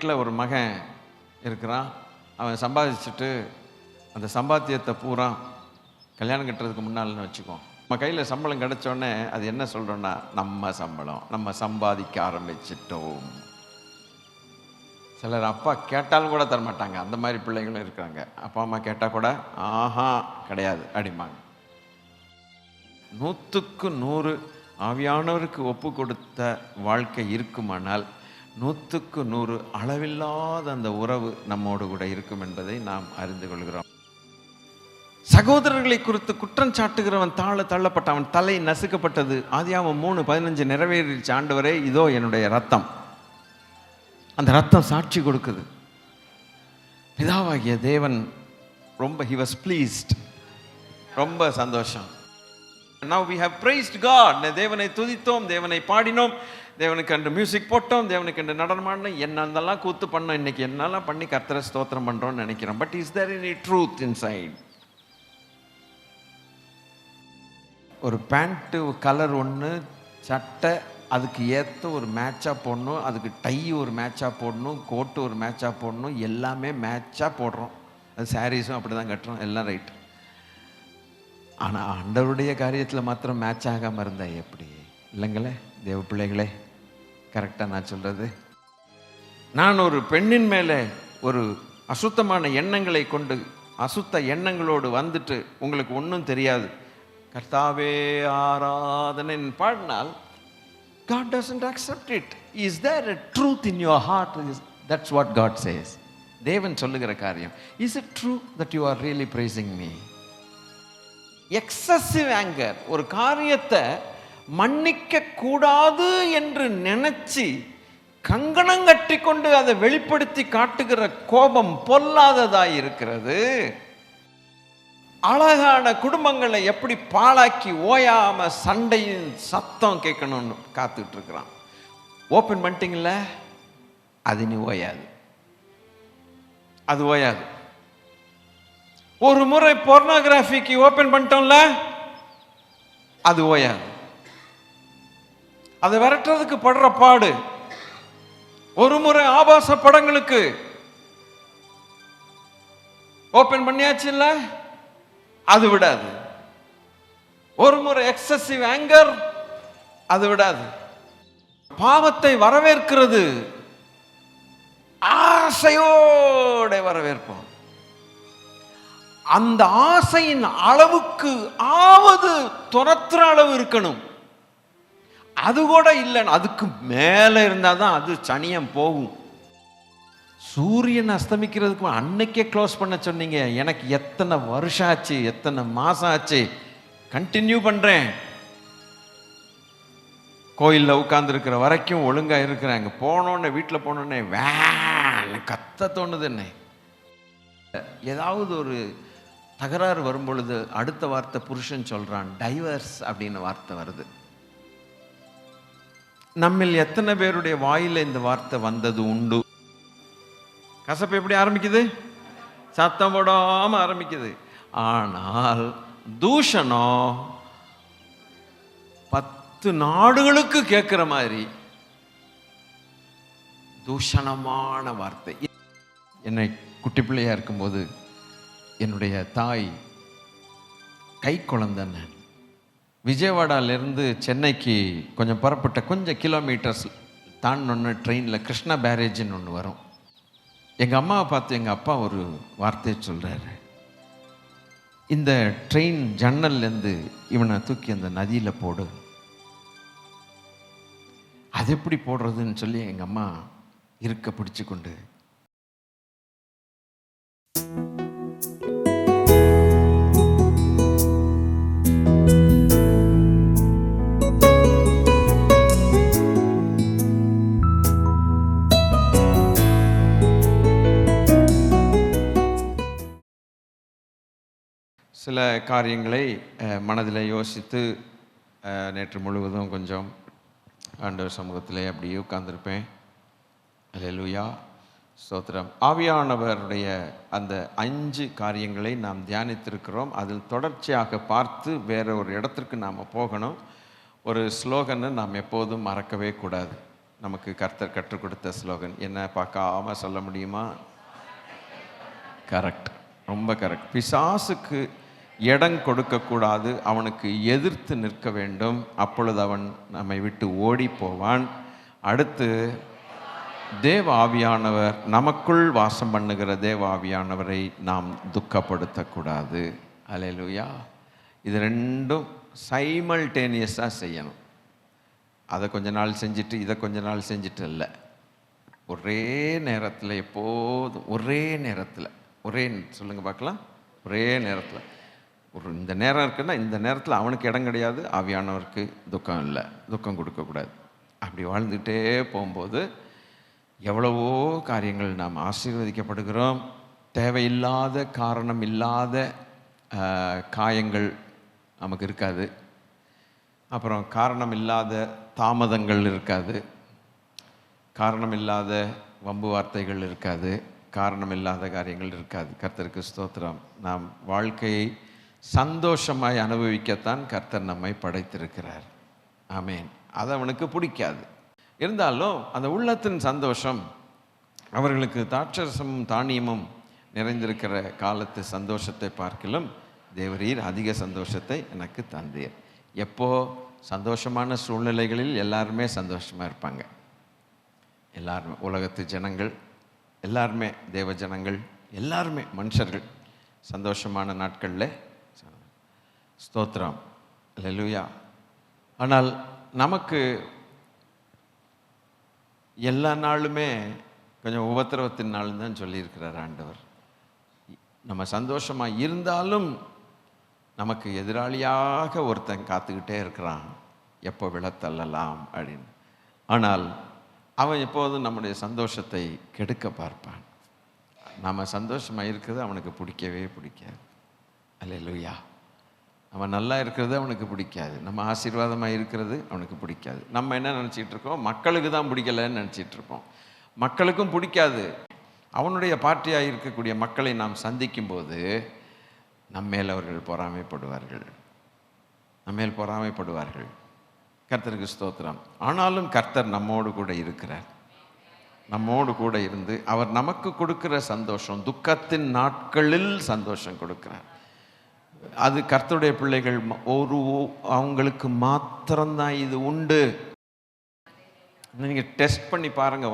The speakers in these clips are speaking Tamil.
வீட்டில் ஒரு மகன் இருக்கிறான். அவன் சம்பாதிச்சுட்டு அந்த சம்பாத்தியத்தை பூரா கல்யாணம் கட்டுறதுக்கு முன்னால்னு வச்சுக்கோம். நம்ம கையில் சம்பளம் கிடைச்சோடனே அது என்ன சொல்கிறோன்னா, நம்ம சம்பளம், நம்ம சம்பாதிக்க ஆரம்பிச்சிட்டோம். சிலர் அப்பா கேட்டாலும் கூட தரமாட்டாங்க. அந்த மாதிரி பிள்ளைங்களும் இருக்காங்க. அப்பா அம்மா கேட்டால் கூட ஆஹா கிடையாது அப்படிம்பாங்க. 100க்கு 100 ஆவியானவருக்கு ஒப்பு கொடுத்த வாழ்க்கை இருக்குமானால் 100க்கு 100 அளவில்லாத அந்த உறவு நம்மோடு கூட இருக்கும் என்பதை நாம் அறிந்து கொள்கிறோம். சகோதரர்களை குறித்து குற்றம் சாட்டுகிறவன் தள்ளப்பட்ட, அவன் தலை நசுக்கப்பட்டது. ஆதியாகமம் 3:15 நிறைவேறிச்சு. ஆண்டவரே, இதோ என்னுடைய ரத்தம். அந்த ரத்தம் சாட்சி கொடுக்குது. பிதாவாகிய தேவன் ரொம்ப he was pleased, ரொம்ப சந்தோஷம். Now we have praised God. தேவனை துதித்தோம், தேவனை பாடினோம், தேவனுக்கு அன்று மியூசிக் போட்டோம், தேவனுக்கு அன்று நடனமாடினோம், என்னென்னலாம் கூத்து பண்ணோம், இன்னைக்கு என்னெல்லாம் பண்ணி கர்த்தரை ஸ்தோத்திரம் பண்ணுறோம்னு நினைக்கிறோம். But is there any truth inside? ஒரு பேண்ட்டு கலர் ஒன்று, சட்டை அதுக்கு ஏற்ற ஒரு மேட்சாக போடணும், அதுக்கு டை ஒரு மேட்சாக போடணும், கோட்டு ஒரு மேட்சாக போடணும், எல்லாமே மேட்சாக போடுறோம். அது சாரீஸும் அப்படி தான் கட்டுறோம், எல்லாம் ரைட்டு. ஆனால் ஆண்டவருடைய காரியத்தில் மாத்திரம் மேட்ச் ஆகாமல் இருந்தால் எப்படி? இல்லைங்களே தேவ பிள்ளைகளே, கரெக்டாக நான் சொல்கிறது. நான் ஒரு பெண்ணின் மேலே ஒரு அசுத்தமான எண்ணங்களை கொண்டு, அசுத்த எண்ணங்களோடு வந்துட்டு உங்களுக்கு ஒன்றும் தெரியாது, கர்த்தாவே ஆராதனை பாடினால் God doesn't accept it. Is there a truth in your heart? That's what God says. தேவன் சொல்லுகிற காரியம். Is it true that you are really praising me? Excessive anger, ஒரு காரியத்தை மன்னிக்க கூடாது என்று நினைச்சு கங்கணம் கட்டி கொண்டு அதை வெளிப்படுத்தி காட்டுகிற கோபம் பொல்லாததாய் இருக்கிறது. அழகான குடும்பங்களை எப்படி பாழாக்கி ஓயாம சண்டையின் சத்தம் கேட்கணும்னு காத்துட்டு இருக்கிறான். ஓப்பன் பண்ணிட்டீங்கள, அது நீ ஓயாது, அது ஓயாது. ஒரு முறை போர்னோகிராஃபிக்கு ஓப்பன் பண்ணிட்டோம்ல, அது ஓயாது. அதை விரட்டுறதுக்கு படுற பாடு. ஒரு முறை ஆபாச படங்களுக்கு ஓப்பன் பண்ணியாச்சு இல்ல, அது விடாது. ஒரு முறை எக்ஸசிவ் ஆங்கர், அது விடாது. பாவத்தை வரவேற்கிறது, ஆசையோட வரவேற்போம். அந்த ஆசையின் அளவுக்கு ஆவது துரத்துற அளவு இருக்கணும். அது கூட இல்லைன்னு அதுக்கு மேலே இருந்தால் தான் அது சனியம் போகும். சூரியன் அஸ்தமிக்கிறதுக்கு அன்னைக்கே க்ளோஸ் பண்ண சொன்னீங்க. எனக்கு எத்தனை வருஷம் ஆச்சு, எத்தனை மாதம் ஆச்சு, கண்டினியூ பண்ணுறேன். கோயிலில் உட்கார்ந்துருக்கிற வரைக்கும் ஒழுங்காக இருக்கிறேன். அங்கே போனோடனே, வீட்டில் போனோடனே வேன் கத்த தோணுது. என்ன ஏதாவது ஒரு தகராறு வரும் பொழுது அடுத்த வார்த்தை புருஷன் சொல்கிறான், டைவர்ஸ் அப்படின்னு வார்த்தை வருது. நம்மில் எத்தனை பேருடைய வாயில் இந்த வார்த்தை வந்தது உண்டு? கசப்பு எப்படி ஆரம்பிக்குது? சத்தம் போடாம ஆரம்பிக்குது. ஆனால் தூஷணம் 10 நாடுகளுக்கு கேட்கிற மாதிரி தூஷணமான வார்த்தை. என்னை குட்டி பிள்ளையா இருக்கும்போது என்னுடைய தாய் கை குழந்தைன்னு விஜயவாடாலேருந்து சென்னைக்கு கொஞ்சம் புறப்பட்ட கொஞ்சம் கிலோமீட்டர்ஸ் தாண்டினொன்று ட்ரெயினில் கிருஷ்ணா பேரேஜின்னு ஒன்று வரும். எங்கள் அம்மாவை பார்த்து எங்கள் அப்பா ஒரு வார்த்தையை சொல்கிறாரு, இந்த ட்ரெயின் ஜன்னல்லேருந்து இவனை தூக்கி அந்த நதியில் போடு. அது எப்படி போடுறதுன்னு சொல்லி எங்கள் அம்மா இருக்க பிடிச்சு கொண்டு சில காரியங்களை மனதில் யோசித்து நேற்று முழுவதும் கொஞ்சம் ஆண்டவர் சமூகத்திலே அப்படியே உட்கார்ந்திருப்பேன். அல்லேலூயா, ஸ்தோத்திரம். ஆவியானவருடைய அந்த 5 காரியங்களை நாம் தியானித்திருக்கிறோம். அதில் தொடர்ச்சியாக பார்த்து வேற ஒரு இடத்திற்கு நாம் போகணும். ஒரு ஸ்லோகனை நாம் எப்போதும் மறக்கவே கூடாது. நமக்கு கர்த்தர் கற்றுக் கொடுத்த ஸ்லோகன் என்ன பார்க்காம சொல்ல முடியுமா? கரெக்ட், ரொம்ப கரெக்ட். பிசாசுக்கு இடம் கொடுக்கக்கூடாது, அவனுக்கு எதிர்த்து நிற்க வேண்டும். அப்பொழுது அவன் நம்மை விட்டு ஓடி போவான். அடுத்து தேவ ஆவியானவர், நமக்குள் வாசம் பண்ணுகிற தேவ ஆவியானவரை நாம் துக்கப்படுத்தக்கூடாது. அல்லேலூயா. இது ரெண்டும் சைமல்டேனியஸாக செய்யணும். அதை கொஞ்ச நாள் செஞ்சுட்டு இதை கொஞ்ச நாள் செஞ்சுட்டு இல்லை, ஒரே நேரத்தில், எப்போதும் ஒரே நேரத்தில், சொல்லுங்கள் பார்க்கலாம், ஒரே நேரத்தில். இந்த நேரம் இருக்குன்னா இந்த நேரத்தில் அவனுக்கு இடம் கிடையாது, ஆவியானவருக்கு துக்கம் இல்லை, துக்கம் கொடுக்கக்கூடாது. அப்படி வாழ்ந்துகிட்டே போகும்போது எவ்வளவோ காரியங்கள் நாம் ஆசீர்வதிக்கப்படுகிறோம். தேவையில்லாத காரணம் இல்லாத காயங்கள் நமக்கு இருக்காது. அப்புறம் காரணம் இல்லாத தாமதங்கள் இருக்காது, காரணம் இல்லாத வம்பு வார்த்தைகள் இருக்காது, காரணம் இல்லாத காரியங்கள் இருக்காது. கர்த்தருக்கு ஸ்தோத்திரம். நாம் வாழ்க்கையை சந்தோஷமாய் அனுபவிக்கத்தான் கர்த்தர் நம்மை படைத்திருக்கிறார். ஆமேன். அது அவனுக்கு பிடிக்காது. இருந்தாலும் அந்த உள்ளத்தின் சந்தோஷம், அவர்களுக்கு திராட்சரசமும் தானியமும் நிறைந்திருக்கிற காலத்து சந்தோஷத்தை பார்க்கிலும் தேவரீர் அதிக சந்தோஷத்தை எனக்கு தந்தீர். எப்போ சந்தோஷமான சூழ்நிலைகளில் எல்லாருமே சந்தோஷமாக இருப்பாங்க. எல்லாருமே, உலகத்து ஜனங்கள் எல்லாருமே, தேவ ஜனங்கள் எல்லாருமே, மனுஷர்கள் சந்தோஷமான நாட்களில் ஸ்தோத்திரம், அல்லேலூயா. ஆனால் நமக்கு எல்லா நாளுமே கொஞ்சம் உபத்திரவத்தின் நாள் தான் சொல்லியிருக்கிறார் ஆண்டவர். நம்ம சந்தோஷமாக இருந்தாலும் நமக்கு எதிராளியாக ஒருத்தன் காத்துக்கிட்டே இருக்கிறான், எப்போ விழத்தள்ளலாம் அப்படின்னு. ஆனால் அவன் எப்போதும் நம்முடைய சந்தோஷத்தை கெடுக்க பார்ப்பான். நம்ம சந்தோஷமாக இருக்கிறது அவனுக்கு பிடிக்கவே பிடிக்காது. அல்லேலூயா. நம்ம நல்லா இருக்கிறது அவனுக்கு பிடிக்காது, நம்ம ஆசீர்வாதமாக இருக்கிறது அவனுக்கு பிடிக்காது. நம்ம என்ன நினச்சிட்டு இருக்கோம்? மக்களுக்கு தான் பிடிக்கலைன்னு நினச்சிட்டு இருக்கோம். மக்களுக்கும் பிடிக்காது. அவனுடைய பார்ட்டியாக இருக்கக்கூடிய மக்களை நாம் சந்திக்கும்போது நம்மேல் அவர்கள் பொறாமைப்படுவார்கள், நம்மேல் பொறாமைப்படுவார்கள். கர்த்தருக்கு ஸ்தோத்திரம். ஆனாலும் கர்த்தர் நம்மோடு கூட இருக்கிறார். நம்மோடு கூட இருந்து அவர் நமக்கு கொடுக்கிற சந்தோஷம், துக்கத்தின் நாட்களில் சந்தோஷம் கொடுக்கிறார். அது கர்த்தருடைய பிள்ளைகள் அவங்களுக்கு மாத்திரம்தான் இது உண்டு. நீங்கள் டெஸ்ட் பண்ணி பாருங்கள்,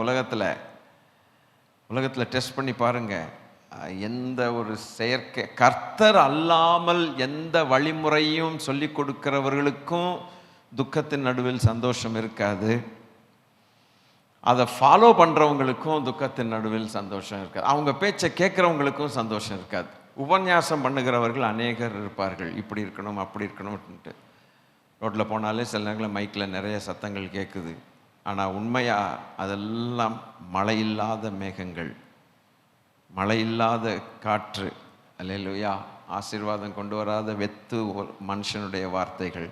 உலகத்தில் டெஸ்ட் பண்ணி பாருங்கள். எந்த ஒரு செயற்கை கர்த்தர் அல்லாமல் எந்த வழிமுறையும் சொல்லி கொடுக்கிறவர்களுக்கும் துக்கத்தின் நடுவில் சந்தோஷம் இருக்காது. அதை ஃபாலோ பண்ணுறவங்களுக்கும் துக்கத்தின் நடுவில் சந்தோஷம் இருக்காது. அவங்க பேச்சை கேட்குறவங்களுக்கும் சந்தோஷம் இருக்காது. உபன்யாசம் பண்ணுகிறவர்கள் அநேகர் இருப்பார்கள், இப்படி இருக்கணும் அப்படி இருக்கணும்ட்டு. ரோட்டில் போனாலே சில நேரங்களில் மைக்கில் நிறைய சத்தங்கள் கேட்குது. ஆனால் உண்மையாக அதெல்லாம் மழையில்லாத மேகங்கள், மழையில்லாத காற்று, அல்லேலூயா, ஆசீர்வாதம் கொண்டு வராத வெத்து மனுஷனுடைய வார்த்தைகள்.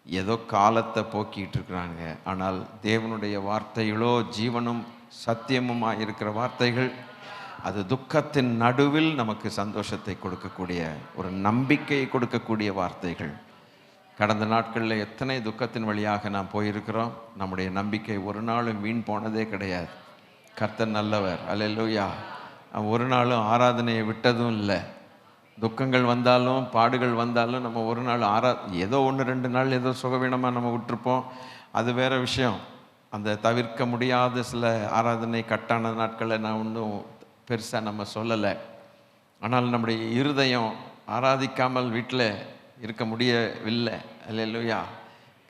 ஏதோ காலத்தை போக்கிட்டு இருக்கிறாங்க. ஆனால் தேவனுடைய வார்த்தைகளோ ஜீவனும் சத்தியமுமாக இருக்கிற வார்த்தைகள். அது துக்கத்தின் நடுவில் நமக்கு சந்தோஷத்தை கொடுக்கக்கூடிய, ஒரு நம்பிக்கையை கொடுக்கக்கூடிய வார்த்தைகள். கடந்த நாட்களில் எத்தனை துக்கத்தின் வழியாக நாம் போயிருக்கிறோம். நம்முடைய நம்பிக்கை ஒரு நாளும் வீண் போனதே கிடையாது. கர்த்தர் நல்லவர், அல்லேலூயா. ஒரு நாளும் ஆராதனையை விட்டதும் இல்லை. துக்கங்கள் வந்தாலும் பாடுகள் வந்தாலும் நம்ம ஒரு நாள் ஏதோ 1-2 நாள் ஏதோ சுகவீனமாக நம்ம விட்டுருப்போம், அது வேற விஷயம். அந்த தவிர்க்க முடியாத சில ஆராதனை கட்டான நாட்களை நான் ஒன்றும் பெருசாக நம்ம சொல்லலை. ஆனால் நம்முடைய இருதயம் ஆராதிக்காமல் வீட்டில் இருக்க முடியவில்லை. அல்லேலூயா.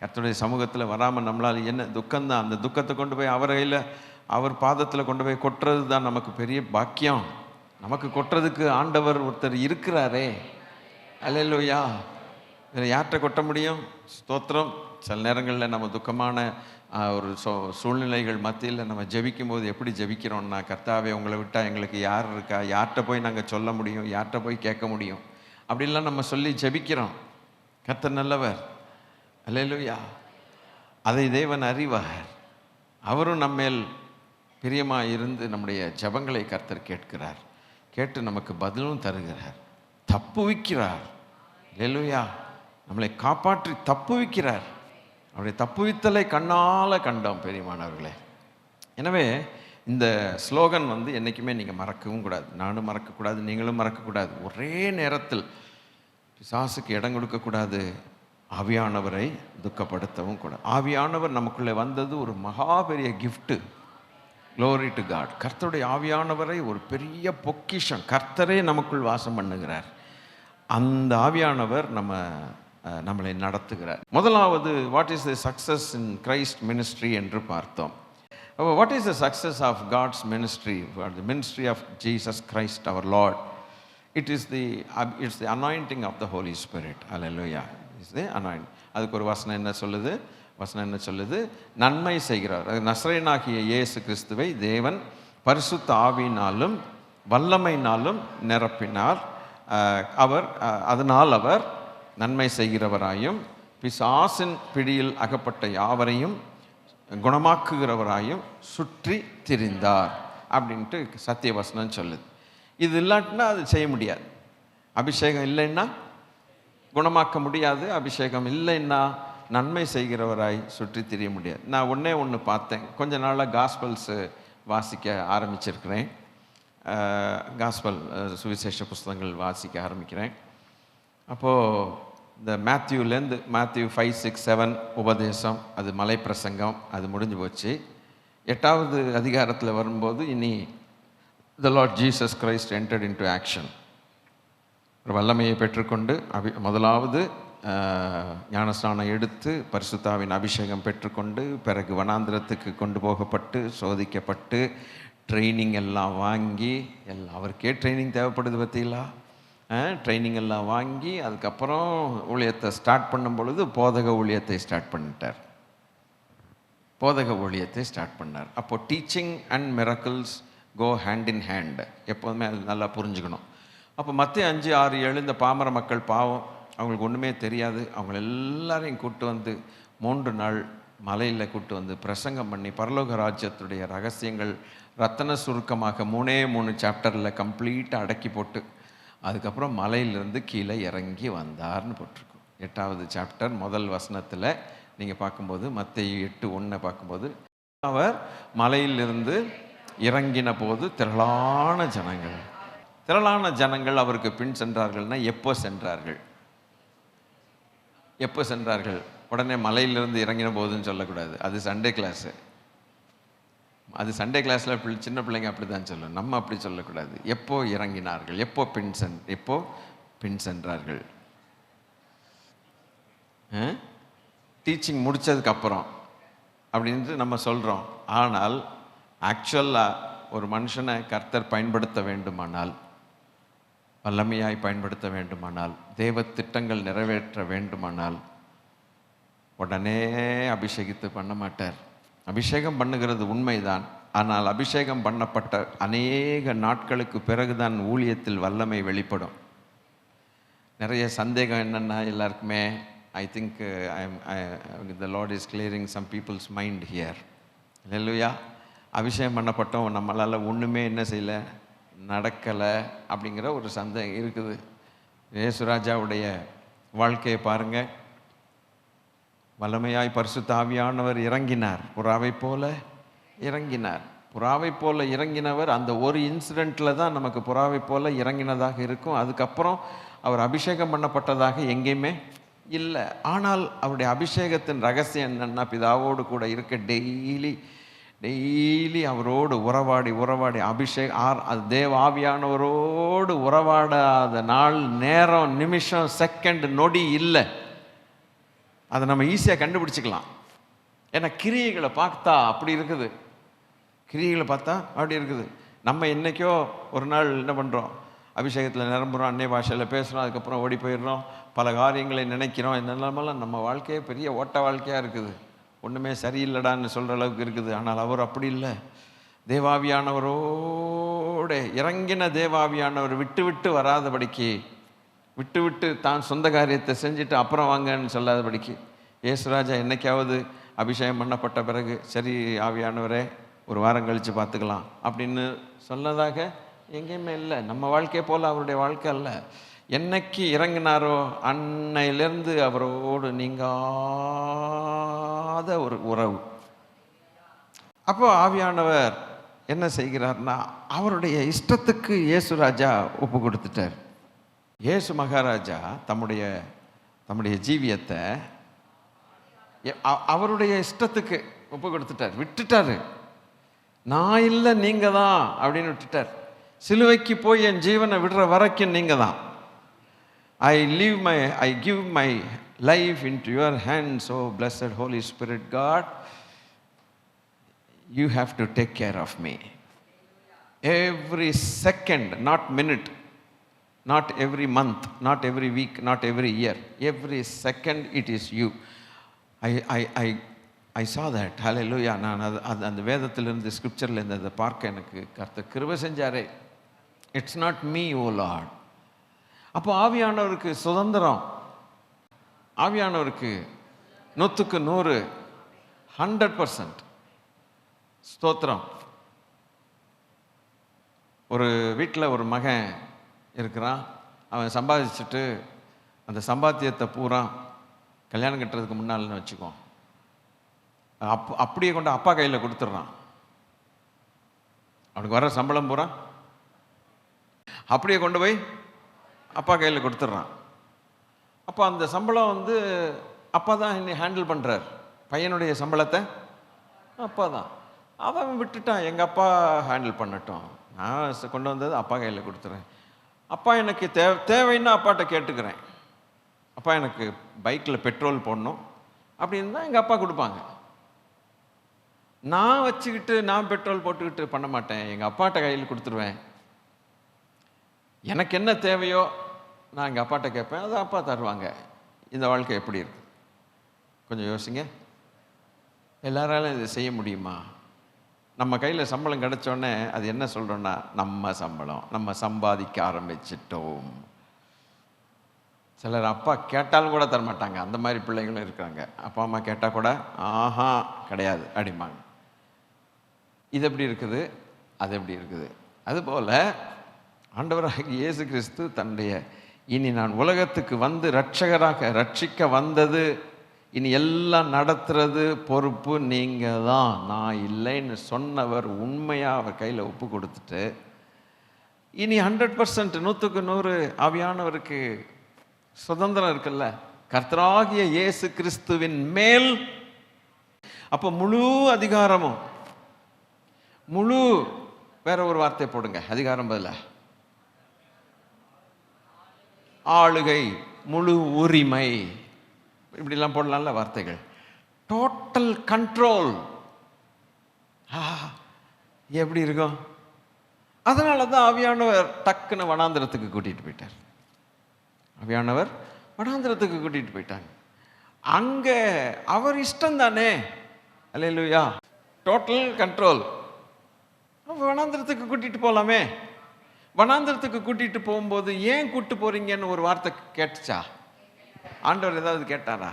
கர்த்தருடைய சமூகத்தில் வராமல் நம்மளால் என்ன துக்கம்தான். அந்த துக்கத்தை கொண்டு போய் அவர் கையில், அவர் பாதத்தில் கொண்டு போய் கொட்டுறது தான் நமக்கு பெரிய பாக்கியம். நமக்கு கொட்டுறதுக்கு ஆண்டவர் ஒருத்தர் இருக்கிறாரே. அல்லேலூயா. வேறு யார்கிட்ட கொட்ட முடியும்? ஸ்தோத்திரம். சில நேரங்களில் நம்ம துக்கமான ஒரு சூழ்நிலைகள் மத்தியில் நம்ம ஜெபிக்கும் போது எப்படி ஜெபிக்கிறோம்னா, கர்த்தாவே உங்களை விட்டால் எங்களுக்கு யார் இருக்கா, யார்கிட்ட போய் நாங்கள் சொல்ல முடியும், யார்கிட்ட போய் கேட்க முடியும், அப்படின்லாம் நம்ம சொல்லி ஜெபிக்கிறோம். கர்த்தர் நல்லவர், அல்லேலூயா. அதை தேவன் அறிவார். அவரும் நம்மேல் பிரியமாக இருந்து நம்முடைய ஜெபங்களை கர்த்தர் கேட்கிறார். கேட்டு நமக்கு பதிலும் தருகிறார், தப்புவிக்கிறார். அல்லேலூயா. நம்மளை காப்பாற்றி தப்புவிக்கிறார். அவருடைய தப்புவித்தலை கண்ணால் கண்டோம் பெரியமானவர்களே. எனவே இந்த ஸ்லோகன் வந்து என்றைக்குமே நீங்கள் மறக்கவும் கூடாது, நானும் மறக்கக்கூடாது, நீங்களும் மறக்கக்கூடாது. ஒரே நேரத்தில் பிசாசுக்கு இடம் கொடுக்கக்கூடாது, ஆவியானவரை துக்கப்படுத்தவும் கூடாது. ஆவியானவர் நமக்குள்ளே வந்தது ஒரு மகா பெரிய கிஃப்ட்டு. Glory to God. கர்த்தருடைய ஆவியானவரை ஒரு பெரிய பொக்கிஷம். கர்த்தரே நமக்குள் வாசம் பண்ணுகிறார். அந்த ஆவியானவர் நம்மளை நடத்துகிறார். முதலாவது, what is the success in Christ ministry என்று பார்த்தோம். What is the success of God's ministry, the ministry of Jesus Christ our Lord? It's the anointing of the Holy Spirit. Hallelujah. It's the anointing. அதுக்கு ஒரு வசனம் என்ன சொல்லுது? நன்மை செய்கிறார். நசரேயனாகிய இயேசு கிறிஸ்துவை தேவன் பரிசுத்த ஆவியினாலும் வல்லமையினாலும் நிரப்பினார். அதனால் அவர் நன்மை செய்கிறவராயும் பிசாசின் பிடியில் அகப்பட்ட யாவரையும் குணமாக்குகிறவராயும் சுற்றி திரிந்தார் அப்படின்ட்டு சத்தியவசனம் சொல்லுது. இது இல்லாட்டினா அது செய்ய முடியாது. அபிஷேகம் இல்லைன்னா குணமாக்க முடியாது. அபிஷேகம் இல்லைன்னா நன்மை செய்கிறவராய் சுற்றி திரிய முடியாது. நான் ஒன்று பார்த்தேன். கொஞ்ச நாளாக காஸ்பல்ஸு வாசிக்க ஆரம்பிச்சிருக்கிறேன். காஸ்பல் சுவிசேஷ புஸ்தகங்கள் வாசிக்க ஆரம்பிக்கிறேன். அப்போது இந்த மேத்யூ 5, 6, 7 உபதேசம், அது மலை பிரசங்கம், அது முடிஞ்சு போச்சு. 8வது அதிகாரத்தில் வரும்போது இனி the Lord Jesus Christ entered into action. ஒரு வல்லமையை பெற்றுக்கொண்டு முதலாவது ஞானஸ்நானம் எடுத்து பரிசுத்தாவின் அபிஷேகம் பெற்றுக்கொண்டு பிறகு வனாந்திரத்துக்கு கொண்டு போகப்பட்டு சோதிக்கப்பட்டு ட்ரைனிங் எல்லாம் வாங்கி, அவருக்கே ட்ரைனிங் தேவைப்படுது பார்த்தீங்களா? ட்ரைனிங் எல்லாம் வாங்கி அதுக்கப்புறம் ஊழியத்தை ஸ்டார்ட் பண்ணும் பொழுது போதக ஊழியத்தை ஸ்டார்ட் பண்ணார். அப்போது teaching and miracles go hand in hand. எப்போதுமே அது நல்லா புரிஞ்சுக்கணும். அப்போ மத்தேயு 5, 6, 7 இந்த பாமர மக்கள் பாவம், அவங்களுக்கு ஒன்றுமே தெரியாது. அவங்க எல்லாரையும் கூப்பிட்டு வந்து 3 நாள் மலையில் கூப்பிட்டு வந்து பிரசங்கம் பண்ணி பரலோக ராஜ்யத்துடைய ரகசியங்கள் ரத்தன சுருக்கமாக 3 சாப்டரில் கம்ப்ளீட்டாக அடக்கி போட்டு அதுக்கப்புறம் மலையிலிருந்து கீழே இறங்கி வந்தார்னு போட்டிருக்கோம். 8வது சாப்டர் முதல் வசனத்தில் நீங்கள் பார்க்கும்போது மத்தேயு 8:1 பார்க்கும்போது அவர் மலையிலிருந்து இறங்கின போது திரளான ஜனங்கள் அவருக்கு பின் சென்றார்கள்னா எப்போ சென்றார்கள்? உடனே மலையிலிருந்து இறங்கின போதுன்னு சொல்லக்கூடாது. அது சண்டே கிளாஸில் சின்ன பிள்ளைங்க அப்படி தான் சொல்லணும். நம்ம அப்படி சொல்லக்கூடாது. எப்போ இறங்கினார்கள், எப்போ பின் சென்றார்கள்? டீச்சிங் முடித்ததுக்கப்புறம் அப்படின்ட்டு நம்ம சொல்கிறோம். ஆனால் ஆக்சுவலாக ஒரு மனுஷனை கர்த்தர் பயன்படுத்த வேண்டுமானால், வல்லமையாய் பயன்படுத்த வேண்டுமானால், தேவ திட்டங்கள் நிறைவேற்ற வேண்டுமானால் உடனே அபிஷேகித்து பண்ண மாட்டார். அபிஷேகம் பண்ணுகிறது உண்மைதான். ஆனால் அபிஷேகம் பண்ணப்பட்ட அநேக நாட்களுக்கு பிறகுதான் ஊழியத்தில் வல்லமை வெளிப்படும். நிறைய சந்தேகம் என்னென்னா எல்லாருக்குமே, I think the Lord is clearing some people's mind here. ஹல்லேலூயா. அபிஷேகம் பண்ணப்பட்டோம், நம்மளால் ஒன்றுமே என்ன செய்யலை, நடக்கலை அப்படிங்கிற ஒரு சந்தேகம் இருக்குது. இயேசுராஜாவுடைய வாழ்க்கையை பாருங்கள். வல்லமையாய் பரிசுத்த ஆவியானவர் இறங்கினார், புறாவை போல இறங்கினவர். அந்த ஒரு இன்சிடெண்ட்டில் தான் நமக்கு புறாவை போல இறங்கினதாக இருக்கும். அதுக்கப்புறம் அவர் அபிஷேகம் பண்ணப்பட்டதாக எங்கேயுமே இல்லை. ஆனால் அவருடைய அபிஷேகத்தின் ரகசியம் என்னென்னா, பிதாவோடு கூட இருக்க டெய்லி அவரோடு உறவாடி தேவ ஆவியானவரோடு உறவாடாத நாள், நேரம், நிமிஷம், செகண்ட், நொடி இல்லை. அதை நம்ம ஈஸியாக கண்டுபிடிச்சிக்கலாம். ஏன்னா கிரியைகளை பார்த்தா அப்படி இருக்குது. நம்ம என்றைக்கோ ஒரு நாள் என்ன பண்ணுறோம், அபிஷேகத்தில் நிரம்புகிறோம், அன்னை பாஷையில் பேசுகிறோம், அதுக்கப்புறம் ஓடி போயிடுறோம், பல காரியங்களை நினைக்கிறோம். என்னெல்லாமெல்லாம் நம்ம வாழ்க்கையே பெரிய ஓட்ட வாழ்க்கையாக இருக்குது. ஒன்றுமே சரியில்லடான்னு சொல்கிற அளவுக்கு இருக்குது. ஆனால் அவர் அப்படி இல்லை. தேவாவியானவரோடு இறங்கின தேவாவியானவர் விட்டு வராதபடிக்கு, விட்டு தான் சொந்த காரியத்தை செஞ்சுட்டு அப்புறம் வாங்கன்னு சொல்லாதபடிக்கு, இயேசுராஜா என்னைக்காவது அபிஷேகம் பண்ணப்பட்ட பிறகு சரி ஆவியானவரே ஒரு வாரம் கழித்து பார்த்துக்கலாம் அப்படின்னு சொன்னதாக எங்கேயுமே இல்லை. நம்ம வாழ்க்கையை போல் அவருடைய வாழ்க்கை அல்ல. என்னைக்கு இறங்கினாரோ அன்னையிலேருந்து அவரோடு நீங்காத ஒரு உறவு. அப்போ ஆவியானவர் என்ன செய்கிறார்னா, அவருடைய இஷ்டத்துக்கு இயேசு ராஜா ஒப்பு கொடுத்துட்டார். இயேசு மகாராஜா தம்முடைய தம்முடைய ஜீவியத்தை அவருடைய இஷ்டத்துக்கு ஒப்பு கொடுத்துட்டார், விட்டுட்டாரு. நான் இல்லை, நீங்க தான் அப்படின்னு விட்டுட்டார். சிலுவைக்கு போய் என் ஜீவனை விடுற வரைக்கும் நீங்க தான். I give my life into your hands, oh blessed Holy Spirit God. You have to take care of me. Every second, not minute, not every month, not every week, not every year. Every second it is you. I saw that. Hallelujah. நான் அந்த வேதத்திலிருந்து ஸ்கிரிப்சர்லேருந்து அதை பார்க்க எனக்கு கர்த்தர் கிருபை செஞ்சாரே. It's not me oh Lord. அப்போ ஆவியானவருக்கு சுதந்திரம், ஆவியானவருக்கு 100க்கு 100, 100%. ஸ்தோத்திரம். ஒரு வீட்டில் ஒரு மகன் இருக்கிறான். அவன் சம்பாதிச்சுட்டு அந்த சம்பாத்தியத்தை பூரா கல்யாணம் கட்டுறதுக்கு முன்னால்னு வச்சுக்கோ, அப்படியே கொண்டு அப்பா கையில் கொடுத்துட்றான். அவனுக்கு வர சம்பளம் பூரா அப்படியே கொண்டு போய் அப்பா கையில் கொடுத்துட்றான். அப்போ அந்த சம்பளம் வந்து அப்பா தான் இன்னும் ஹேண்டில் பண்ணுறார். பையனுடைய சம்பளத்தை அப்பா தான். அவன் விட்டுட்டான், எங்கள் அப்பா ஹேண்டில் பண்ணட்டும், நான் கொண்டு வந்தது அப்பா கையில் கொடுத்துறேன். அப்பா எனக்கு தேவைன்னா அப்பாட்ட கேட்டுக்கிறேன். அப்பா எனக்கு பைக்கில் பெட்ரோல் போடணும் அப்படின்னு தான் எங்கள் அப்பா கொடுப்பாங்க. நான் வச்சுக்கிட்டு நான் பெட்ரோல் போட்டுக்கிட்டு பண்ண மாட்டேன், எங்கள் அப்பாட்ட கையில் கொடுத்துருவேன். எனக்கு என்ன தேவையோ நான் எங்கள் அப்பாட்ட கேட்பேன், அதை அப்பா தருவாங்க. இந்த வாழ்க்கை எப்படி இருக்கு கொஞ்சம் யோசிங்க. எல்லாராலும் இதை செய்ய முடியுமா? நம்ம கையில் சம்பளம் கிடைச்சோடனே அது என்ன சொல்கிறோன்னா, நம்ம சம்பளம், நம்ம சம்பாதிக்க ஆரம்பிச்சிட்டோம். சிலர் அப்பா கேட்டாலும் கூட தரமாட்டாங்க, அந்த மாதிரி பிள்ளைங்களும் இருக்கிறாங்க. அப்பா அம்மா கேட்டால் கூட ஆஹா கிடையாது அப்படிம்பாங்க. இது எப்படி இருக்குது, அது எப்படி இருக்குது? அதுபோல் ஆண்டவராகிய இயேசு கிறிஸ்து தன்னுடைய இனி நான் உலகத்துக்கு வந்து ரட்சிக்க வந்தது, இனி எல்லாம் நடத்துறது பொறுப்பு நீங்கள் தான், நான் இல்லைன்னு சொன்னவர் உண்மையாக அவர் கையில் ஒப்பு கொடுத்துட்டு இனி 100%, 100க்கு 100 ஆவியானவருக்கு சுதந்திரம் இருக்குல்ல, கர்த்தராகிய இயேசு கிறிஸ்துவின் மேல். அப்போ முழு அதிகாரமும், முழு, வேற ஒரு வார்த்தை போடுங்க, அதிகாரம் பதில ஆளுகை, முழு உரிமை, இப்படிலாம் போடலாம்ல வார்த்தைகள். டோட்டல் கண்ட்ரோல் எப்படி இருக்கும்? அதனால தான் ஆவியானவர் டக்குன்னு வனாந்திரத்துக்கு கூட்டிகிட்டு போயிட்டார். ஆவியானவர் வனாந்திரத்துக்கு கூட்டிகிட்டு போயிட்டாங்க. அங்கே அவர் இஷ்டம் தானே. அல்லேலூயா. Total control. வனாந்திரத்துக்கு கூட்டிகிட்டு போகலாமே. வனாந்திரத்துக்கு கூட்டிகிட்டு போகும்போது ஏன் கூப்பிட்டு போகிறீங்கன்னு ஒரு வார்த்தை கேட்டுச்சா? ஆண்டவர் ஏதாவது கேட்டாரா?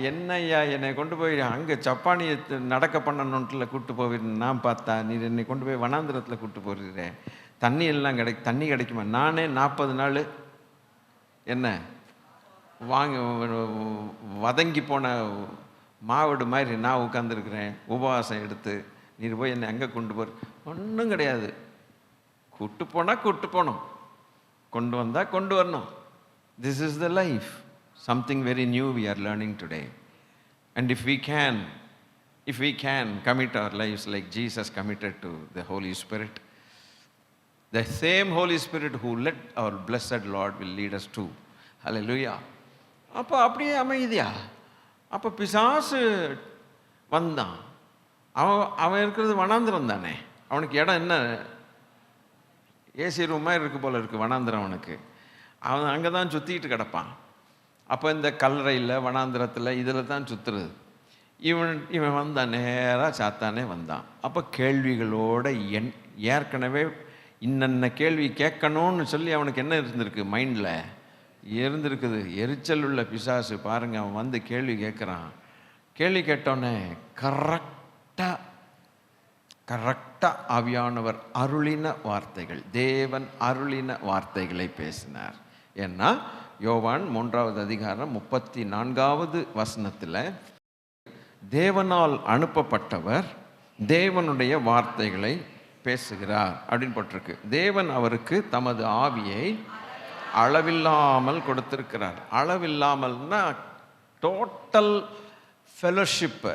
என்னையா என்னை கொண்டு போய் அங்கே சப்பானியை நடக்க பண்ணணுன்ட்டுல கூப்பிட்டு போவீர்னு நான் பார்த்தா, நீ என்னை கொண்டு போய் வனாந்திரத்தில் கூப்பிட்டு போகிறீரே, தண்ணி எல்லாம் தண்ணி கிடைக்குமா? நானே 40 நாள் என்ன வதங்கி போன மாவடு மாதிரி நான் உட்காந்துருக்கிறேன் உபவாசம் எடுத்து, நீ போய் என்னை அங்கே கொண்டு போகிற? ஒன்றும் கிடையாது. கூட்டு போனால் கூட்டு போகணும், கொண்டு வந்தால் கொண்டு வரணும். This is the life. Something very new we are learning today. And if we can commit our lives like Jesus committed to the Holy Spirit, the same Holy Spirit who led our blessed Lord will lead us too. Hallelujah. அப்போ அப்படியே அமைதியா. அப்போ பிசாசு வந்தான். அவன் இருக்கிறது வனாந்திரம் தானே. அவனுக்கு இடம் என்ன, ஏசி ரூம் மாதிரி இருக்கு போல இருக்கு வனாந்திரம் அவனுக்கு. அவன் அங்கே தான் சுற்றிக்கிட்டு கிடப்பான். அப்போ இந்த கல்லறையில் வனாந்திரத்தில் இதில் தான் சுற்றுறது. இவன் வந்தான், நேராக சாத்தானே வந்தான். அப்போ கேள்விகளோட ஏற்கனவே இன்னென்ன கேள்வி கேட்கணும்னு சொல்லி அவனுக்கு என்ன இருந்திருக்கு, மைண்டில் இருந்திருக்குது. எரிச்சல் உள்ள பிசாசு பாருங்கள், அவன் வந்து கேள்வி கேட்குறான். கேள்வி கேட்டோன்னே கரெக்டாக ஆவியானவர் அருளின வார்த்தைகள், தேவன் அருளின வார்த்தைகளை பேசினார். ஏன்னா யோவான் 3வது அதிகாரம் 34வது வசனத்தில் தேவனால் அனுப்பப்பட்டவர் தேவனுடைய வார்த்தைகளை பேசுகிறார் அப்படின்னு போட்டிருக்கு. தேவன் அவருக்கு தமது ஆவியை அளவில்லாமல் கொடுத்திருக்கிறார். அளவில்லாமல்னா டோட்டல் ஃபெலோஷிப்பு.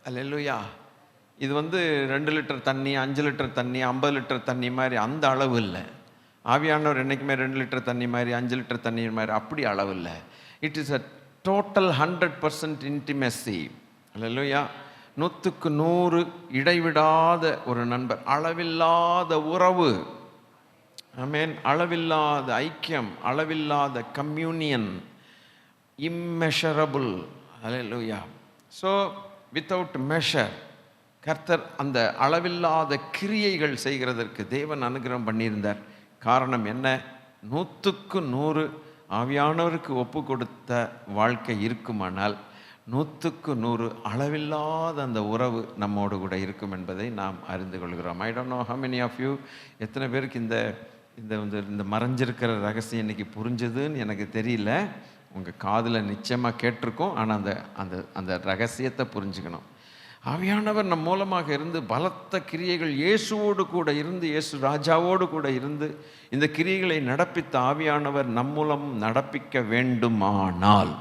அல்லேலூயா. இது 2 லிட்டர் தண்ணி, 5 லிட்டர் தண்ணி, 50 லிட்டர் தண்ணி மாதிரி அந்த அளவு இல்லை. ஆவியானவர் என்றைக்குமே 2 லிட்டர் தண்ணி மாதிரி, 5 லிட்டர் தண்ணீர் மாதிரி அப்படி அளவு இல்லை. It is a total 100% intimacy. அல்லேலூயா. 100க்கு 100 இடைவிடாத ஒரு நண்பர், அளவில்லாத உறவு. ஆமென். அளவில்லாத ஐக்கியம், அளவில்லாத கம்யூனியன், immeasurable. அல்லேலூயா. ஸோ வித்தவுட் மெஷர் கர்த்தர் அந்த அளவில்லாத கிரியைகள் செய்கிறதற்கு தேவன் அனுகிரகம் பண்ணியிருந்தார். காரணம் என்ன? 100க்கு 100 ஆவியானவருக்கு ஒப்பு கொடுத்த வாழ்க்கை இருக்குமானால் 100க்கு 100 அளவில்லாத அந்த உறவு நம்மோடு கூட இருக்கும் என்பதை நாம் அறிந்து கொள்கிறோம். I don't know how many of you, எத்தனை பேருக்கு இந்த மறைஞ்சிருக்கிற ரகசியம் இன்னைக்கு புரிஞ்சுதுன்னு எனக்கு தெரியல. உங்கள் காதில் நிச்சயமாக கேட்டிருக்கோம். ஆனால் அந்த ரகசியத்தை புரிஞ்சுக்கணும். ஆவியானவர் நம் மூலமாக இருந்து பலத்த கிரியைகள், இயேசுவோடு கூட இருந்து, இயேசு ராஜாவோடு கூட இருந்து இந்த கிரியைகளை நடப்பித்த ஆவியானவர் நம் மூலம் நடப்பிக்க வேண்டுமானால்,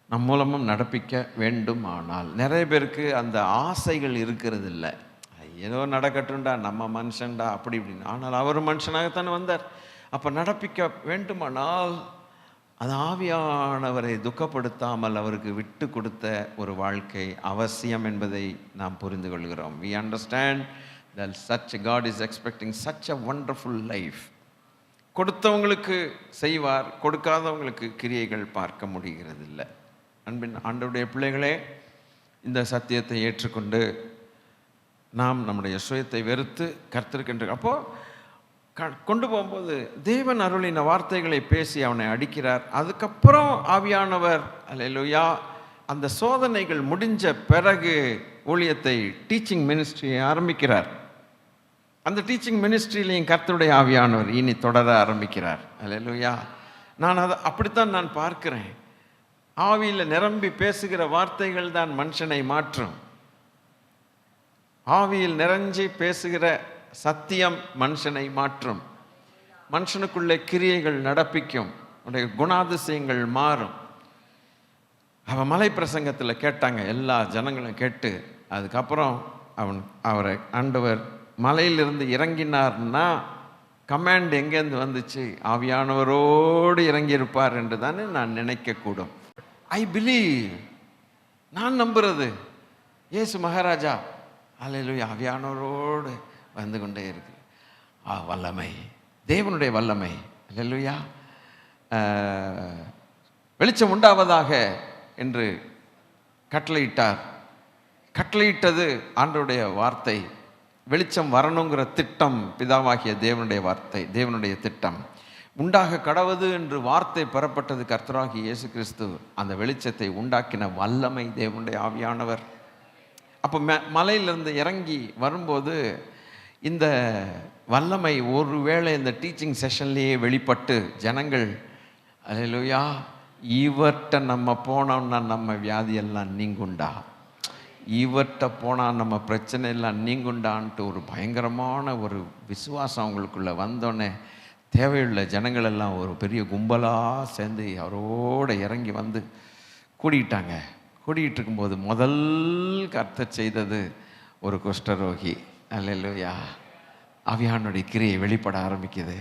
நம் மூலமும் நடப்பிக்க வேண்டுமானால், நிறைய பேருக்கு அந்த ஆசைகள் இருக்கிறது இல்லை. ஏதோ நடக்கட்டும்டா, நம்ம மனுஷன்டா, அப்படி இப்படின்னு. ஆனால் அவர் மனுஷனாகத்தானே வந்தார். அப்போ நடப்பிக்க வேண்டுமானால் அது ஆவியானவரை துக்கப்படுத்தாமல் அவருக்கு விட்டு கொடுத்த ஒரு வாழ்க்கை அவசியம் என்பதை நாம் புரிந்து கொள்கிறோம். We understand that such God is expecting such a wonderful life. கொடுத்தவங்களுக்கு செய்வார், கொடுக்காதவங்களுக்கு கிரியைகள் பார்க்க முடிகிறது இல்லை. அன்பின் ஆண்டவருடைய பிள்ளைகளே, இந்த சத்தியத்தை ஏற்றுக்கொண்டு நாம் நம்முடைய சுயத்தை வெறுத்து கர்த்தருக்கென்று அப்போது கொண்டு போகும்போது தேவன் அருளின வார்த்தைகளை பேசி அவனை அடிக்கிறார். அதுக்கப்புறம் ஆவியானவர் அல்லேலூயா அந்த சோதனைகள் முடிஞ்ச பிறகு ஊழியத்தை, டீச்சிங் மினிஸ்ட்ரியை ஆரம்பிக்கிறார். அந்த டீச்சிங் மினிஸ்ட்ரியிலையும் கர்த்தருடைய ஆவியானவர் இனி தொடர ஆரம்பிக்கிறார். அல்லேலூயா. நான் அதை அப்படித்தான் நான் பார்க்கிறேன். ஆவியில் நிரம்பி பேசுகிற வார்த்தைகள் தான் மனுஷனை மாற்றும். ஆவியில் நிறைஞ்சி பேசுகிற சத்தியம் மனுஷனை மாற்றும். மனுஷனுக்குள்ளே கிரியைகள் நடப்பிக்கும், உடைய குணாதிசயங்கள் மாறும். அவன் மலை பிரசங்கத்தில் கேட்டாங்க, எல்லா ஜனங்களும் கேட்டு, அதுக்கப்புறம் அவரை ஆண்டவர் மலையிலிருந்து இறங்கினார்னா கமாண்ட் எங்கேருந்து வந்துச்சு? ஆவியானவரோடு இறங்கியிருப்பார் என்று தானே நான் நினைக்கக்கூடும். ஐ பிலீவ், நான் நம்புறது இயேசு மகாராஜா அல்லேலூயா ஆவியானவரோடு வந்து கொண்டே இருக்கு. வல்லமை, தேவனுடைய வல்லமை. அல்லேலூயா. வெளிச்சம் உண்டாவதாக என்று கட்டளையிட்டார். கட்டளையிட்டது ஆண்டவருடைய வார்த்தை. வெளிச்சம் வரணுங்கிற திட்டம் பிதாவாகிய தேவனுடைய வார்த்தை, தேவனுடைய திட்டம். உண்டாக கடவுது என்று வார்த்தை பெறப்பட்டது கர்த்தராகிய இயேசு கிறிஸ்து. அந்த வெளிச்சத்தை உண்டாக்கின வல்லமை தேவனுடைய ஆவியானவர். அப்போ மலையிலிருந்து இறங்கி வரும்போது இந்த வல்லமை ஒருவேளை இந்த டீச்சிங் செஷன்லேயே வெளிப்பட்டு ஜனங்கள் அல்லேலூயா இவர்கிட்ட நம்ம போனோம்னா நம்ம வியாதியெல்லாம் நீங்குண்டா, இவர்கிட்ட போனால் நம்ம பிரச்சனை எல்லாம் நீங்குண்டான்ட்டு ஒரு பயங்கரமான ஒரு விசுவாசம் அவங்களுக்குள்ளே வந்தோடனே தேவையுள்ள ஜனங்கள் எல்லாம் ஒரு பெரிய கும்பலாக சேர்ந்து அவரோடு இறங்கி வந்து கூடிட்டாங்க. கூடிகிட்டு இருக்கும்போது முதல் கர்த்தர் செய்தது ஒரு குஷ்டரோகி. அல்லேலூயா. ஆவியானுடைய கிரியை வெளிப்பட ஆரம்பிக்குது.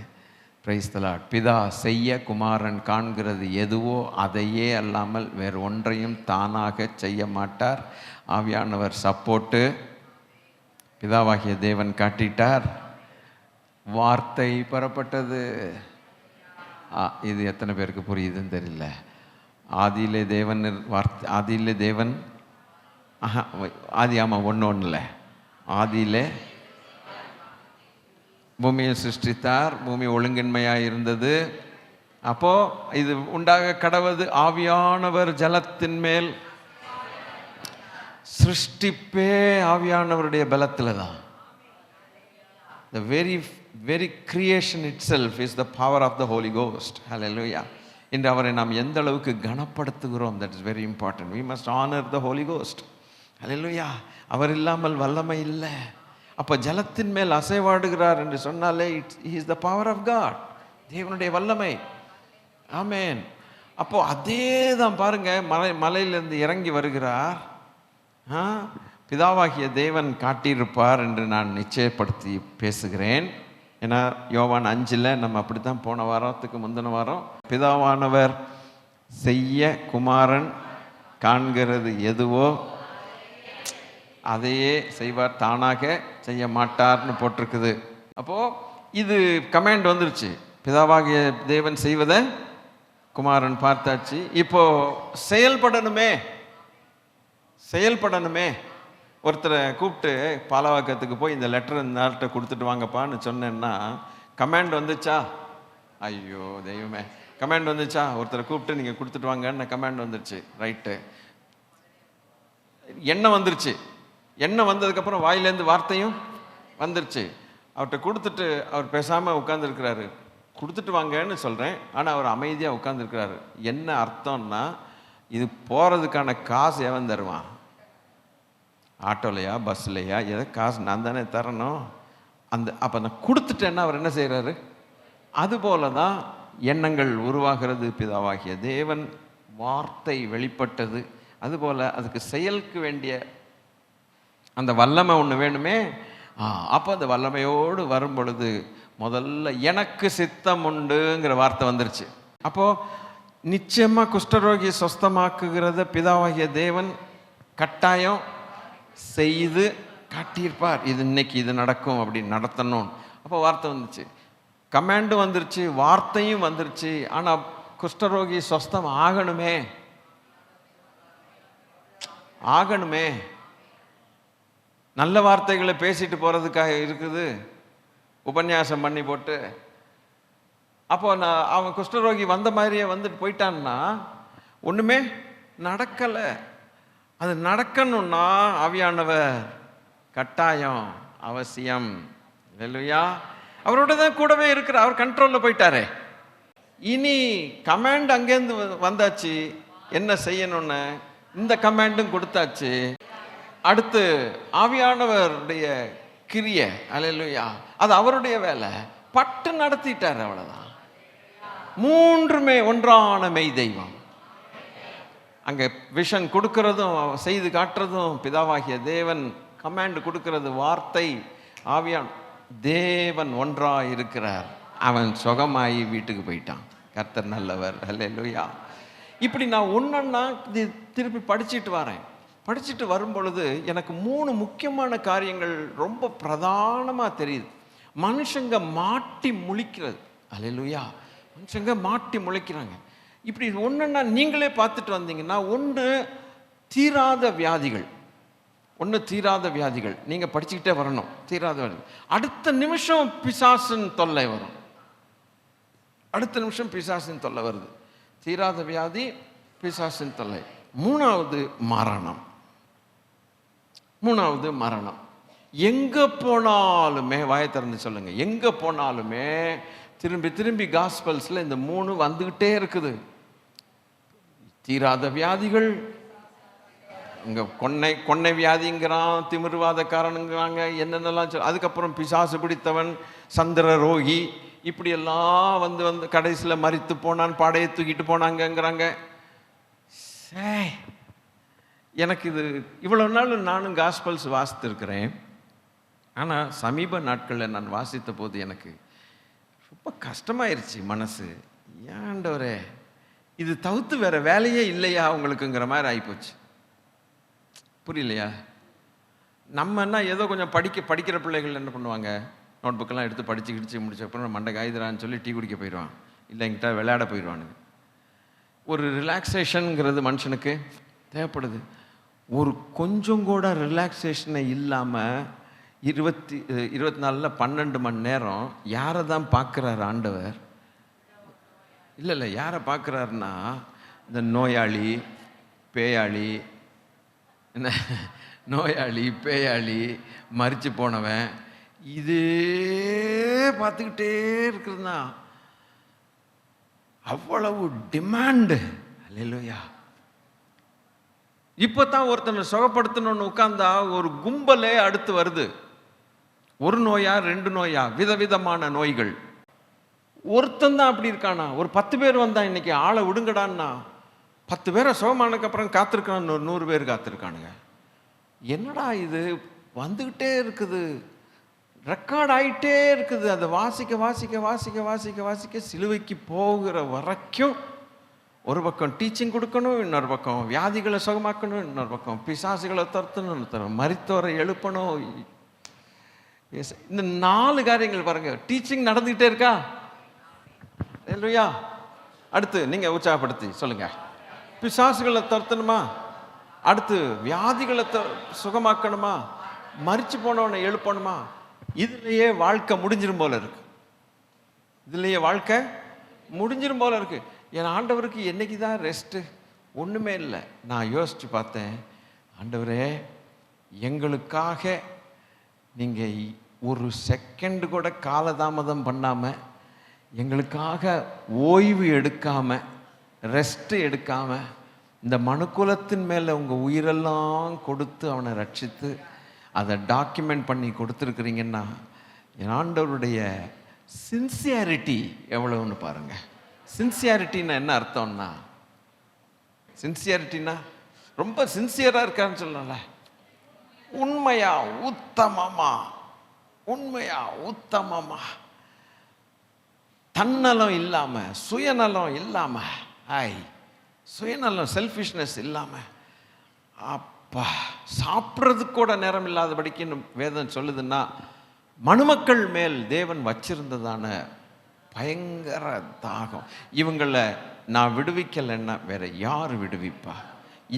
Praise the Lord. பிதா செய்ய குமாரன் காண்கிறது எதுவோ அதையே அல்லாமல் வேறு ஒன்றையும் தானாக செய்ய மாட்டார். ஆவியானவர் சப்போர்ட்டு பிதாவாகிய தேவன் காட்டிட்டார். வார்த்தை பெறப்பட்டது. இது எத்தனை பேருக்கு புரியுதுன்னு தெரியல. ஆதியிலே தேவன் ஆதியிலே தேவன் ஆதி ஆமாம் 1:1 ஆதியிலே பூமியை சிருஷ்டித்தார். பூமி ஒழுங்கின்மையாக இருந்தது. அப்போது இது உண்டாக கடவது ஆவியானவர் ஜலத்தின் மேல். சிருஷ்டிப்பே ஆவியானவருடைய பலத்தில் தான். The very creation itself is the power of the Holy Ghost. Hallelujah. இன்று அவரை நாம் எந்த அளவுக்கு கனப்படுத்துகிறோம், that is very important. We must honor the Holy Ghost. அல்லேலூயா. அவர் இல்லாமல் வல்லமை இல்லை. அப்போ ஜலத்தின் மேல் அசைவாடுகிறார் என்று சொன்னாலே is the power of God, தேவனுடைய வல்லமை. ஆமென். அப்போ அதே தான் பாருங்க, மலையிலிருந்து இறங்கி வருகிறார். பிதாவாகிய தேவன் காட்டியிருப்பார் என்று நான் நிச்சயப்படுத்தி பேசுகிறேன். ஏன்னா யோவான் 5 நம்ம அப்படித்தான் போன வாரத்துக்கு முந்தின வாரம், பிதாவானவர் செய்ய குமாரன் காண்கிறது எதுவோ அதையே செய்வார், தானாக செய்ய மாட்டார்னு போட்டிருக்குது. அப்போது இது கமாண்ட் வந்துருச்சு, பிதாவாகிய தேவன் செய்வதை குமாரன் பார்த்தாச்சு. இப்போ செயல்படணுமே. ஒருத்தரை கூப்பிட்டு பாலவாக்கத்துக்கு போய் இந்த லெட்டர் இந்த நாள்கிட்ட கொடுத்துட்டு வாங்கப்பான்னு சொன்னேன்னா கமாண்ட் வந்துச்சா? ஐயோ தெய்வமே, கமாண்ட் வந்துச்சா? ஒருத்தரை கூப்பிட்டு நீங்கள் கொடுத்துட்டு வாங்கன்னு கமாண்ட் வந்துருச்சு, ரைட்டு. எண்ணம் வந்துருச்சு. எண்ணம் வந்ததுக்கப்புறம் வாயிலேருந்து வார்த்தையும் வந்துருச்சு. அவர்கிட்ட கொடுத்துட்டு அவர் பேசாமல் உட்காந்துருக்கிறாரு. கொடுத்துட்டு வாங்கன்னு சொல்கிறேன், ஆனால் அவர் அமைதியாக உட்காந்துருக்கிறாரு. என்ன அர்த்தம்னா, இது போகிறதுக்கான காசு எவன் தருவான்? ஆட்டோலையா பஸ்லையா? எதை காசு நான் தானே தரணும். அப்போ நான் கொடுத்துட்டேன்னா அவர் என்ன செய்கிறாரு? அதுபோல தான் எண்ணங்கள் உருவாகிறது. பிதாவாகிய தேவன் வார்த்தை வெளிப்பட்டது. அதுபோல் அதுக்கு செயலுக்கு வேண்டிய அந்த வல்லமை ஒன்று வேணுமே. அப்போ அந்த வல்லமையோடு வரும் பொழுது முதல்ல எனக்கு சித்தம் உண்டுங்கிற வார்த்தை வந்துருச்சு. அப்போது நிச்சயமாக குஷ்டரோகி சொஸ்தமாக்குகிறத பிதாவாகிய தேவன் கட்டாயம் செய்து காட்டியிருப்பார். இது இன்னைக்கு இது நடக்கும், அப்படி நடத்தணும். அப்போ வார்த்தை வந்துச்சு, கமாண்டும் வந்துருச்சு, வார்த்தையும் வந்துருச்சு. ஆனால் குஷ்டரோகி சொஸ்தம் ஆகணுமே. நல்ல வார்த்தைகளை பேசிட்டு போகிறதுக்காக இருக்குது, உபன்யாசம் பண்ணி போட்டு. அப்போ அவன் குஷ்டரோகி வந்த மாதிரியே வந்துட்டு போயிட்டான்னா ஒன்றுமே நடக்கலை. அது நடக்கணும்னா ஆவியானவர் கட்டாயம் அவசியம். இல்லையா? அவரோட தான் கூடவே இருக்கிறார். அவர் கண்ட்ரோலில் போயிட்டாரே. இனி கமாண்ட் அங்கேருந்து வந்தாச்சு, என்ன செய்யணும்னு இந்த கமாண்டும் கொடுத்தாச்சு. அடுத்து ஆவியானவருடைய கிரிய, அல்லேலூயா, அது அவருடைய வேலை. பட்டு நடத்திட்டார், அவ்வளோதான். மூன்றுமே ஒன்றான மெய் தெய்வம். அங்கே விஷன் கொடுக்கறதும் செய்து காட்டுறதும் பிதாவாகிய தேவன், கமாண்ட் கொடுக்கறது வார்த்தை, ஆவியான் தேவன் ஒன்றாக இருக்கிறார். அவன் சுகமாயி வீட்டுக்கு போயிட்டான். கர்த்தர் நல்லவர். அல்லேலூயா. இப்படி நான் ஒன்றா திருப்பி படிச்சுட்டு வரேன். படிச்சுட்டு வரும் பொழுது எனக்கு 3 முக்கியமான காரியங்கள் ரொம்ப பிரதானமாக தெரியுது. மனுஷங்க மாட்டி முழிக்கிறது. அல்லேலூயா. மனுஷங்க மாட்டி முழிக்கிறாங்க. இப்படி ஒன்றுன்னா நீங்களே பார்த்துட்டு வந்தீங்கன்னா, ஒன்று தீராத வியாதிகள். நீங்கள் படிச்சுக்கிட்டே வரணும். தீராத வியாதி. அடுத்த நிமிஷம் பிசாசின் தொல்லை வரும். வருது. தீராத வியாதி, பிசாசின் தொல்லை. மூணாவது மரணம். எங்கே போனாலுமே, வாயை திறந்து சொல்லுங்க, எங்கே போனாலுமே திரும்பி காஸ்பல்ஸில் இந்த 3 வந்துக்கிட்டே இருக்குது. தீராத வியாதிகள், இங்கே கொன்னை வியாதிங்கிறான், திமிர்வாதக்காரனுங்கிறாங்க, என்னென்னலாம் அதுக்கப்புறம் பிசாசு பிடித்தவன், சந்திர ரோகி, இப்படியெல்லாம் வந்து கடைசியில் மரித்து போனான், பாடையை தூக்கிட்டு போனாங்கங்கிறாங்க. எனக்கு இது இவ்வளோ நாள் நானும் காஸ்பல்ஸ் வாசித்திருக்கிறேன். ஆனால் சமீப நாட்களில் நான் வாசித்த போது எனக்கு ரொம்ப கஷ்டமாயிருச்சு மனசு. ஏண்டவரே, இது தவிர்த்து வேற வேலையே இல்லையா உங்களுக்குங்கிற மாதிரி ஆகிப்போச்சு. புரியலையா? நம்மன்னா ஏதோ கொஞ்சம் படிக்கிற பிள்ளைகள் என்ன பண்ணுவாங்க, நோட் புக்கெல்லாம் எடுத்து படிச்சு முடிச்ச அப்புறம் மண்டை காய்துறான்னு சொல்லி டீ குடிக்க போயிடுவான், இல்லை எங்கிட்ட விளையாட போயிடுவானுங்க. ஒரு ரிலாக்ஸேஷனுங்கிறது மனுஷனுக்கு தேவைப்படுது. ஒரு கொஞ்சம் கூட ரிலாக்ஸேஷனை இல்லாமல் 24 12 மணி நேரம் யாரை தான் பார்க்குறாரு ஆண்டவர்? இல்லை யாரை பார்க்குறாருன்னா, இந்த நோயாளி பேயாளி மரிச்சு போனவன், இதே பார்த்துக்கிட்டே இருக்குதுன்னா அவ்வளவு டிமாண்டு. அல்லேலூயா. இப்போ தான் ஒருத்தனை சுகப்படுத்தணும்னு உட்கார்ந்தா ஒரு கும்பலே அடுத்து வருது. ஒரு நோயா 2 நோயா, விதவிதமான நோய்கள். ஒருத்தன் தான் அப்படி இருக்கானா? ஒரு 10 பேர் வந்தா இன்னைக்கு ஆளை விடுங்கடான்னா 10 பேரை சுகமானதுக்கு அப்புறம் காத்திருக்கான், ஒரு 100 பேர் காத்திருக்கானுங்க. என்னடா இது வந்துகிட்டே இருக்குது, ரெக்கார்ட் ஆயிட்டே இருக்குது. அதை வாசிக்க வாசிக்க வாசிக்க வாசிக்க வாசிக்க சிலுவைக்கு போகிற வரைக்கும் ஒரு பக்கம் டீச்சிங் கொடுக்கணும், இன்னொரு பக்கம் வியாதிகளை சுகமாக்கணும், இன்னொரு பக்கம் பிசாசுகளை துரத்தணும், மரித்தோரை எழுப்பணும். இந்த 4 காரியங்கள் பாருங்க. டீச்சிங் நடந்துகிட்டே இருக்கா இல்லையா? அடுத்து நீங்க உற்சாகப்படுத்தி சொல்லுங்க. பிசாசுகளை துரத்தணுமா, அடுத்து வியாதிகளை சுகமாக்கணுமா, மரிச்சு போனவனை எழுப்பணுமா. இதுலயே வாழ்க்கை முடிஞ்சிரும் போல இருக்கு. இதுலயே வாழ்க்கை முடிஞ்சிரும் போல இருக்கு. என் ஆண்டவருக்கு என்னைக்கு தான் ரெஸ்ட்டு? ஒன்றுமே இல்லை. நான் யோசித்து பார்த்தேன், ஆண்டவரே எங்களுக்காக நீங்கள் ஒரு செகண்டு கூட காலதாமதம் பண்ணாமல், எங்களுக்காக ஓய்வு எடுக்காமல், ரெஸ்ட்டு எடுக்காமல், இந்த மனுக்குலத்தின் மேலே உங்கள் உயிரெல்லாம் கொடுத்து அவனை ரட்சித்து அதை டாக்குமெண்ட் பண்ணி கொடுத்துருக்குறீங்கன்னா, என் ஆண்டவருடைய சின்சியாரிட்டி எவ்வளோன்னு பாருங்கள். சின்சியாரிட்டின்னா என்ன அர்த்தம்னா, சின்சியாரிட்டின்னா ரொம்ப சின்சியராக இருக்கான்னு சொல்லல, உண்மையா உத்தமமா, உண்மையா உத்தமமா, தன்னலம் இல்லாம, சுயநலம் இல்லாம, சுயநலம் செல்ஃபிஷ்னஸ் இல்லாம, அப்பா சாப்பிட்றதுக்கு கூட நேரம் இல்லாதபடிக்கு வேதம் சொல்லுதுன்னா, மனுமக்கள் மேல் தேவன் வச்சிருந்ததான பயங்கர தாகம். இவங்களை நான் விடுவிக்கலைன்னா வேற யார் விடுவிப்பா?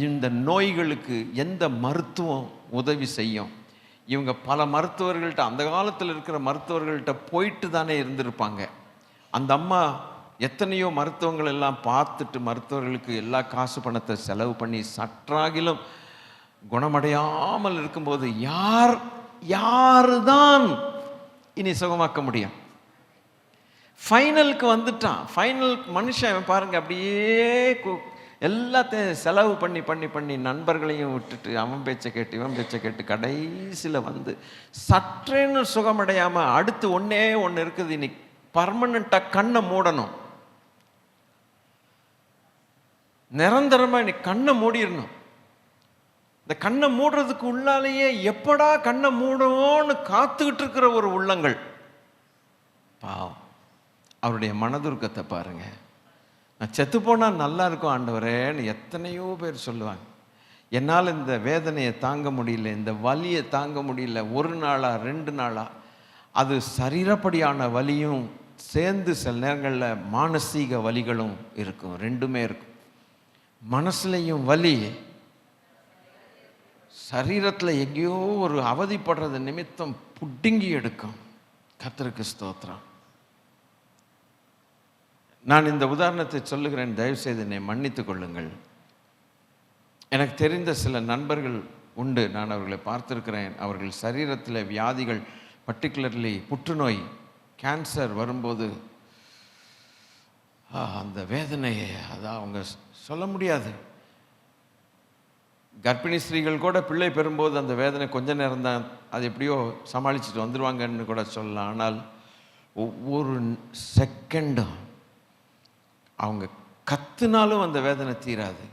இந்த நோய்களுக்கு எந்த மருத்துவம் உதவி செய்யும்? இவங்க பல மருத்துவர்கள்ட்ட, அந்த காலத்தில் இருக்கிற மருத்துவர்கள்ட்ட போயிட்டு தானே இருந்திருப்பாங்க. அந்த அம்மா எத்தனையோ மருத்துவங்கள் எல்லாம் பார்த்துட்டு மருத்துவர்களுக்கு எல்லா காசு பணத்தை செலவு பண்ணி சற்றாகிலும் குணமடையாமல் இருக்கும்போது யாரு தான் இனி சுகமாக்க முடியும்? ஃபைனலுக்கு வந்துட்டான். ஃபைனல் மனுஷன் பாருங்க, அப்படியே எல்லாத்தையும் செலவு பண்ணி பண்ணி பண்ணி நண்பர்களையும் விட்டுட்டு அவன் பேச்சை கேட்டு இவன் பேச்சை கேட்டு கடைசியில் வந்து சற்றேன்னு சுகமடையாமல் அடுத்து ஒன்றே ஒன்று இருக்குது. இன்னைக்கு பர்மனண்ட்டாக கண்ணை மூடணும், நிரந்தரமாக இன்னைக்கு கண்ணை மூடிடணும். இந்த கண்ணை மூடுறதுக்கு உள்ளாலேயே எப்படா கண்ணை மூடுவோன்னு காத்துக்கிட்டு இருக்கிற ஒரு உள்ளங்கள். பாவம், அவருடைய மனதுருக்கத்தை பாருங்க. நான் செத்து போனால் நல்லா இருக்கும் ஆண்டவரேன்னு எத்தனையோ பேர் சொல்லுவாங்க. என்னால் இந்த வேதனையை தாங்க முடியல, இந்த வலியை தாங்க முடியல. 1 நாளா 2 நாளா அது சரீரப்படியான வலியும் சேர்ந்து சில நேரங்களில் மானசீக வலிகளும் இருக்கும். 2மே இருக்கும். மனசுலையும் வலி, சரீரத்தில் எங்கேயோ ஒரு அவதிப்படுறது நிமித்தம் புடுங்கி எடுக்கும். கர்த்தருக்கு ஸ்தோத்திரம். நான் இந்த உதாரணத்தை சொல்லுகிறேன், தயவுசெய்து என்னை மன்னித்து கொள்ளுங்கள். எனக்கு தெரிந்த சில நண்பர்கள் உண்டு, நான் அவர்களை பார்த்துருக்கிறேன். அவர்கள் சரீரத்தில் வியாதிகள், பர்டிகுலர்லி புற்றுநோய், கேன்சர் வரும்போது அந்த வேதனையை அதான் அவங்க சொல்ல முடியாது. கர்ப்பிணி ஸ்திரீகள் கூட பிள்ளை பெறும்போது அந்த வேதனை கொஞ்ச நேரம் தான், அது எப்படியோ சமாளிச்சுட்டு வந்துடுவாங்கன்னு கூட சொல்லலாம். ஆனால் ஒவ்வொரு செகண்டும் அவங்க கத்துனாலும் அந்த வேதனை தீராது.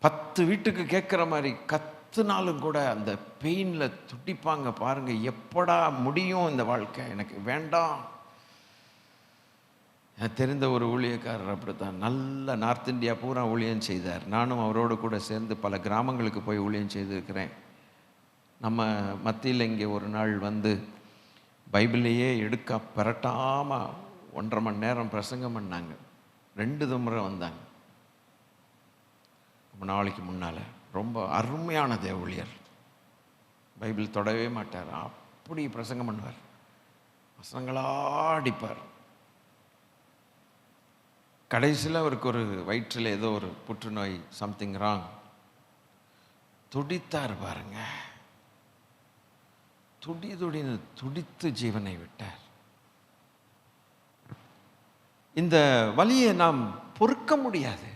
10 வீட்டுக்கு கேட்குற மாதிரி கத்துனாலும் கூட அந்த பெயினில் துடிப்பாங்க. பாருங்க, எப்படா முடியும் இந்த வாழ்க்கை, எனக்கு வேண்டாம். எனக்கு தெரிந்த ஒரு ஊழியக்காரர் அப்படித்தான், நல்ல நார்த் இந்தியா பூரா ஊழியம் செய்தார். நானும் அவரோடு கூட சேர்ந்து பல கிராமங்களுக்கு போய் ஊழியம் செய்திருக்கிறேன். நம்ம மத்தியில் இங்கே ஒரு நாள் வந்து பைபிளையே எடுக்க பெரட்டாமல் 1.5 மணி நேரம் பிரசங்கம் பண்ணாங்க. 2 முறை வந்தாங்க. ரொம்ப நாளைக்கு முன்னால் ரொம்ப அருமையான தேவ ஊழியர். பைபிள் தொடவே மாட்டார், அப்படி பிரசங்கம் பண்ணுவார், வசனங்களாக அடிப்பார். கடைசியில் அவருக்கு ஒரு வயிற்றில் ஏதோ ஒரு புற்றுநோய், சம்திங் ராங். துடித்தார் பாருங்க, துடின்னு துடித்து ஜீவனை விட்டார். இந்த வலியை நாம் பொறுக்க முடியாது.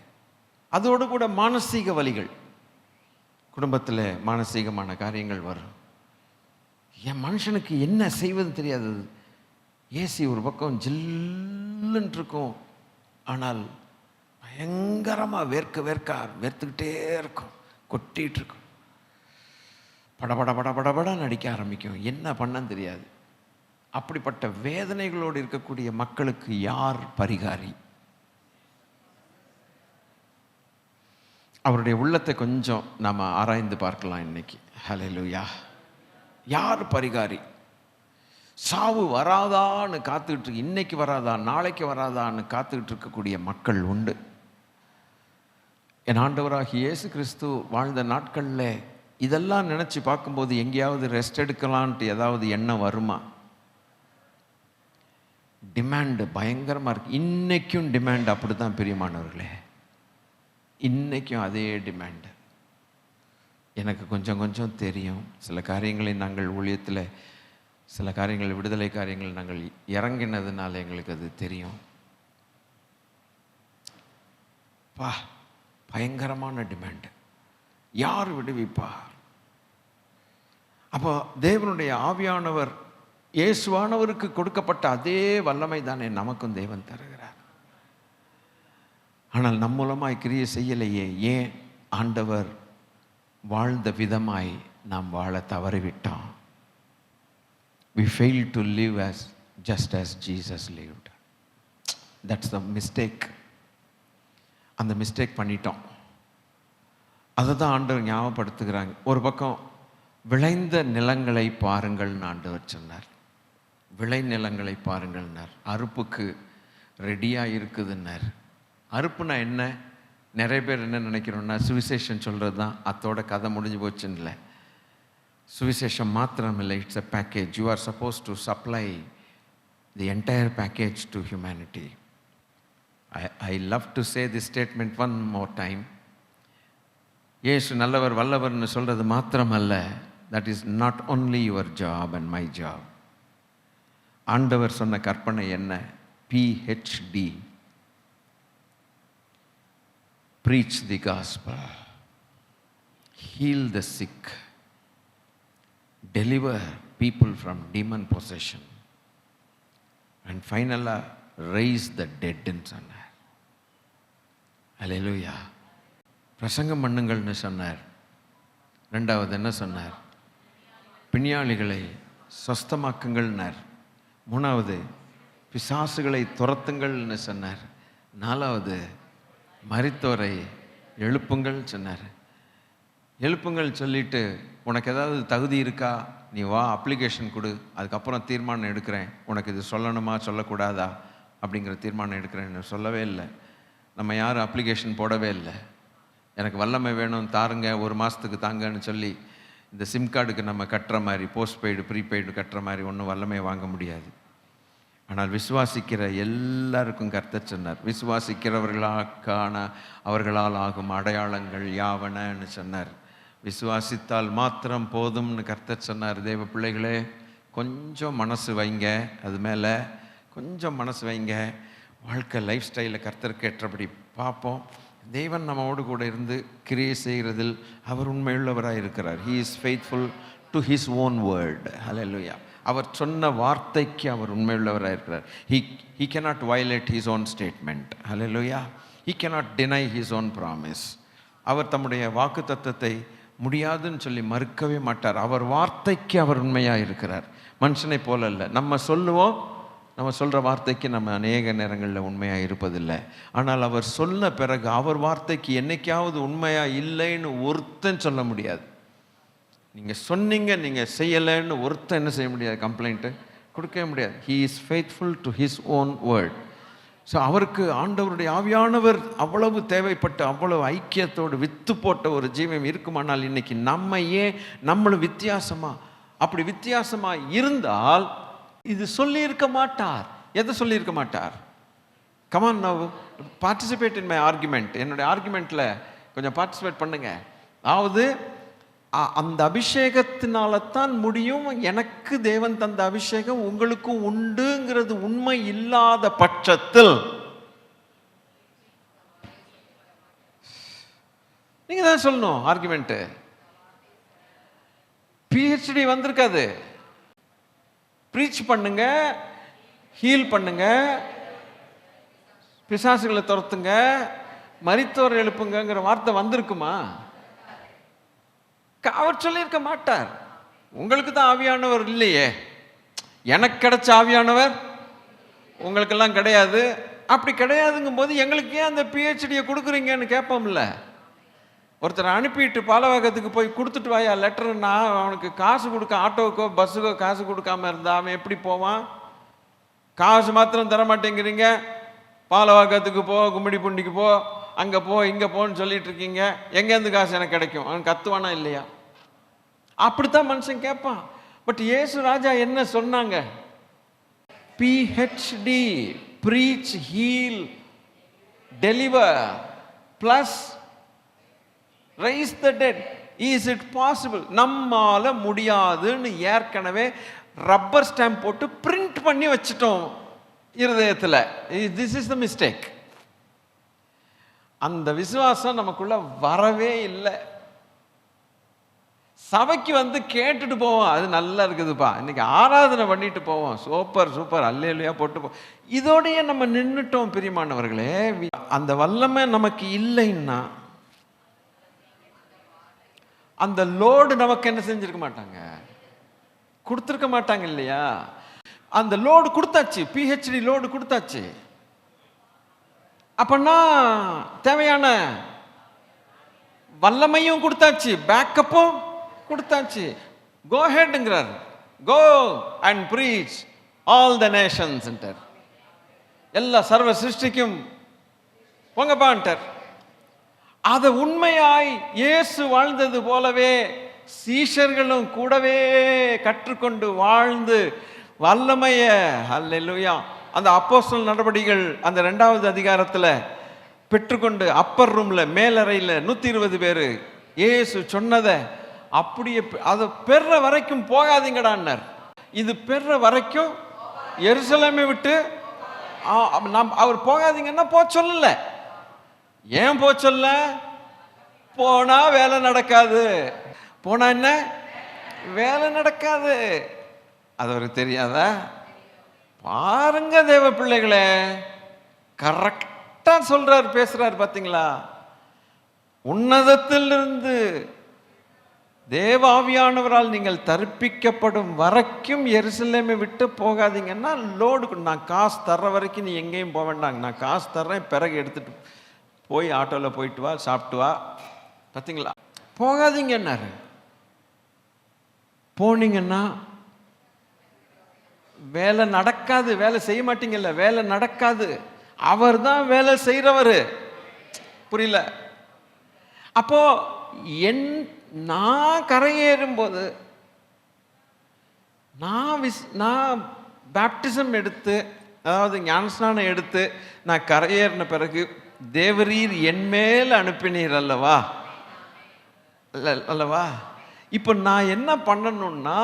அதோடு கூட மானசீக வலிகள், குடும்பத்தில் மானசீகமான காரியங்கள் வரும். என் மனுஷனுக்கு என்ன செய்வது தெரியாது. ஏசி ஒரு பக்கம் ஜில்லுன்னு இருக்கும், ஆனால் பயங்கரமாக வேர்த்துக்கிட்டே இருக்கும், கொட்டிகிட்டு இருக்கும், படபட படபடபட நடிக்க ஆரம்பிக்கும், என்ன பண்ணன்னு தெரியாது. அப்படிப்பட்ட வேதனைகளோடு இருக்கக்கூடிய மக்களுக்கு யார் பரிகாரி? அவருடைய உள்ளத்தை கொஞ்சம் நாம் ஆராய்ந்து பார்க்கலாம் இன்னைக்கு. ஹல்லேலூயா. யார் பரிகாரி? சாவு வராதான்னு காத்துக்கிட்டு இருக்கு, இன்னைக்கு வராதா நாளைக்கு வராதான்னு காத்துக்கிட்டு இருக்கக்கூடிய மக்கள் உண்டு. என் ஆண்டவராகிய இயேசு கிறிஸ்து வாழ்ந்த நாட்களில் இதெல்லாம் நினச்சி பார்க்கும்போது எங்கேயாவது ரெஸ்ட் எடுக்கலான்ட்டு ஏதாவது எண்ணம் வருமா? டிமாண்டு பயங்கரமாக இருக்கு. இன்னைக்கும் டிமாண்ட் அப்படி தான் பிரியமானவர்களே, இன்னைக்கும் அதே டிமாண்டு. எனக்கு கொஞ்சம் கொஞ்சம் தெரியும், சில காரியங்களை நாங்கள் ஊழியத்தில், சில காரியங்கள் விடுதலை காரியங்கள் நாங்கள் இறங்கினதுனால எங்களுக்கு அது தெரியும். பயங்கரமான டிமாண்டு. யார் விடுவிப்பார்? அப்போ தேவனுடைய ஆவியானவர், இயேசுவானவருக்கு கொடுக்கப்பட்ட அதே வல்லமை தானே நமக்கும் தேவன் தருகிறார். ஆனால் நம் மூலமாய் கிரியை செய்யலையே. ஏன்? ஆண்டவர் வாழ்ந்த விதமாய் நாம் வாழ தவறிவிட்டோம். We fail to live as just as Jesus lived. That's the mistake. அந்த மிஸ்டேக் பண்ணிட்டோம். அதை தான் ஆண்டவர் ஞாபகப்படுத்துகிறாங்க. ஒரு பக்கம் விளைந்த நிலங்களை பாருங்கள்னு ஆண்டவர் சொன்னார். விளை நிலங்களை பாருங்கள்னார். அறுப்புக்கு ரெடியாக இருக்குதுன்னார். அறுப்புனா என்ன? நிறைய பேர் என்ன நினைக்கிறோன்னா, சுவிசேஷம் சொல்கிறது தான் அத்தோட கதை முடிஞ்சு போச்சுன்னு இல்லை. சுவிசேஷம் மாத்திரம் இல்லை, it's a package. You are supposed to supply the entire package to humanity. I love to say this statement one more time. இயேசு நல்லவர் வல்லவர்னு சொல்கிறது மாத்திரமல்ல, that is not only your job and my job. ஆண்டவர் சொன்ன கற்பனை என்ன? PhD, preach the gospel, heal the sick, deliver people from demon possession, and finally raise the dead ன்னு சொன்னார். அல்லேலூயா. பிரசங்கம் பண்ணுங்கள்னு சொன்னார். ரெண்டாவது என்ன சொன்னார்? பிணியாளிகளை சொஸ்தமாக்குங்கள்னார். மூணாவது பிசாசுகளை துரத்துங்கள்னு சொன்னார். நாலாவது மரித்தோரை எழுப்புங்கள் சொன்னார். எழுப்புங்கள் சொல்லிட்டு, உனக்கு ஏதாவது தகுதி இருக்கா, நீ வா அப்ளிகேஷன் கொடு, அதுக்கப்புறம் தீர்மானம் எடுக்கிறேன், உனக்கு இது சொல்லணுமா சொல்லக்கூடாதா அப்படிங்கிற தீர்மானம் எடுக்கிறேன்னு சொல்லவே இல்லை. நம்ம யாரும் அப்ளிகேஷன் போடவே இல்லை. எனக்கு வல்லமை வேணும் தாருங்க, ஒரு மாதத்துக்கு தாங்கன்னு சொல்லி இந்த சிம் கார்டுக்கு நம்ம கட்டுற மாதிரி, போஸ்ட் பெய்டு ப்ரீபெய்டு கட்டுற மாதிரி ஒன்றும் வல்லமை வாங்க முடியாது. ஆனால் விசுவாசிக்கிற எல்லாருக்கும் கர்த்தர் சொன்னார், விசுவாசிக்கிறவர்களுக்கான அவர்களால் ஆகும் அடையாளங்கள் யாவனன்னு சொன்னார். விசுவாசித்தால் மாத்திரம் போதும்னு கர்த்தர் சொன்னார். தேவ பிள்ளைகளே, கொஞ்சம் மனசு வைங்க, அது மேலே கொஞ்சம் மனசு வைங்க. வாழ்க்கை லைஃப் ஸ்டைலை கர்த்தருக்கு ஏற்றபடி பார்ப்போம். தேவன் நம்மோடு கூட இருந்து கிரியை செய்கிறதில் அவர் உண்மையுள்ளவராக இருக்கிறார். He is faithful to his own word. Hallelujah. அவர் சொன்ன வார்த்தைக்கு அவர் உண்மையுள்ளவராக இருக்கிறார். He cannot violate his own statement. Hallelujah. He cannot deny his own promise. அவர் தம்முடைய வாக்கு தத்தத்தை முடியாதுன்னு சொல்லி மறுக்கவே மாட்டார். அவர் வார்த்தைக்கு அவர் உண்மையாக இருக்கிறார். மனுஷனை போல இல்லை. நம்ம சொல்லுவோம், நம்ம சொல்கிற வார்த்தைக்கு நம்ம அநேக நேரங்களில் உண்மையாக இருப்பதில்லை. ஆனால் அவர் சொன்ன பிறகு அவர் வார்த்தைக்கு என்னைக்காவது உண்மையாக இல்லைன்னு ஒருத்தன் சொல்ல முடியாது. நீங்கள் சொன்னீங்க, நீங்கள் செய்யலைன்னு ஒருத்தன் என்ன செய்ய முடியாது, கம்ப்ளைண்ட்டு கொடுக்கவே முடியாது. He is faithful to his own word. So அவருக்கு ஆண்டவருடைய ஆவியானவர் அவ்வளவு தேவைப்பட்டு அவ்வளவு ஐக்கியத்தோடு வித்து போட்ட ஒரு ஜீவம் இருக்குமானால் இன்னைக்கு நம்ம ஏன் நம்மளும் அப்படி வித்தியாசமாக இருந்தால் இது சொல்லியிருக்க மாட்டார். எதை சொல்லியிருக்க மாட்டார்? Come on, now participate in my argument. என்னுடைய ஆர்குமெண்ட்டில் கொஞ்சம் பார்ட்டிசிபேட் பண்ணுங்க. அதாவது அந்த அபிஷேகத்தினால தான் முடியும். எனக்கு தேவன் தந்த அபிஷேகம் உங்களுக்கும் உண்டுங்கிறது உண்மை இல்லாத பட்சத்தில் நீங்க தான் சொல்லணும் ஆர்குமெண்ட். பிஹெச்டி வந்திருக்காது. ப்ரீச் பண்ணுங்க, ஹீல் பண்ணுங்க, பிசாசுகளை துரத்துங்க, மரித்தோர் எழுப்புங்கிற வார்த்தை வந்திருக்குமா? அவர் சொல்லியிருக்க மாட்டார். உங்களுக்கு தான் ஆவியானவர் இல்லையே. எனக்கு கிடைச்ச ஆவியானவர் உங்களுக்கெல்லாம் கிடையாது. அப்படி கிடையாதுங்கும் போது எங்களுக்கு ஏன் அந்த பிஹெச்டியை கொடுக்குறீங்கன்னு கேட்போம்ல. ஒருத்தர் அனுப்பிட்டு பாலவாக்கத்துக்கு போய் கொடுத்துட்டு வாயா லெட்டர்னா, அவனுக்கு காசு கொடுக்க, ஆட்டோவுக்கோ பஸ்ஸுக்கோ காசு கொடுக்காம இருந்தா அவன் எப்படி போவான்? காசு மாத்திரம் தர மாட்டேங்கிறீங்க, பாலவாக்கத்துக்கு போ, கும்மிடி பூண்டிக்கு போ, அங்கே போ, இங்கே போன்னு சொல்லிட்டு இருக்கீங்க, எங்கேருந்து காசு எனக்கு கிடைக்கும்? அவன் கத்துவானா இல்லையா? அப்படித்தான் மனுஷன் கேட்பான். பட் இயேசு ராஜா என்ன சொன்னாங்க? PhD, preach, heal, deliver plus raise the dead. Is it possible? நம்மால முடியாதுன்னு ஏற்கனவே ரப்பர் ஸ்டாம்ப் போட்டு பிரிண்ட் பண்ணி வச்சுட்டோம் இருதயத்தில். This is the mistake. அந்த விசுவாசம் நமக்குள்ள வரவே இல்லை. சபைக்கு வந்து கேட்டுட்டு போவோம், அது நல்லா இருக்குதுப்பா, இன்னைக்கு ஆராதனை பண்ணிட்டு போவோம், சூப்பர் சூப்பர் அல்லேலூயா போட்டு போ. இதோடையே நம்ம நின்றுட்டோம் பிரியமானவர்களே. அந்த வல்லமை நமக்கு இல்லைன்னா அந்த லோடு நமக்கு என்ன செஞ்சிருக்க மாட்டாங்க, கொடுத்துருக்க மாட்டாங்க இல்லையா? அந்த லோடு கொடுத்தாச்சு, பிஹெச்டி லோடு கொடுத்தாச்சு. அப்பன்னா தேவையான வல்லமையும் கொடுத்தாச்சு, பேக்கப்பும் கொடுத்தாச்சு. கோ ஹெட்ங்கிறார், go and preach all the nations. எல்லா சர்வ சிருஷ்டிக்கும் போங்கப்பான்ட்டார். அதை உண்மையாய் இயேசு வாழ்ந்தது போலவே சீஷர்களும் கூடவே கற்றுக்கொண்டு வாழ்ந்து வல்லமைய, அல்லேலூயா, அந்த அப்போஸ்தலர் நடபடிகள் அந்த 2வது அதிகாரத்தில் பெற்றுக்கொண்டு அப்பர் ரூம்ல மேலறையில் 120 பேர் இயேசு சொன்னதை அப்படியே அதை பெற வரைக்கும் போகாதீங்கடான்னார். இது பெற வரைக்கும் எருசலேமை விட்டு அவர் போகாதீங்கன்னா போ சொல்லல. ஏன் போ சொல்ல? போனா வேலை நடக்காது. போனா என்ன? வேலை நடக்காது. அது அவருக்கு தெரியாதா? பாருங்க தேவ பிள்ளைகளே, கரெக்டா சொல்றார், பேசுறார். பாத்தீங்களா? உன்னதத்திலிருந்து தேவாவியானவரால் நீங்கள் தரிப்பிக்கப்படும் வரைக்கும் எருசலேமை விட்டு போகாதீங்கன்னா லோடு. நான் காசு தர்ற வரைக்கும் நீ எங்கேயும் போக வேண்டாங்க, நான் காசு தர்றேன், பிறகு எடுத்துட்டு போய் ஆட்டோவில் போயிட்டு வா, சாப்பிட்டு வா. பார்த்தீங்களா? போகாதீங்கன்னாரு. போனீங்கன்னா வேலை நடக்காது. வேலை செய்ய மாட்டீங்கல்ல, வேலை நடக்காது. அவர் தான் வேலை செய்கிறவர். புரியல? அப்போ நான் கரையேறும்போது, நான் பேப்டிசம் எடுத்து, அதாவது ஞானஸ்நானம் எடுத்து நான் கரையேறின பிறகு தேவரீர் என்மேல் அனுப்பினீர் அல்லவா? அல்லவா? இப்போ நான் என்ன பண்ணணும்னா,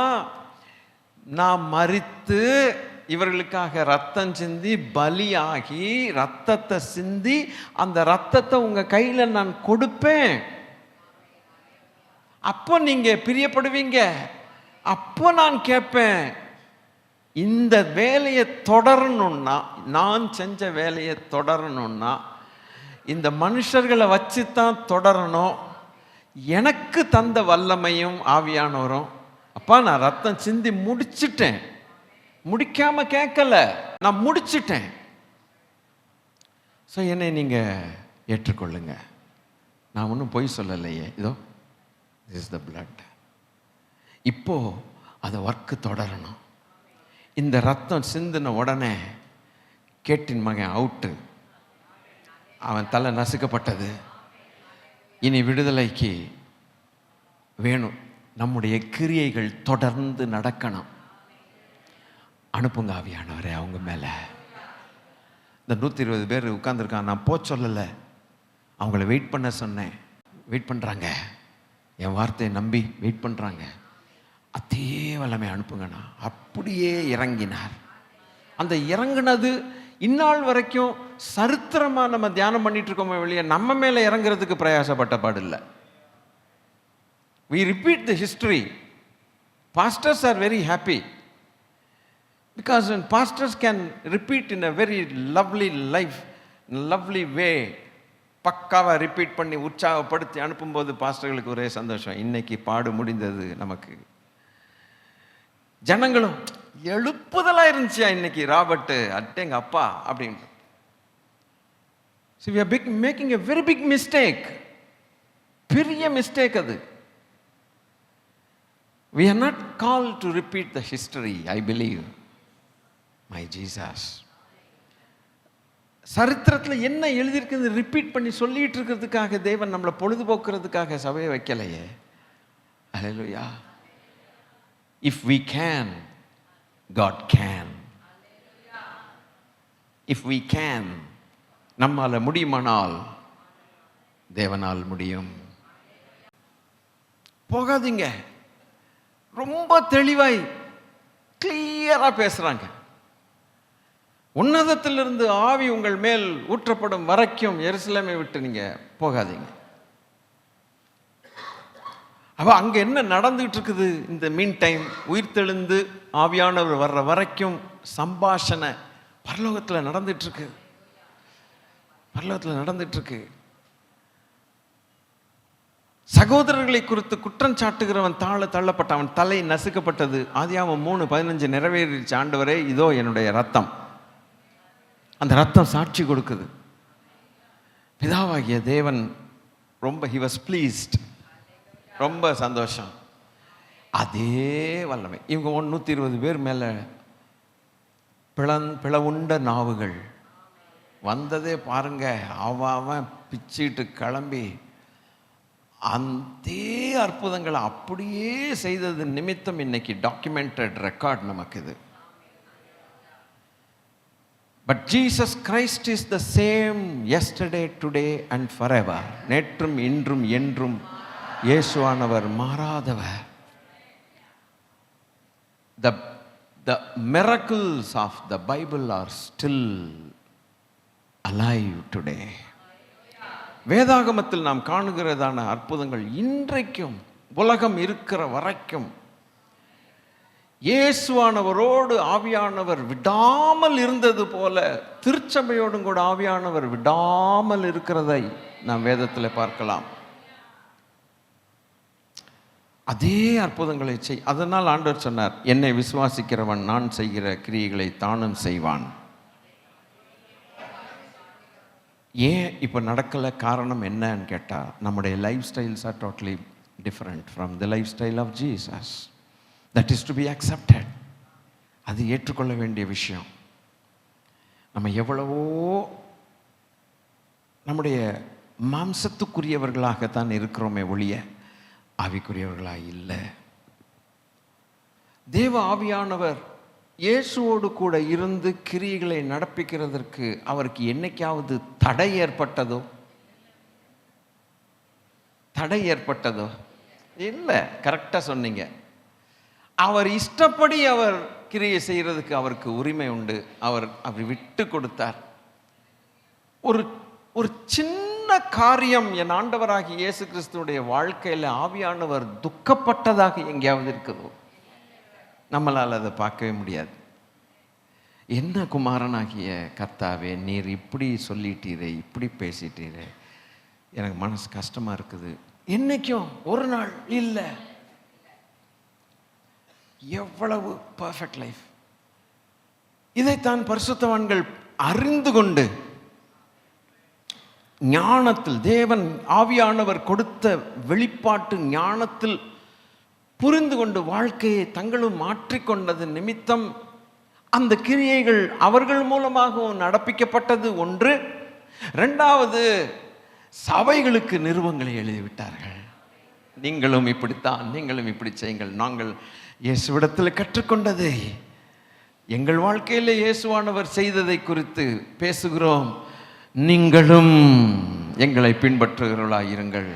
நான் மரித்து இவர்களுக்காக ரத்தம் சிந்தி பலியாகி ரத்தத்தை சிந்தி அந்த ரத்தத்தை உங்க கையில நான் கொடுப்பேன். அப்போ நீங்க பிரியப்படுவீங்க. அப்போ நான் கேட்பேன், இந்த வேலையை தொடரணும்னா, நான் செஞ்ச வேலையை தொடரணும்னா இந்த மனுஷர்களை வச்சு தான் தொடரணும். எனக்கு தந்த வல்லமையும் ஆவியானவரும், அப்பா நான் ரத்தம் சிந்தி முடிச்சிட்டேன், முடிக்காம கேட்கல, நான் முடிச்சிட்டேன். ஸோ என்னை நீங்க ஏற்றுக்கொள்ளுங்க. நான் ஒன்றும் பொய் சொல்லலையே. இதோ this is the blood. இப்போ அந்த ஒர்க்கு தொடரணும். இந்த ரத்தம் சிந்தின உடனே கேட்டின் மகன் அவுட்டு, அவன் தலை நசுக்கப்பட்டது. இனி விடுதலைக்கு வேணும், நம்முடைய கிரியைகள் தொடர்ந்து நடக்கணும். அனுப்புங்க ஆவியானவரே அவங்க மேல. இந்த 120 பேர் உட்கார்ந்துருக்கான், நான் போ சொல்லலை, அவங்கள வெயிட் பண்ண சொன்னேன். வெயிட் பண்ணுறாங்க, என் வார்த்தையை நம்பி வெயிட் பண்ணுறாங்க. அதே வல்லமை அனுப்புங்கண்ணா. அப்படியே இறங்கினார். அந்த இறங்குனது இந்நாள் வரைக்கும் சரித்திரமாக நம்ம தியானம் பண்ணிட்டு இருக்கோமே வெளியே, நம்ம மேலே இறங்குறதுக்கு பிரயாசப்பட்ட பாடு இல்லை. We repeat the history. Pastors are very happy because when pastors can repeat in a very lovely way, பக்காவாக ரிப்பீட் பண்ணி உற்சாகப்படுத்தி அனுப்பும்போது பாஸ்டர்களுக்கு ஒரே சந்தோஷம். இன்னைக்கு பாடு முடிந்தது நமக்கு. ஜனங்களும் எழுப்புதலாக இருந்துச்சியா இன்னைக்கு ராபர்ட்டு, அட்டேங்க அப்பா அப்படின்ட்டு. So we are making a very big mistake. பெரிய மிஸ்டேக் அது. We are not called to repeat the history, I believe. My Jesus. சரித்திரத்தில் என்ன எழுதியிருக்கிறது ரிப்பீட் பண்ணி சொல்லிட்டு இருக்கிறதுக்காக தேவன் நம்மளை பொழுதுபோக்குறதுக்காக சபையை வைக்கலையே. ஹல்லேலூயா. If we can, God can. If we can, நம்மால முடியுமானால் தேவனால் முடியும். போகாதீங்க. ரொம்ப தெளிவாய் கிளியரா பேசுறாங்க. உன்னதத்திலிருந்து ஆவி உங்கள் மேல் ஊற்றப்படும் வரைக்கும் எருசலேமை விட்டு நீங்க போகாதீங்க. அப்ப அங்க என்ன நடந்துகிட்டு இருக்குது? இந்த மீன் டைம் உயிர்த்தெழுந்து ஆவியானவர் வர்ற வரைக்கும் சம்பாஷணை பரலோகத்தில் நடந்துட்டு இருக்கு. பரலோகத்தில் நடந்துட்டு இருக்கு. சகோதரர்களை குறித்து குற்றம் சாட்டுகிறவன் தள்ளப்பட்ட, அவன் தலை நசுக்கப்பட்டது. ஆதியாகமம் 3:15 நிறைவேறிச்சு. ஆண்டவரே, இதோ என்னுடைய ரத்தம். அந்த ரத்தம் சாட்சி கொடுக்குது. பிதாவாகிய தேவன் ரொம்ப he was pleased, ரொம்ப சந்தோஷம். அதே வல்லமை இவங்க 120 பேர் மேல பிளவுண்ட நாவுகள் வந்ததே பாருங்க. அவன் பிச்சிட்டு கிளம்பி அந்த அற்புதங்களை அப்படியே செய்தது நிமித்தம் இன்னைக்கு டாக்குமெண்டட் ரெக்கார்ட் நமக்கு இது. But Jesus Christ is the same yesterday, today and forever. நேற்றும் இன்றும் என்றும் இயேசுவானவர் மாறாதவர். The miracles of the Bible are still alive today. வேதாகமத்தில் நாம் காணுகிறதான அற்புதங்கள் இன்றைக்கும் உலகம் இருக்கிற வரைக்கும் இயேசுவானவரோடு ஆவியானவர் விடாமல் இருந்தது போல திருச்சபையோடும் கூட ஆவியானவர் விடாமல் இருக்கிறதை நாம் வேதத்தில் பார்க்கலாம். அதே அற்புதங்களை அதனால் ஆண்டவர் சொன்னார், என்னை விசுவாசிக்கிறவன் நான் செய்கிற கிரியைகளை தானும் செய்வான். ஏன் இப்போ நடக்கலை? காரணம் என்னன்னு கேட்டால், நம்முடைய life styles are totally different from the life style of Jesus. That is to be accepted. அது ஏற்றுக்கொள்ள வேண்டிய விஷயம். நம்ம எவ்வளவோ நம்முடைய மாம்சத்துக்குரியவர்களாகத்தான் இருக்கிறோமே ஒழிய ஆவிக்குரியவர்களாக இல்லை. தேவ ஆவியானவர் இயேசுவோடு கூட இருந்து கிரியைகளை நடப்பிக்கிறதற்கு அவருக்கு என்னைக்காவது தடை ஏற்பட்டதோ? தடை ஏற்பட்டதோ? இல்லை. கரெக்டாக சொன்னீங்க. அவர் இஷ்டப்படி அவர் கிரியை செய்கிறதுக்கு அவருக்கு உரிமை உண்டு. அவர் அப்படி விட்டு கொடுத்தார். ஒரு சின்ன காரியம் என் ஆண்டவராகிய இயேசு கிறிஸ்துவுடைய வாழ்க்கையில் ஆவியானவர் துக்கப்பட்டதாக எங்கேயாவது இருக்குதோ? நம்மளால் அதை பார்க்கவே முடியாது. என்ன குமாரனாகிய கர்த்தாவே, நீர் இப்படி சொல்லிட்டீரே, இப்படி பேசிட்டீரே, எனக்கு மனசு கஷ்டமாக இருக்குது. என்னைக்கும் ஒரு நாள் இல்லை. எவ்வளவு பர்ஃபெக்ட் லைஃப்! இதைத்தான் பரிசுத்தவான்கள் அறிந்து கொண்டு ஞானத்தில், தேவன் ஆவியானவர் கொடுத்த வெளிப்பாட்டு ஞானத்தில் புரிந்து கொண்டு வாழ்க்கையை தங்களும் மாற்றிக்கொண்டது நிமித்தம் அந்த கிரியைகள் அவர்கள் மூலமாகவும் நடப்பிக்கப்பட்டது ஒன்று. இரண்டாவது, சபைகளுக்கு நிருபங்களை எழுதிவிட்டார்கள். நீங்களும் இப்படித்தான், நீங்களும் இப்படி செய்யுங்கள். நாங்கள் இயேசுவிடத்தில் கற்றுக்கொண்டதை எங்கள் வாழ்க்கையில் இயேசுவானவர் செய்ததை குறித்து பேசுகிறோம். நீங்களும் எங்களை பின்பற்றுகிறவர்களாக இருங்கள்.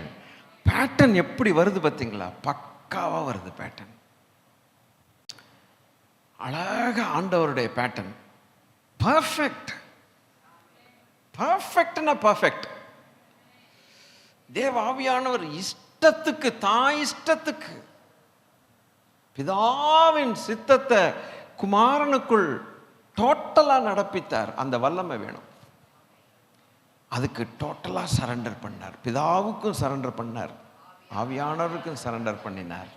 பேட்டர்ன் எப்படி வருது பார்த்தீங்களா? பக்காவாக வருது பேட்டர்ன். அழகாக ஆண்டவருடைய பேட்டர்ன். பர்ஃபெக்ட். பர்ஃபெக்ட்னா பர்ஃபெக்ட். தேவ ஆவியானவர் இஷ்டத்துக்கு, தாய் இஷ்டத்துக்கு பிதாவின் சித்தத்தை குமாரனுக்குள் டோட்டலா நடப்பித்தார். அந்த வல்லமை வேணும். அதுக்கு டோட்டலா சரண்டர் பண்ணார். பிதாவுக்கும் சரண்டர் பண்ணார், ஆவியானவருக்கும் சரண்டர் பண்ணினார்.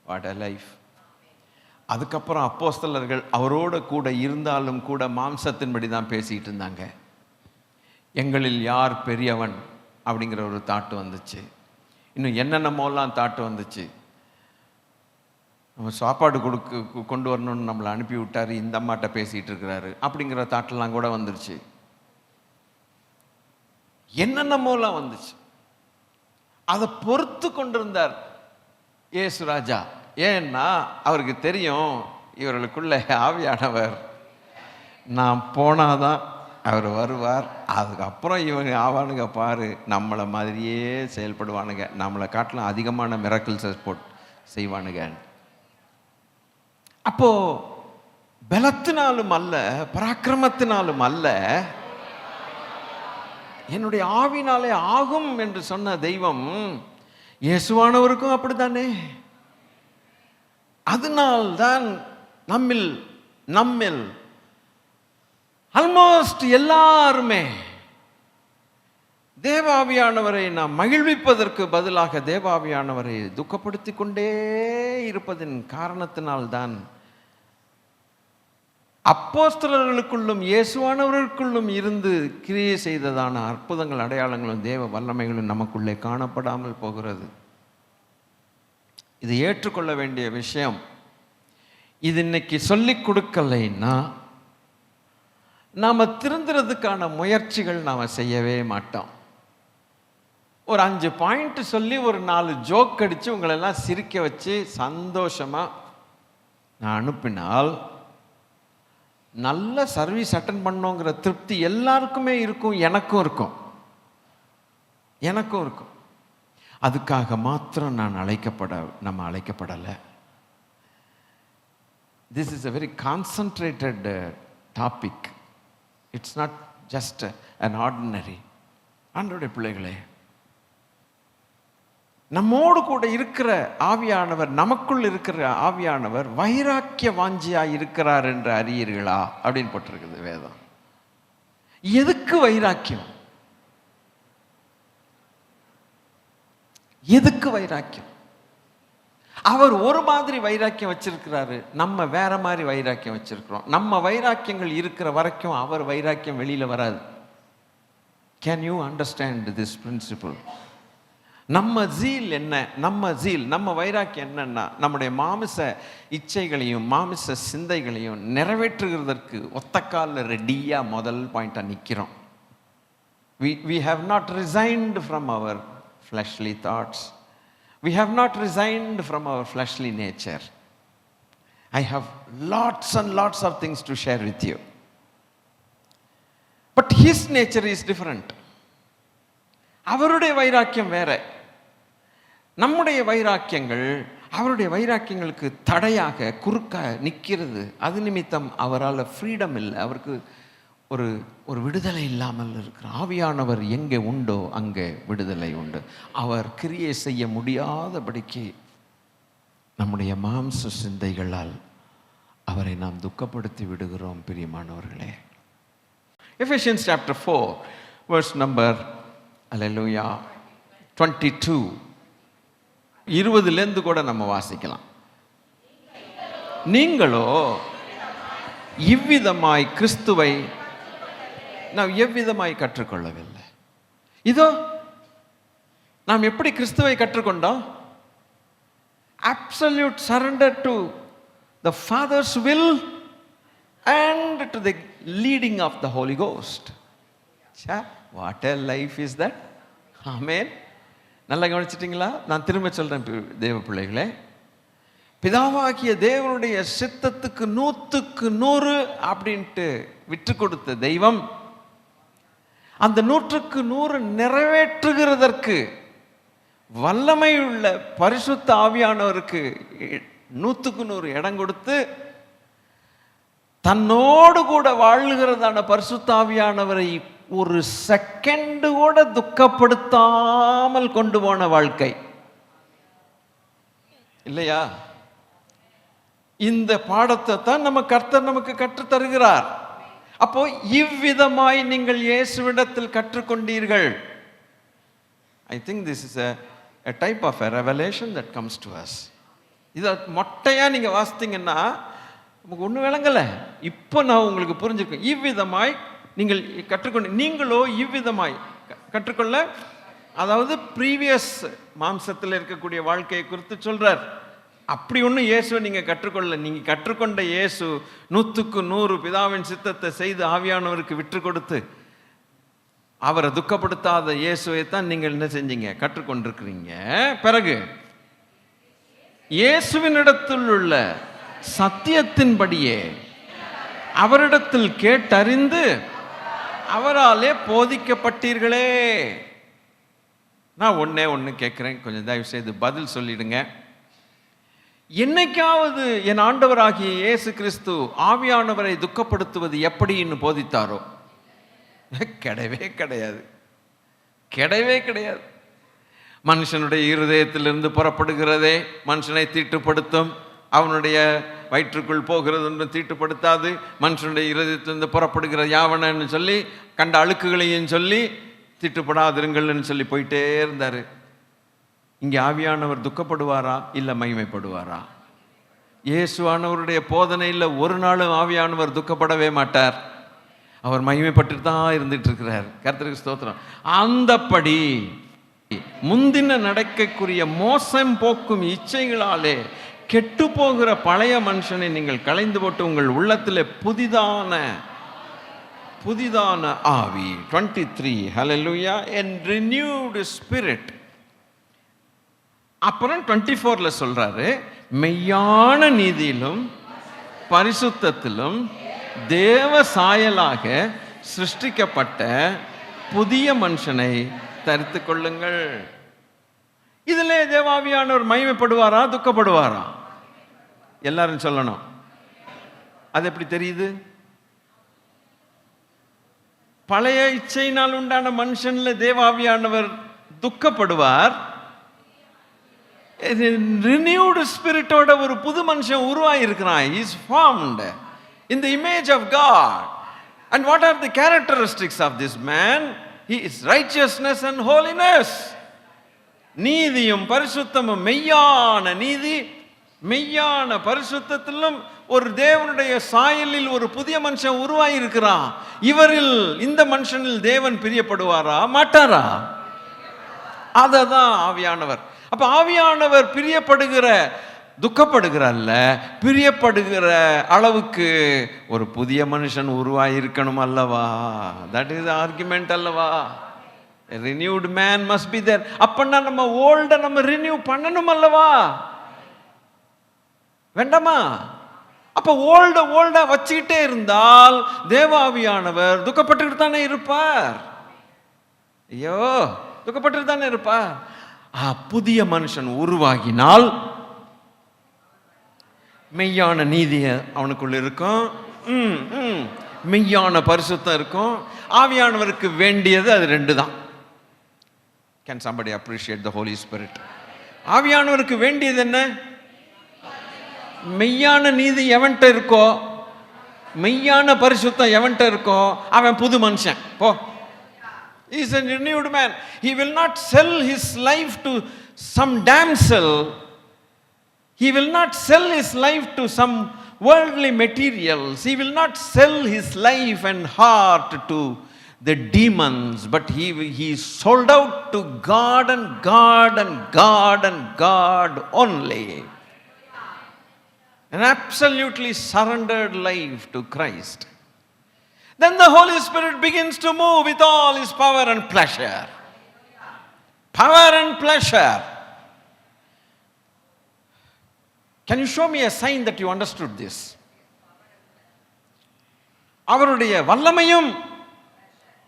What a life! அதுக்கப்புறம் அப்போஸ்தலர்கள் அவரோட கூட இருந்தாலும் கூட மாம்சத்தின்படி தான் பேசிட்டு இருந்தாங்க. எங்களில் யார் பெரியவன் அப்படிங்கிற ஒரு தாட்டு வந்துச்சு. இன்னும் என்னென்னமோலாம் தாட்டு வந்துச்சு. நம்ம சாப்பாடு கொண்டு வரணும்னு நம்மளை அனுப்பி விட்டாரு, இந்த அம்மாட்ட பேசிகிட்டு இருக்கிறாரு அப்படிங்கிற தாட்டெல்லாம் கூட வந்துருச்சு. என்னென்னமோலாம் வந்துச்சு. அதை பொறுத்து கொண்டிருந்தார் இயேசு ராஜா. ஏன்னா அவருக்கு தெரியும், இவர்களுக்குள்ள ஆவியானவர் நான் போனாதான் அவர் வருவார். அதுக்கப்புறம் இவங்க ஆவானுங்க பாரு, நம்மளை மாதிரியே செயல்படுவானுங்க, நம்மளை காட்டிலும் அதிகமான மிராக்கிள்ஸ் செய்வானுங்க. அப்போ பலத்தினாலும் அல்ல, பராக்கிரமத்தினாலும் அல்ல, என்னுடைய ஆவினாலே ஆகும் என்று சொன்ன தெய்வம் இயேசுவானவருக்கும் அப்படித்தானே. அதனால்தான் நம்மில் ஆல்மோஸ்ட் எல்லாருமே தேவாவியானவரை நாம் மகிழ்விப்பதற்கு பதிலாக தேவாவியானவரை துக்கப்படுத்தி கொண்டே இருப்பதின் காரணத்தினால்தான் அப்போஸ்தலர்களுக்குள்ளும் இயேசுவானவர்களுக்குள்ளும் இருந்து கிரியை செய்ததான அற்புதங்கள், அடையாளங்களும் தேவ வல்லமைகளும் நமக்குள்ளே காணப்படாமல் போகிறது. இது ஏற்றுக்கொள்ள வேண்டிய விஷயம். இது இன்னைக்கு சொல்லிக் கொடுக்கலைன்னா நாம் திருந்துறதுக்கான முயற்சிகள் நாம் செய்யவே மாட்டோம். ஒரு 5 பாயிண்ட் சொல்லி ஒரு 4 ஜோக் அடித்து உங்களெல்லாம் சிரிக்க வச்சு சந்தோஷமாக நான் அனுப்பினால் நல்ல சர்வீஸ் அட்டன் பண்ணோங்கிற திருப்தி எல்லாருக்குமே இருக்கும், எனக்கும் இருக்கும். அதுக்காக மாத்திரம் நம்ம அழைக்கப்படலை. This is a very concentrated topic. It's not just an ordinary. ஆண்டவருடைய பிள்ளைகளே, நம்மோடு கூட இருக்கிற ஆவியானவர், நமக்குள் இருக்கிற ஆவியானவர் வைராக்கிய வாஞ்சியா இருக்கிறார் என்று அறியீர்களா அப்படின்னு போட்டிருக்குது வேதம். எதுக்கு வைராக்கியம்? எதுக்கு வைராக்கியம்? அவர் ஒரு மாதிரி வைராக்கியம் வச்சிருக்கிறாரு, நம்ம வேற மாதிரி வைராக்கியம் வச்சிருக்கிறோம். நம்ம வைராக்கியங்கள் இருக்கிற வரைக்கும் அவர் வைராக்கியம் வெளியில வராது. Can you understand this principle? நம்ம ஜீல் என்ன? நம்ம வைராக்கியம் என்னன்னா, நம்முடைய மாமிச இச்சைகளையும் மாமிச சிந்தைகளையும் நிறைவேற்றுகிறதற்கு ஒத்த காலில் ரெடியா முதல் பாயிண்டா நிற்கிறோம். We have not resigned from our fleshly thoughts. We have not resigned from our fleshly nature. I have lots and lots of things to share with you. But his nature is different. அவருடைய வைராக்கியம் வேற. நம்முடைய வைராக்கியங்கள் அவருடைய வைராக்கியங்களுக்கு தடையாக குறுக்க நிற்கிறது. அது நிமித்தம் அவரால் ஃப்ரீடம் இல்லை, அவருக்கு ஒரு விடுதலை இல்லாமல் இருக்கிறார். ஆவியானவர் எங்கே உண்டோ அங்கே விடுதலை உண்டு. அவர் கிரியை செய்ய முடியாதபடிக்கு நம்முடைய மாம்ச சிந்தைகளால் அவரை நாம் துக்கப்படுத்தி விடுகிறோம். பிரியமானவர்களே, Ephesians chapter 4 verse number 22 20 கூட நம்ம வாசிக்கலாம். நீங்களோ இவ்விதமாய் கிறிஸ்துவை நாம் எவ்விதமாய் கற்றுக்கொள்ளவில்லை. இதோ நாம் எப்படி கிறிஸ்துவை கற்றுக்கொண்டோம்? absolute surrender to the Father's will and to the leading of the Holy Ghost. What a life is that? Amen. நல்லா கவனிச்சிட்டிங்களா? நான் திரும்ப சொல்றேன் தேவ பிள்ளைகளே, பிதாவாகிய தேவனுடைய சித்தத்துக்கு 100க்கு 100 அப்படின்ட்டு விட்டு கொடுத்த தெய்வம் அந்த 100க்கு 100 நிறைவேற்றுகிறதற்கு வல்லமையுள்ள பரிசுத்த ஆவியானவருக்கு 100க்கு 100 இடம் கொடுத்து தன்னோடு கூட வாழ்கிறதான பரிசுத்த ஆவியானவரை ஒரு செகண்ட் கூட துக்கப்படுத்தாமல் கொண்டு போன வாழ்க்கை. இல்லையா? இந்த பாடத்தை தான் கர்த்தர் நமக்கு கற்றுத் தருகிறார். அப்போ இவ்விதமாய் நீங்கள் இயேசுவிடத்தில் கற்றுக்கொண்டீர்கள். I think this is a type of a revelation that comes to us. இதை மொட்டையா நீங்க வாசித்தீங்கன்னா நமக்கு ஒன்றும் விளங்கலை. இப்போ நான் உங்களுக்கு புரிஞ்சிருக்கேன். இவ்விதமாய் நீங்கள் கற்றுக்கொண்டு, நீங்களோ இவ்விதமாய் கற்றுக்கொள்ள, அதாவது ப்ரீவியஸ் மாம்சத்தில் இருக்கக்கூடிய வாழ்க்கையை குறித்து சொல்றார். அப்படி ஒன்றும் இயேசுவை நீங்கள் கற்றுக்கொள்ள. நீங்கள் கற்றுக்கொண்ட இயேசு 100க்கு 100 பிதாவின் சித்தத்தை செய்து ஆவியானவருக்கு விற்று கொடுத்து அவரை துக்கப்படுத்தாத இயேசுவை தான் நீங்கள் என்ன செஞ்சீங்க? கற்றுக்கொண்டிருக்கிறீங்க. பிறகு இயேசுவினிடத்தில் உள்ள சத்தியத்தின்படியே அவரிடத்தில் கேட்டறிந்து அவராலே போதிக்கப்பட்டீர்களே. நான் ஒன்று கேட்குறேன், கொஞ்சம் தயவு செய்து பதில் சொல்லிடுங்க. என்னைக்காவது என் ஆண்டவராகிய இயேசு கிறிஸ்து ஆவியானவரை துக்கப்படுத்துவது எப்படின்னு போதித்தாரோ? கிடையவே கிடையாது, கிடையவே கிடையாது. மனுஷனுடைய இருதயத்திலிருந்து புறப்படுகிறதே மனுஷனை தீட்டுப்படுத்தும், அவனுடைய வயிற்றுக்குள் போகிறது ஒன்றும் தீட்டுப்படுத்தாது. மனுஷனுடைய இருதயத்திலிருந்து புறப்படுகிற யாவனன்னு சொல்லி கண்ட அழுக்குகளையும் சொல்லி தீட்டுப்படாதிருங்கள்னு சொல்லி போயிட்டே இருந்தார். இங்கே ஆவியானவர் துக்கப்படுவாரா இல்லை மகிமைப்படுவாரா? இயேசுவானவருடைய போதனையில் ஒரு நாளும் ஆவியானவர் துக்கப்படவே மாட்டார். அவர் மகிமைப்பட்டு தான் இருந்துட்டு இருக்கிறார். கர்த்தருக்கு ஸ்தோத்திரம். அந்தப்படி முந்தின நடக்கக்கூடிய மோசம் போக்கும் இச்சைகளாலே கெட்டு போகிற பழைய மனுஷனை நீங்கள் களைந்து போட்டு உங்கள் உள்ளத்தில் புதிதான ஆவி 23 ஹல்லேலூயா and renewed spirit. அப்புறம் 24ல சொல்றாரு, மெய்யான நீதியிலும் பரிசுத்தத்திலும் தேவ சாயலாக சிருஷ்டிக்கப்பட்ட புதிய மனுஷனை தரித்து கொள்ளுங்கள். இதிலே தேவாவியானவர் மகிமைப்படுவாரா துக்கப்படுவாரா? எல்லாரும் சொல்லணும். அது எப்படி தெரியுது? பழைய இச்சையினால் உண்டான மனுஷன்ல தேவாவியானவர் துக்கப்படுவார். ரினியூடு ஸ்பிரிட்டோட ஒரு புது மனுஷன் உருவாகி இருக்கிறான். He is formed in the image of God. And what are the characteristics of this man? He is righteousness and holiness. நீதியும் பரிசுத்தமும், மெய்யான நீதி மெய்யான பரிசுத்தத்திலும் ஒரு தேவனுடைய சாயலில் ஒரு புதிய மனுஷன் உருவாகி இருக்கிறான். இவரில், இந்த மனுஷனில் தேவன் பிரியப்படுவாரா மாட்டாரா? அததான் ஆவியானவர். அப்ப ஆவியானவர் துக்கப்படுகிற அல்ல, பிரியப்படுகிற அளவுக்கு ஒரு புதிய மனுஷன் உருவாகி இருக்கணும் அல்லவா? தட் இஸ் ஆர்குமெண்ட் அல்லவா? Renewed man must be there. அப்பன்னா நம்ம ஓல்ட நம்ம ரினியூ பண்ணணும் அல்லவா? வேண்டாமா? அப்ப ஓல்டா வச்சுக்கிட்டே இருந்தால் தேவாவியானவர் துக்கப்பட்டுக்கிட்டு தானே இருப்பார். ஐயோ, துக்கப்பட்டு தானே இருப்பார். புதிய மனுஷன் உருவாகினால் மெய்யான நீதி அவனுக்குள்ள இருக்கும், மெய்யான பரிசுத்தம் இருக்கும். ஆவியானவருக்கு வேண்டியது அது ரெண்டு தான். Can somebody appreciate the Holy Spirit? ஆவியானவருக்கு வேண்டியது என்ன? மெய்யான நீதி எவன்கிட்ட இருக்கோ, மெய்யான பரிசுத்தம் எவன்கிட்ட இருக்கோ அவன் புது மனுஷன். போ. He is a renewed man. He will not sell his life to some damsel. He will not sell his life to some worldly materials. He will not sell his life and heart to the demons, but he sold out to God and God and God and God only. An absolutely surrendered life to Christ. Then the Holy Spirit begins to move with all his power and pleasure. Power and pleasure. Can you show me a sign that you understood this? அவருடைய வல்லமையும்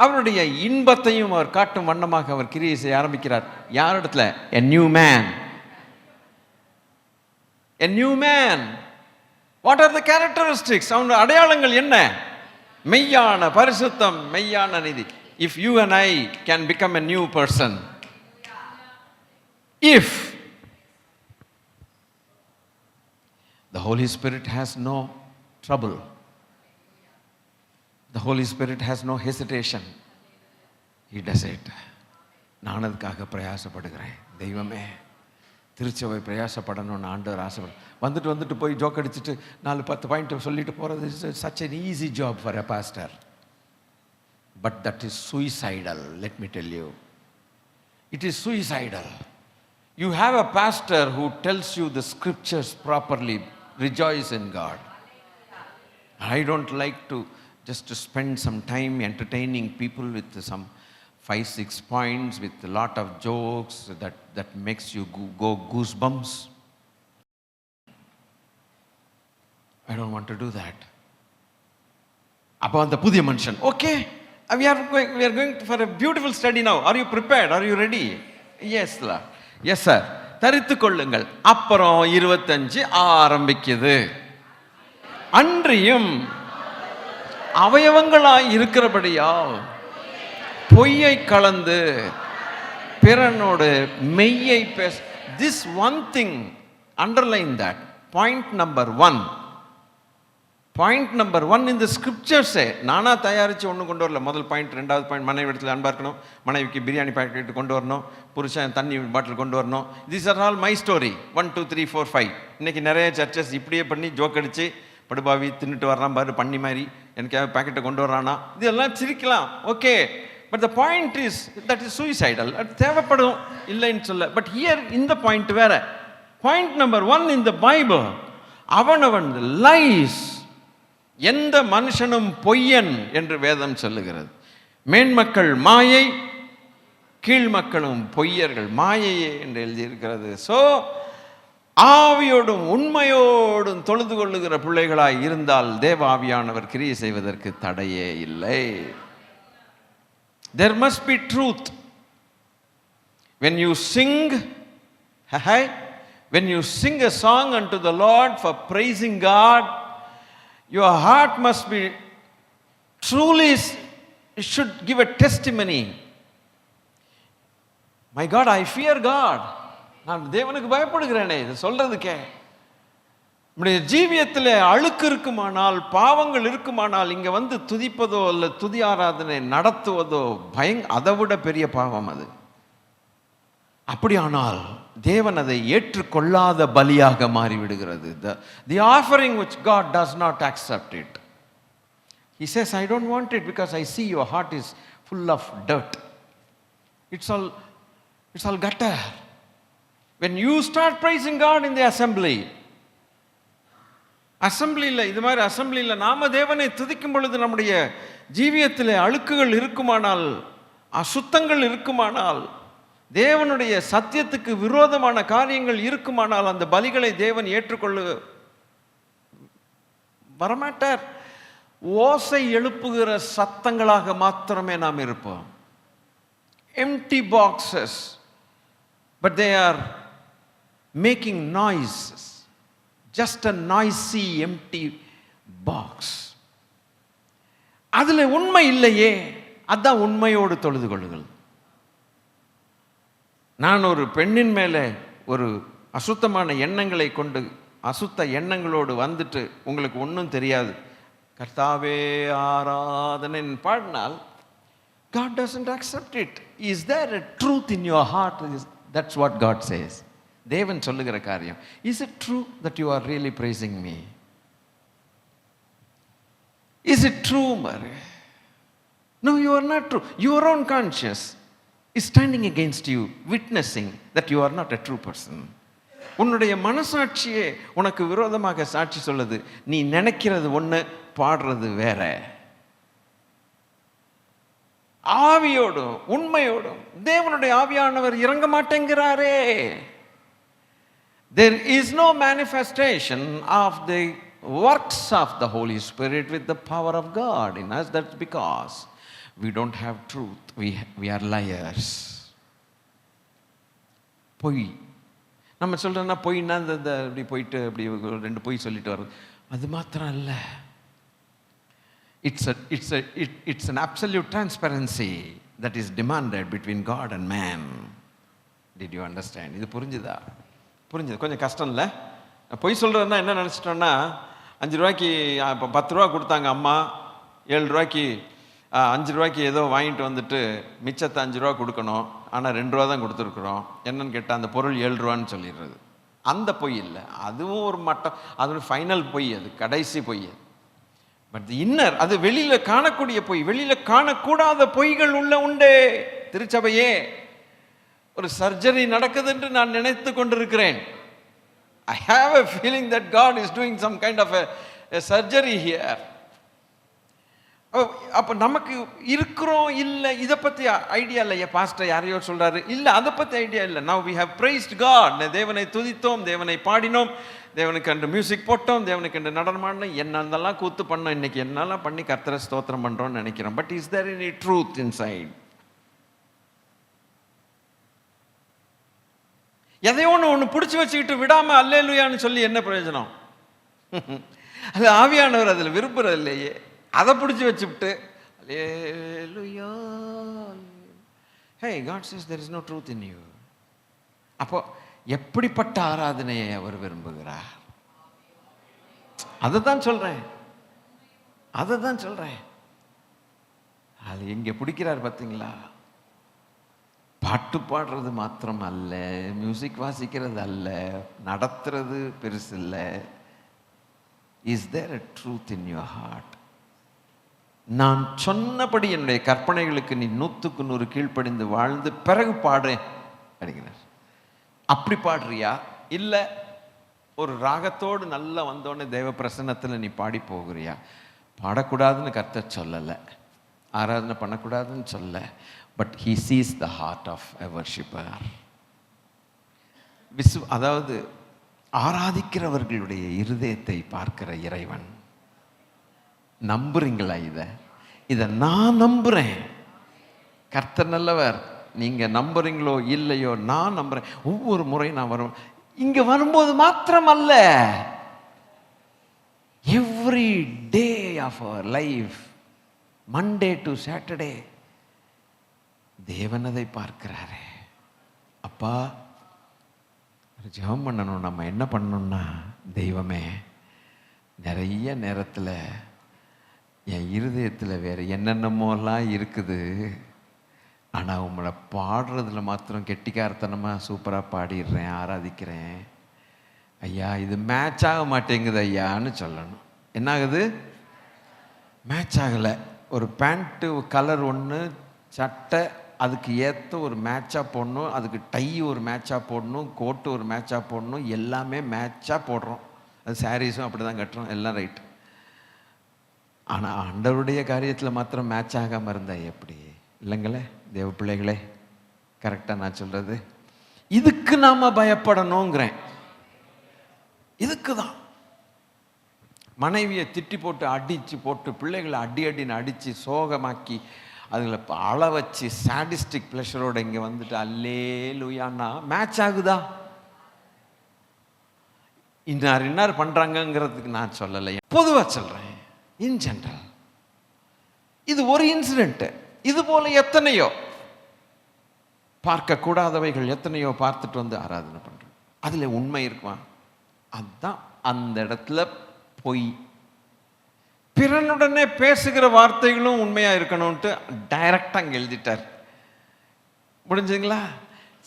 அவருடைய இன்பத்தையும் அவர் காட்டும் வண்ணமாக அவர் கிரியை செய்ய ஆரம்பிக்கிறார். யாரிடத்துல? A new man. A new man. What are the characteristics? அவனுடைய அடையாளங்கள் என்ன? மெய்யான பரிசுத்தம், மெய்யான நீதி. If you and I can become a new person, if The Holy Spirit has no trouble. The Holy Spirit has no hesitation. He does it. நான் அதுக்காக பிரயாசப்படுகிறேன். தெய்வமே, திருச்சபை பிரயாசப்படணும்னு ஆண்டவர் ஆசைப்பட வந்துட்டு போய் ஜோக் அடிச்சுட்டு 4-10 பாயிண்ட் சொல்லிட்டு போகிறது is such an easy job for a pastor. But that is suicidal, let me tell you. It is suicidal. You have a pastor who tells you the scriptures properly. Rejoice in God. I don't like to just to spend some time entertaining people with some 5-6 points with a lot of jokes that makes you go goosebumps. I don't want to do that. About the புதிய மனுஷன். Okay, we are going for a beautiful study now. Are you prepared? Are you ready? Yes, Lord. Yes, sir. தரித்துக் கொள்ளுங்கள். அப்புறம் 25 ஆரம்பிக்குது. அன்றியும் அவயவங்களாய் இருக்கிறபடியால் பொய்யை கலந்து பிறனோடு மெய்யை பேச. This one thing, underline that. Point number 1. Point number 1 in the scriptures. நானா தயாரித்து ஒன்று கொண்டு வரல. முதல் பாயிண்ட். ரெண்டாவது பாயிண்ட், மனைவி இடத்துல அன்பா இருக்கணும், மனைவிக்கு பிரியாணி பாக்கெட் கொண்டு வரணும், புருஷன் தண்ணி பாட்டில் கொண்டு வரணும். These are all my story. 1 2 3 4 5. இன்னைக்கு நிறைய சர்ச்சஸ் இப்படியே பண்ணி ஜோக் அடிச்சு படுபாவி தின்னுட்டு வர்றான் பாரு பண்ணி மாதிரி, எனக்கு பாக்கெட்டை கொண்டு வர்றானா, இதெல்லாம் சிரிக்கலாம். Okay, but the point is that is suicidal. அது தேவைப்படும் இல்லைன்னு சொல்ல. பட் ஹியர் இந்த பாயிண்ட் வேற. Point number 1 in the Bible, அவனவன் லைஸ், எந்த மனுஷனும் பொய்யன் என்று வேதம் சொல்லுகிறது. மேன்மக்கள் மாயை, கீழ்மக்களும் பொய்யர்கள். மாயையே என்று எழுதியிருக்கிறது. ஸோ ஆவியோடும் உண்மையோடும் தொழுது கொள்ளுகிற பிள்ளைகளாய் இருந்தால் தேவ ஆவியானவர் கிரியை செய்வதற்கு தடையே இல்லை. There must be truth. When you sing, when you sing a song unto the Lord for praising God, your heart must be truly, it should give a testimony. My God, I fear God. நான் தேவனுக்கு பயப்படுகிறேனே இது சொல்றதுக்கே. நம்முடைய ஜீவியத்தில் அழுக்கு இருக்குமானால், பாவங்கள் இருக்குமானால், இங்கே வந்து துதிப்பதோ அல்ல துதி ஆராதனை நடத்துவதோ அதை விட பெரிய பாவம் அது. அப்படியானால் தேவன் அதை ஏற்றுக்கொள்ளாத பலியாக மாறிவிடுகிறது. The offering which God does not accept it. He says, I don't want it because I see your heart is full of dirt. It's all gutter. When you start praising God in the assembly, அசம்பிளியில் இது மாதிரி அசம்பிளியில் நாம தேவனை துதிக்கும் பொழுது நம்முடைய ஜீவியத்தில் அழுக்குகள் இருக்குமானால், அசுத்தங்கள் இருக்குமானால், தேவனுடைய சத்தியத்துக்கு விரோதமான காரியங்கள் இருக்குமானால், அந்த பலிகளை தேவன் ஏற்றுக்கொள்ள வரமாட்டார். ஓசை எழுப்புகிற சத்தங்களாக மாத்திரமே நாம் இருப்போம். empty boxes, but they are making noises. Just a noisy empty box. அதில் உண்மை இல்லையே. அதான் உண்மையோடு தொழுது கொள்ளுங்கள். நான் ஒரு பெண்ணின் மேலே ஒரு அசுத்தமான எண்ணங்களை கொண்டு, அசுத்த எண்ணங்களோடு வந்துட்டு உங்களுக்கு ஒன்றும் தெரியாது, கர்த்தாவே ஆராதனை பாடினால், God doesn't accept it. Is there a truth in your heart? That's what God says. தேவன் சொல்லுகிற காரியம். Is it true that you are really praising me? Is it true, Mary? No, you are not true. Your own conscience is standing against you, witnessing that you are not a true person. உன்னுடைய மனசாட்சியே உனக்கு விரோதமாக சாட்சி சொல்லுது. நீ நினைக்கிறது ஒன்று, பாடுறது வேற. ஆவியோடும் உண்மையோடும் தேவனுடைய ஆவியானவர் இறங்க மாட்டேங்கிறாரே. There is no manifestation of the works of the Holy Spirit with the power of God in us. That's because we don't have truth. We are liars. பொய் நம்ம சொல்கிறோன்னா, பொய்னா இந்த இப்படி போயிட்டு அப்படி 2 பொய் சொல்லிட்டு வர்றது, அது மாத்திரம் இல்லை. It's an absolute transparency that is demanded between God and man. Did you understand? இது புரிஞ்சுதா? புரிஞ்சுது. கொஞ்சம் கஷ்டம் இல்லை, பொய் சொல்கிறதுனா என்ன நினச்சிட்டோன்னா, 5 ரூபாய்க்கு இப்போ 10 ரூபா கொடுத்தாங்க அம்மா, 7 ரூபாய்க்கு 5 ரூபாய்க்கு ஏதோ வாங்கிட்டு வந்துட்டு மிச்சத்தை 5 ரூபா கொடுக்கணும், ஆனால் 2 ரூபா தான் கொடுத்துருக்குறோம். என்னன்னு கேட்டால் அந்த பொருள் 7 ரூபான்னு சொல்லிடுறது. அந்த பொய் இல்லை, அதுவும் ஒரு மட்டம், அது ஒரு ஃபைனல் பொய், அது கடைசி பொய். பட் இன்னர், அது வெளியில் காணக்கூடிய பொய். வெளியில் காணக்கூடாத பொய்கள் உண்டே. திருச்சபையே, ஒரு சர்ஜரி நடக்குது என்று நான் நினைத்து கொண்டிருக்கிறேன். I have a feeling that God is doing some kind of a surgery here. அப்போ நமக்கு இருக்கிறோம் இல்லை, இதை பற்றி ஐடியா இல்லை. பாஸ்டர் யாரையோ சொல்கிறாரு, இல்லை அதை பற்றி ஐடியா இல்லை. Now we have praised God. தேவனை துதித்தோம், தேவனை பாடினோம், தேவனுக்கு அன்று மியூசிக் போட்டோம், தேவனுக்கு அன்று நடனமாடினோம், என்னென்னலாம் கூத்து பண்ணோம், இன்னைக்கு என்னெல்லாம் பண்ணி கர்த்தரை ஸ்தோத்திரம் பண்ணுறோம்னு நினைக்கிறோம். But is there any truth inside? எதையோ ஒன்று பிடிச்சி வச்சுக்கிட்டு விடாமல் அல்லேலூயான்னு சொல்லி என்ன பிரயோஜனம்? அது ஆவியானவர் அதில் விரும்புறது இல்லையே. அதை பிடிச்சி வச்சுவிட்டு அல்லேலூயா, ஹே God says there is no truth in you. அப்போ எப்படிப்பட்ட ஆராதனையை அவர் விரும்புகிறார்? அதை தான் சொல்றேன். அது எங்க பிடிக்கிறார் பார்த்தீங்களா? பாட்டு பாடுறது மாத்திரம் அல்ல, மியூசிக் வாசிக்கிறது அல்ல, நடத்துறது பெருசு இல்லை. Is there a truth in your heart? நான் சொன்னபடி என்னுடைய கற்பனைகளுக்கு நீ 100க்கு 100 கீழ்ப்படிந்து வாழ்ந்து பிறகு பாடுறேன் அப்படிங்கிறார். அப்படி பாடுறியா, இல்லை ஒரு ராகத்தோடு நல்லா வந்தோடனே தேவ பிரசன்னத்தில் நீ பாடி போகிறியா? பாடக்கூடாதுன்னு கர்த்தர் சொல்லலை, ஆராதனை பண்ணக்கூடாதுன்னு சொல்ல. But he sees the heart of a worshipper. அதாவது ஆராதிக்கிறவர்களுடைய இருதயத்தை பார்க்கிற இறைவன். நம்புறீங்களா? இதை நான் நம்புறேன். கர்த்தர் நல்லவர். நீங்க நம்புறீங்களோ இல்லையோ, நான் நம்புறேன். ஒவ்வொரு முறை நான் வரும், இங்க வரும்போது மாத்திரம் அல்ல, every day of our life, Monday to Saturday, தேவன் அதை பார்க்கிறாரே. அப்பா, ஒரு ஜெபம் பண்ணணும். நம்ம என்ன பண்ணணும்னா, தெய்வமே, நிறைய நேரத்தில் என் இருதயத்தில் வேறு என்னென்னமோலாம் இருக்குது, ஆனால் உங்களை பாடுறதுல மாத்திரம் கெட்டிக்காரத்தனமாக சூப்பராக பாடிடுறேன், ஆராதிக்கிறேன். ஐயா, இது மேட்ச் ஆக மாட்டேங்குது ஐயான்னு சொல்லணும். என்ன ஆகுது? மேட்ச் ஆகலை. ஒரு பேண்ட்டு கலர் ஒன்று, சட்டை அதுக்கு ஏற்ற ஒரு மேட்சாக போடணும், அதுக்கு டை ஒரு மேட்சாக போடணும், கோட்டு ஒரு மேட்சாக போடணும், எல்லாமே மேட்சாக போடுறோம். அது சாரீஸும் அப்படி தான் கட்டுறோம், எல்லாம் ரைட்டு. ஆனால் ஆண்டவருடைய காரியத்தில் மாத்திரம் மேட்ச் ஆகாமல் இருந்தால் எப்படி? இல்லைங்களே தேவ பிள்ளைகளே, கரெக்டாக நான் சொல்கிறது. இதுக்கு நாம் பயப்படணுங்கிறேன். இதுக்கு தான் மனைவியை திட்டி போட்டு அடித்து போட்டு பிள்ளைகளை அடின்னு அடித்து சோகமாக்கி அதில் அழ வச்சு சாடிஸ்டிக் ப்ளஷரோடு இங்கே வந்துட்டு அல்லேலூயான்னா மேட்ச் ஆகுதா? இன்னார் பண்ணுறாங்கங்கிறதுக்கு நான் சொல்லலை, பொதுவாக சொல்கிறேன். இன் ஜெனரல் இது ஒரு இன்சிடென்ட். இது போல எத்தனையோ பார்க்கக்கூடாதவைகள் எத்தனையோ பார்த்துட்டு வந்து ஆராதனை பண்ணுறோம். அதில் உண்மை இருக்குமா? அதுதான் அந்த இடத்துல பொய். பிறனுடனே பேசுகிற வார்த்தைகளும் உண்மையாக இருக்கணும்ட்டு டைரக்டாக அங்கே எழுதிட்டார். முடிஞ்சுங்களா?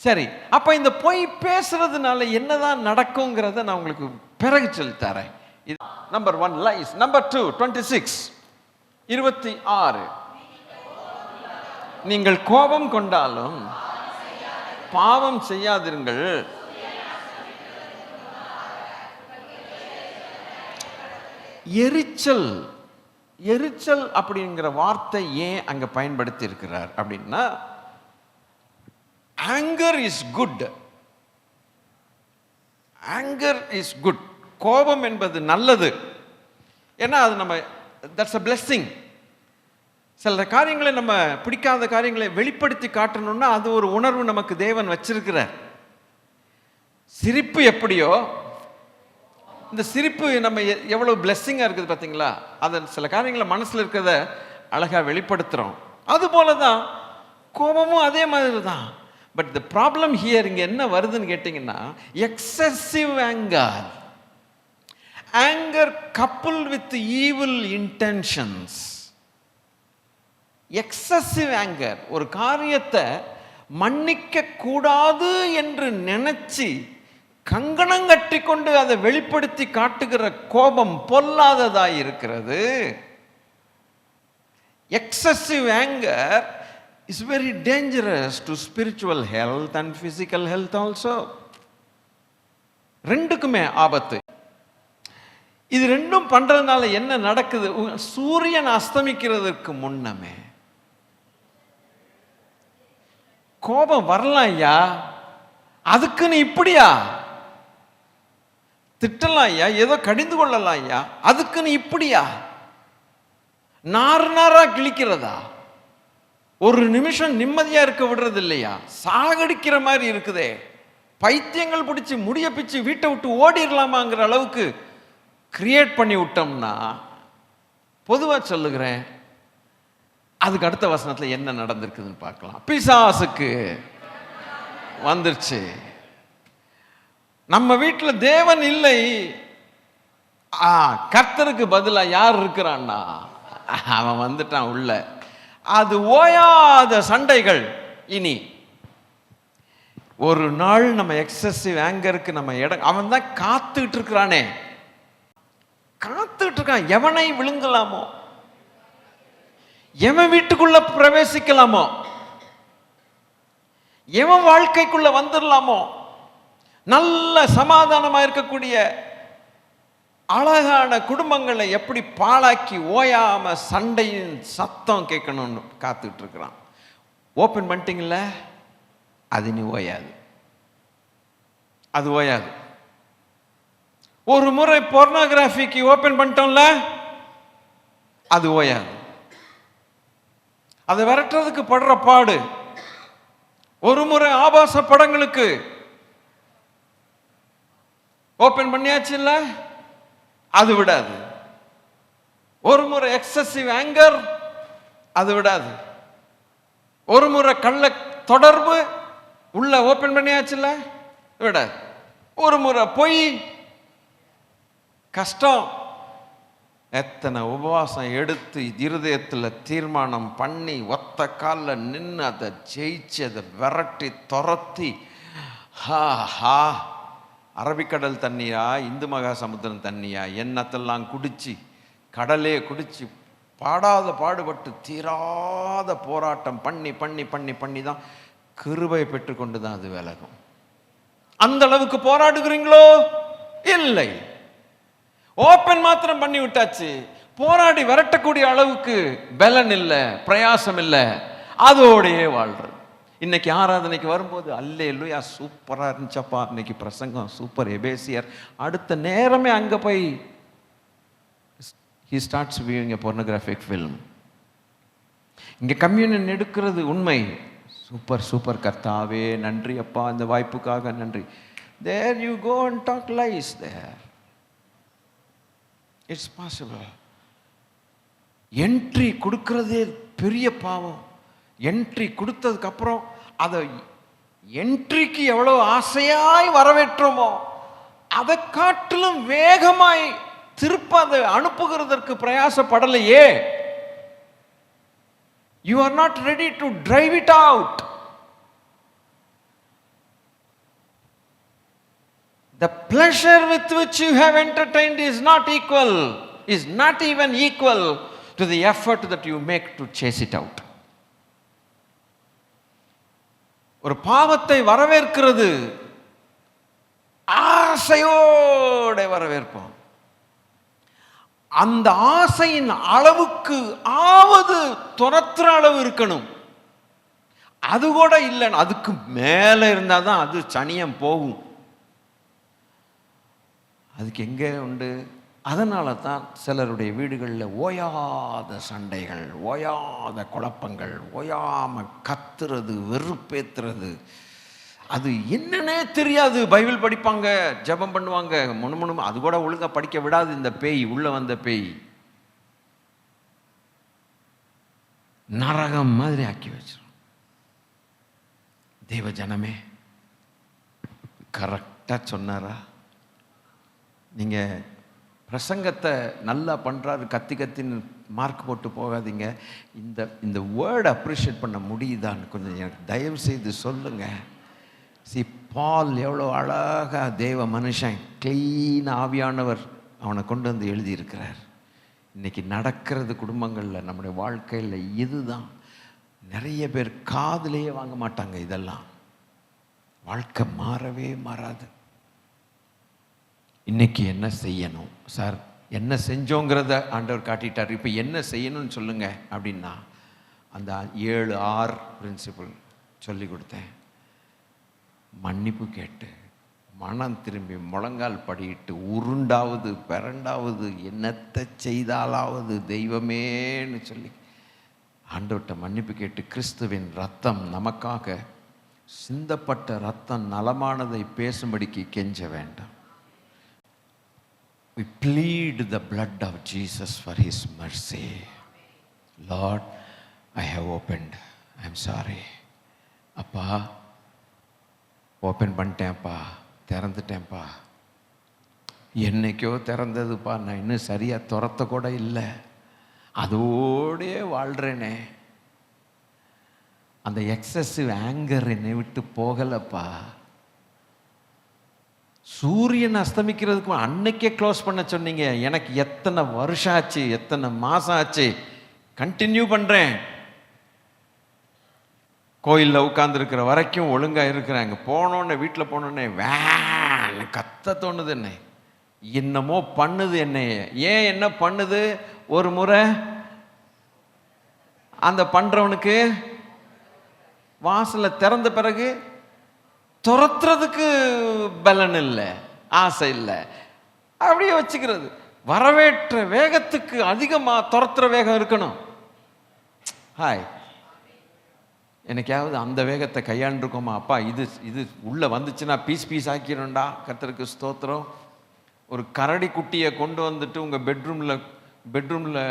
சரி, அப்போ இந்த பொய் பேசுறதுனால என்னதான் நடக்குங்கிறத நான் உங்களுக்கு பிறகு சொல்லித்தரேன். இது நம்பர் 1 லைஸ். நம்பர் 2 26 26, நீங்கள் கோபம் கொண்டாலும் பாவம் செய்யாதிருங்கள். எரிச்சல் எரிச்சல் அப்படிங்கிற வார்த்தை ஏன் அங்க பயன்படுத்தி இருக்கிறார் அப்படின்னா, anger is good. anger is good. கோபம் என்பது நல்லது. ஏன்னா அது நம்ம, that's a blessing. சில காரியங்களை, நம்ம பிடிக்காத காரியங்களை வெளிப்படுத்தி காட்டணும்னா அது ஒரு உணர்வு நமக்கு தேவன் வச்சிருக்கிறார். சிரிப்பு எப்படியோ, இந்த சிரிப்பு நம்ம எவ்வளவு பிளெஸ்ஸிங்காக இருக்குது பார்த்தீங்களா? அதை சில காரியங்களை மனசில் இருக்கிறத அழகாக வெளிப்படுத்துகிறோம். அதுபோல தான் கோபமும் அதே மாதிரி தான். பட் த ப்ராப்ளம் ஹியர், இங்கே என்ன வருதுன்னு கேட்டிங்கன்னா, excessive anger. anger coupled with evil intentions. Excessive anger, ஒரு காரியத்தை மன்னிக்க கூடாது என்று நினைச்சு கங்கணம் கட்டி கொண்டு அதை வெளிப்படுத்தி காட்டுகிற கோபம் பொல்லாததாய் இருக்கிறது. Excessive anger is very dangerous to spiritual health and physical health also. ரெண்டுக்குமே ஆபத்து. இது ரெண்டும் பண்றதுனால என்ன நடக்குது? சூரியன் அஸ்தமிக்கிறதுக்கு முன்னமே கோபம் வரலாம் ஐயா, அதுக்கு நீ இப்படியா திட்டலாம் ஐயா, ஏதோ கடிந்து கொள்ளலாம் ஐயா, அதுக்கு நீ இப்படியா நாறு நாரா கிழிக்கிறதா, ஒரு நிமிஷம் நிம்மதியா இருக்க விடுறது இல்லையா, சாகடிக்கிற மாதிரி இருக்குதே, பைத்தியங்கள் பிடிச்சி முடிய பிச்சு வீட்டை விட்டு ஓடிடலாமாங்கிற அளவுக்கு கிரியேட் பண்ணி விட்டோம்னா, பொதுவா சொல்லுகிறேன், அதுக்கு அடுத்த வசனத்துல என்ன நடந்திருக்குதுன்னு பார்க்கலாம். பிசாசுக்கு வந்துருச்சு. நம்ம வீட்டில் தேவன் இல்லை, கர்த்தருக்கு பதிலா யார் இருக்கிறான்னா அவன் வந்துட்டான் உள்ள. அது ஓயாத சண்டைகள். இனி ஒரு நாள் நம்ம எக்ஸசிவ் ஆங்கருக்கு நம்ம இடம், அவன் தான் காத்துட்டு இருக்கிறானே, காத்துட்டு இருக்கான். எவனை விழுங்கலாமோ, எவன் வீட்டுக்குள்ள பிரவேசிக்கலாமோ, எவன் வாழ்க்கைக்குள்ள வந்துடலாமோ, நல்ல சமாதானமா இருக்கக்கூடிய அழகான குடும்பங்களை எப்படி பாழாக்கி ஓயாம சண்டையின் சத்தம் கேட்கணும்னு காத்துட்டு இருக்கிறான். ஓப்பன் பண்ணிட்டீங்கள, அது நீ ஓயாது, அது ஓயாது. ஒரு முறை போர்னோகிராஃபிக்கு ஓப்பன் பண்ணிட்டோம்ல, அது ஓயாது. அதை விரட்டுறதுக்கு படுற பாடு. ஒரு முறை ஆபாச படங்களுக்கு ஓப்பன் பண்ணியாச்சு இல்ல, அது விடாது. ஒரு முறை எக்ஸசிவ் ஆங்கர், அது விடாது. ஒரு முறை கள்ள தொடர்பு உள்ள ஓப்பன் பண்ணியாச்சுல்ல, விடாது. ஒரு முறை பொய், கஷ்டம். எத்தனை உபவாசம் எடுத்து இருதயத்தில் தீர்மானம் பண்ணி ஒத்த காலில் நின்று அதை ஜெயிச்சு அதை விரட்டி துரத்தி, ஹா ஹா, அரபிக்கடல் தண்ணியா இந்து மகா சமுத்திரம் தண்ணியா எண்ணத்தெல்லாம் குடிச்சு, கடலே குடிச்சு, பாடாத பாடுபட்டு தீராத போராட்டம் பண்ணி பண்ணி பண்ணி பண்ணி தான் கிருபை பெற்றுக்கொண்டு தான் அது விலகும். அந்த அளவுக்கு போராடுகிறீங்களோ? இல்லை. ஓப்பன் மாத்திரம் பண்ணி விட்டாச்சு, போராடி விரட்டக்கூடிய அளவுக்கு பலன் இல்லை, பிரயாசம் இல்லை, அதோடையே வாழ்றது. இன்னைக்கு ஆராதனைக்கு வரும்போது அல்லேலூயா சூப்பரா இருந்துச்சப்பா, இன்னைக்கு பிரசங்கம் சூப்பர், எபேசியர். அடுத்த நேரமே அங்க போய் he starts viewing a pornographic film. இங்க கம்யூனியன் எடுக்கிறது உண்மை, சூப்பர் சூப்பர் கர்த்தாவே நன்றி அப்பா இந்த வாய்ப்புக்காக நன்றி. There you go and talk lies there. It's possible. Entry கொடுக்கிறதே பெரிய பாவம். என்ட்ரி கொடுத்ததுக்கு அப்புறம் அதை என்ட்ரிக்கு எவ்வளவு ஆசையாய் வரவேற்றோமோ அதை காட்டிலும் வேகமாய் திருப்ப அதை அனுப்புகிறதற்கு பிரயாசப்படலையே. You are not ready to drive it out. The pleasure with which you have entertained is not even equal to the effort that you make to chase it out. ஒரு பாவத்தை வரவேற்கிறது ஆசையோட வரவேற்போம். அந்த ஆசையின் அளவுக்கு ஆவது துரத்துற அளவு இருக்கணும். அது கூட இல்லைன்னு அதுக்கு மேல இருந்தாதான் அது சனியம் போகும். அதுக்கு எங்கே உண்டு? அதனால தான் சிலருடைய வீடுகளில் ஓயாத சண்டைகள், ஓயாத குழப்பங்கள், ஓயாம கத்துறது, வெறுப்பேத்துறது. அது என்னன்னே தெரியாது. பைபிள் படிப்பாங்க, ஜெபம் பண்ணுவாங்க, முணுமுணு, அது கூட ஒழுங்கா படிக்க விடாது இந்த பேய், உள்ள வந்த பேய். நரகம் மாதிரி ஆக்கி வச்சிடும். தேவ ஜனமே, கரெக்டா சொன்னாரா? நீங்க பிரசங்கத்தை நல்லா பண்ணுறாரு, கத்தி கத்தின்னு மார்க் போட்டு போகாதீங்க. இந்த இந்த வேர்டை அப்ரிஷியேட் பண்ண முடியுதான்னு கொஞ்சம் எனக்கு தயவு செய்து சொல்லுங்கள். பால் எவ்வளோ அழகாக தேவ மனுஷன், க்ளீன் ஆவியானவர் அவனை கொண்டு வந்து எழுதியிருக்கிறார். இன்றைக்கி நடக்கிறது குடும்பங்களில், நம்முடைய வாழ்க்கையில் இதுதான். நிறைய பேர் காதுலேயே வாங்க மாட்டாங்க. இதெல்லாம் வாழ்க்கை மாறவே மாறாது. இன்னைக்கு என்ன செய்யணும் சார், என்ன செஞ்சோங்கிறத ஆண்டவர் காட்டிட்டார். இப்போ என்ன செய்யணும்னு சொல்லுங்க அப்படின்னா, அந்த 7R பிரின்சிபல் சொல்லி கொடுத்தேன். மன்னிப்பு கேட்டு, மனம் திரும்பி, முழங்கால் படியிட்டு, உருண்டாவது பிறண்டாவது, என்னத்தை செய்தாலாவது தெய்வமேன்னு சொல்லி ஆண்டவர்கிட்ட மன்னிப்பு கேட்டு, கிறிஸ்துவின் ரத்தம், நமக்காக சிந்தப்பட்ட ரத்தம் நலமானதை பேசும்படிக்கு கெஞ்ச வேண்டாம். We plead the blood of Jesus for his mercy. Lord, I have opened. I am sorry. அப்பா, ஓப்பன் பண்ணிட்டேன்ப்பா, திறந்துட்டேன்ப்பா. என்னைக்கோ திறந்ததுப்பா, நான் இன்னும் சரியாக துரத்த கூட இல்லை, அதோடே வாழ்கிறேனே. அந்த எக்ஸசிவ் ஆங்கர் என்னை விட்டு போகலப்பா. சூரியன் அஸ்தமிக்கிறதுக்கு அன்னைக்கே க்ளோஸ் பண்ண சொன்னீங்க. எனக்கு எத்தனை வருஷம் ஆச்சு, எத்தனை மாதம் ஆச்சு, கண்டினியூ பண்ணுறேன். கோயிலில் உட்காந்துருக்கிற வரைக்கும் ஒழுங்காக இருக்கிறாங்க. போனோன்னே, வீட்டில் போனோடனே வேலை கத்த தோணுது. என்ன என்னமோ பண்ணுது என்னைய. ஏன் என்ன பண்ணுது? ஒரு முறை அந்த பண்ணுறவனுக்கு வாசலை திறந்த பிறகு துரத்துறதுக்கு பலன் இல்லை, ஆசை இல்லை, அப்படியே வச்சுக்கிறது. வரவேற்ற வேகத்துக்கு அதிகமாக துரத்துற வேகம் இருக்கணும். ஹாய், எனக்காவது அந்த வேகத்தை கையாண்டுருக்கோமா? அப்பா, இது இது உள்ளே வந்துச்சுன்னா பீஸ் பீஸ் ஆக்கிடும்டா. கர்த்தருக்கு ஸ்தோத்திரம். ஒரு கரடி குட்டியை கொண்டு வந்துட்டு உங்கள் பெட்ரூமில்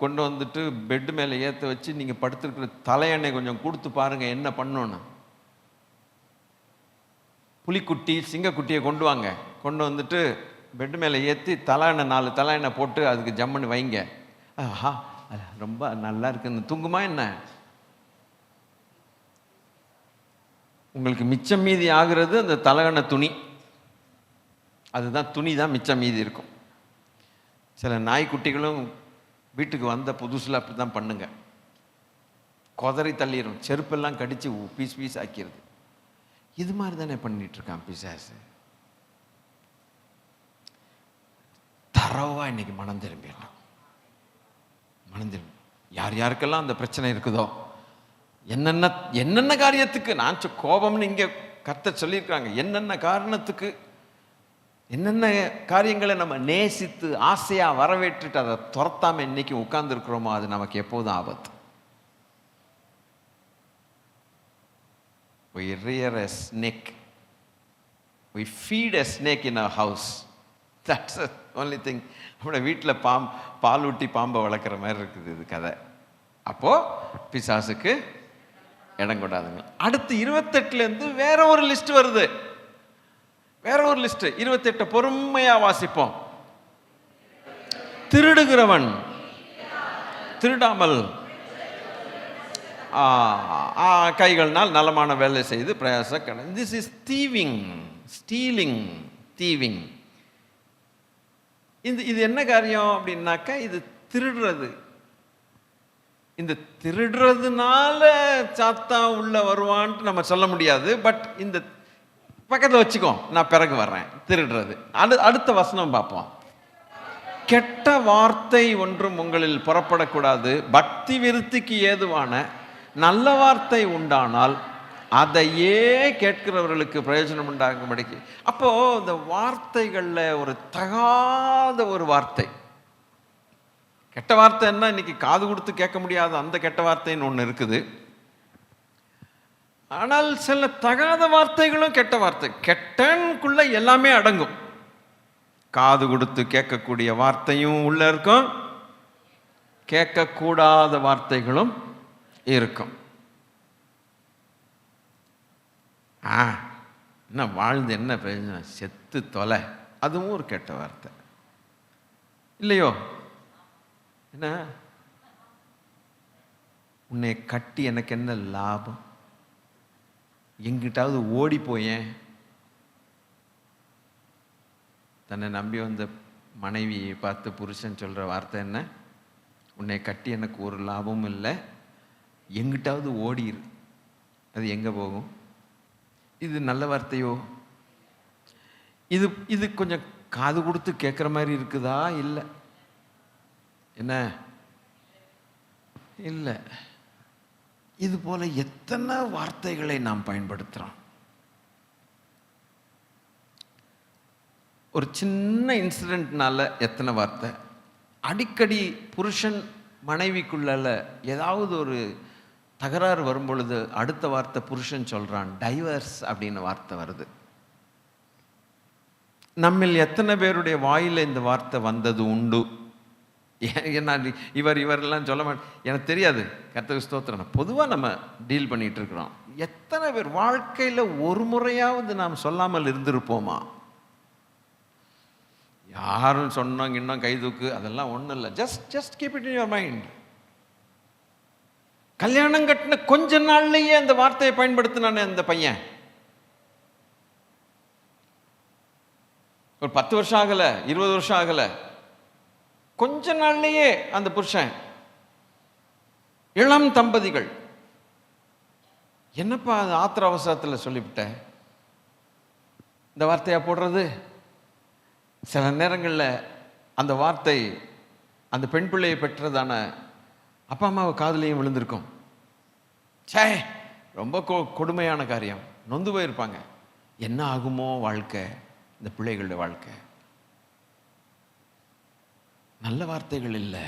கொண்டு வந்துட்டு பெட்டு மேலே ஏற்ற வச்சு நீங்கள் படுத்துருக்கிற தலையணை கொஞ்சம் கொடுத்து பாருங்கள் என்ன பண்ணணும். புலிக்குட்டி, சிங்கக்குட்டியை கொண்டு வாங்க, கொண்டு வந்துட்டு பெட்டு மேலே ஏற்றி தலையணை 4 தலையணை போட்டு அதுக்கு ஜம்முன்னு வைங்க. ஆஹா, ரொம்ப நல்லா இருக்குன்னு தூங்குமா என்ன? உங்களுக்கு மிச்சம் மீதி ஆகிறது அந்த தலையணை துணி. அதுதான் துணி தான் மிச்சம் மீதி இருக்கும். சில நாய்க்குட்டிகளும் வீட்டுக்கு வந்த புதுசில் அப்படி தான் பண்ணுங்க. கொதறி தள்ளிடும், செருப்பெல்லாம் கடித்து பீஸ் பீஸ் ஆக்கிடுது. இது மாதிரி தானே பண்ணிட்டு இருக்கான் பிசாசு. தரவா இன்னைக்கு மனம் திரும்பிடலாம். மனம் திரும்பி யார் யாருக்கெல்லாம் அந்த பிரச்சனை இருக்குதோ, என்னென்ன காரியத்துக்கு, நான் கோபம்னு இங்கே கர்த்தர் சொல்லியிருக்காங்க, என்னென்ன காரணத்துக்கு, என்னென்ன காரியங்களை நம்ம நேசித்து ஆசையாக வரவேற்றுட்டு அதை துரத்தாமல் இன்னைக்கு உட்கார்ந்துருக்கிறோமோ, அது நமக்கு எப்போதும் ஆபத்து. We rear a snake. We feed a snake in our house. That's the only thing. நம்மளோட வீட்டில் பால் ஊட்டி பாம்பை வளர்க்குற மாதிரி இருக்குது இது கதை. அப்போது பிசாசுக்கு இடம் கொடாதுங்க. அடுத்து 28லேருந்து வேற ஒரு லிஸ்ட் வருது. வேற ஒரு லிஸ்ட் 28 பொறுமையாக வாசிப்போம். திருடுகிறவன் திருடாமல் கைகள்னால் நலமான வேலை செய்து பிரயாச. This is thieving, stealing, thieving. இது என்ன காரியம் அப்படின்னாக்கா, இது திருடுறது. இந்த திருடுறதுனால சாத்தா உள்ள வருவான்ட்டு நம்ம சொல்ல முடியாது. பட் இந்த பக்கத்தில் வச்சுக்கோ, நான் பிறகு வர்றேன். திருடுறது அடுத்த வசனம் பார்ப்போம். கெட்ட வார்த்தை ஒன்றும் உங்களில் புறப்படக்கூடாது, பக்தி விருத்திக்கு ஏதுவான நல்ல வார்த்தை உண்டானால் அதையே கேட்கிறவர்களுக்கு பிரயோஜனம் உண்டாகும்படிக்கு. அப்போ இந்த வார்த்தைகளில் ஒரு தகாத ஒரு வார்த்தை, கெட்ட வார்த்தைன்னா இன்னைக்கு காது கொடுத்து கேட்க முடியாத அந்த கெட்ட வார்த்தைன்னு ஒன்று இருக்குது. ஆனால் சில தகாத வார்த்தைகளும் கெட்ட வார்த்தை. கெட்டனுக்குள்ள எல்லாமே அடங்கும். காது கொடுத்து கேட்கக்கூடிய வார்த்தையும் உள்ள இருக்கும், கேட்கக்கூடாத வார்த்தைகளும் இருக்கும். என்ன வாழ்ந்து என்ன பிரயோஜனம், செத்து தொலை, அதுவும் ஒரு கெட்ட வார்த்தை. இல்லையோ? என்ன, உன்னை கட்டி எனக்கு என்ன லாபம், எங்கிட்டாவது ஓடி போயேன். தன்னை நம்பி வந்த மனைவியை பார்த்து புருஷன் சொல்ற வார்த்தை என்ன? உன்னை கட்டி எனக்கு ஒரு லாபமும் இல்லை, எங்கிட்டாவது ஓடிரு. அது எங்க போகும்? இது நல்ல வார்த்தையோ? இது இது கொஞ்சம் காது கொடுத்து கேட்குற மாதிரி இருக்குதா? இல்லை. என்ன? இல்லை. இது போல எத்தனை வார்த்தைகளை நாம் பயன்படுத்துகிறோம். ஒரு சின்ன இன்சிடென்ட்னால எத்தனை வார்த்தை. அடிக்கடி புருஷன் மனைவிக்குள்ள ஏதாவது ஒரு தகராறு வரும் பொழுது அடுத்த வார்த்தை புருஷன் சொல்றான், டைவர்ஸ் அப்படின்னு வார்த்தை வருது. நம்மில் எத்தனை பேருடைய வாயில இந்த வார்த்தை வந்தது உண்டு? என்ன இவரெல்லாம் சொல்ல மாட்டேன், எனக்கு தெரியாது, கர்த்தருக்கு ஸ்தோத்திரம். பொதுவாக நம்ம டீல் பண்ணிட்டு இருக்கிறோம். எத்தனை பேர் வாழ்க்கையில் ஒரு முறையாவது நாம் சொல்லாமல் இருந்திருப்போமா? யாரும் சொன்னாங்க இன்னும் கை தூக்கு அதெல்லாம் ஒன்றும் இல்லை. Just keep it in your mind. கல்யாணம் கட்டின கொஞ்ச நாள்லயே அந்த வார்த்தையை பயன்படுத்தினானே அந்த பையன். ஒரு 10 வருஷம் ஆகல, 20 வருஷம் ஆகல, கொஞ்ச நாள்லயே அந்த புருஷன். இளம் தம்பதிகள். என்னப்பா அது ஆத்திர அவசரத்தில் சொல்லிவிட்ட, இந்த வார்த்தையா போடுறது? சில நேரங்களில் அந்த வார்த்தை அந்த பெண் பிள்ளையை பெற்றதான அப்பா அம்மாவை காதலையும் விழுந்திருக்கும். சே, ரொம்ப கொடுமையான காரியம். நொந்து போயிருப்பாங்க. என்ன ஆகுமோ வாழ்க்கை, இந்த பிள்ளைகளுடைய வாழ்க்கை. நல்ல வார்த்தைகள் இல்லை.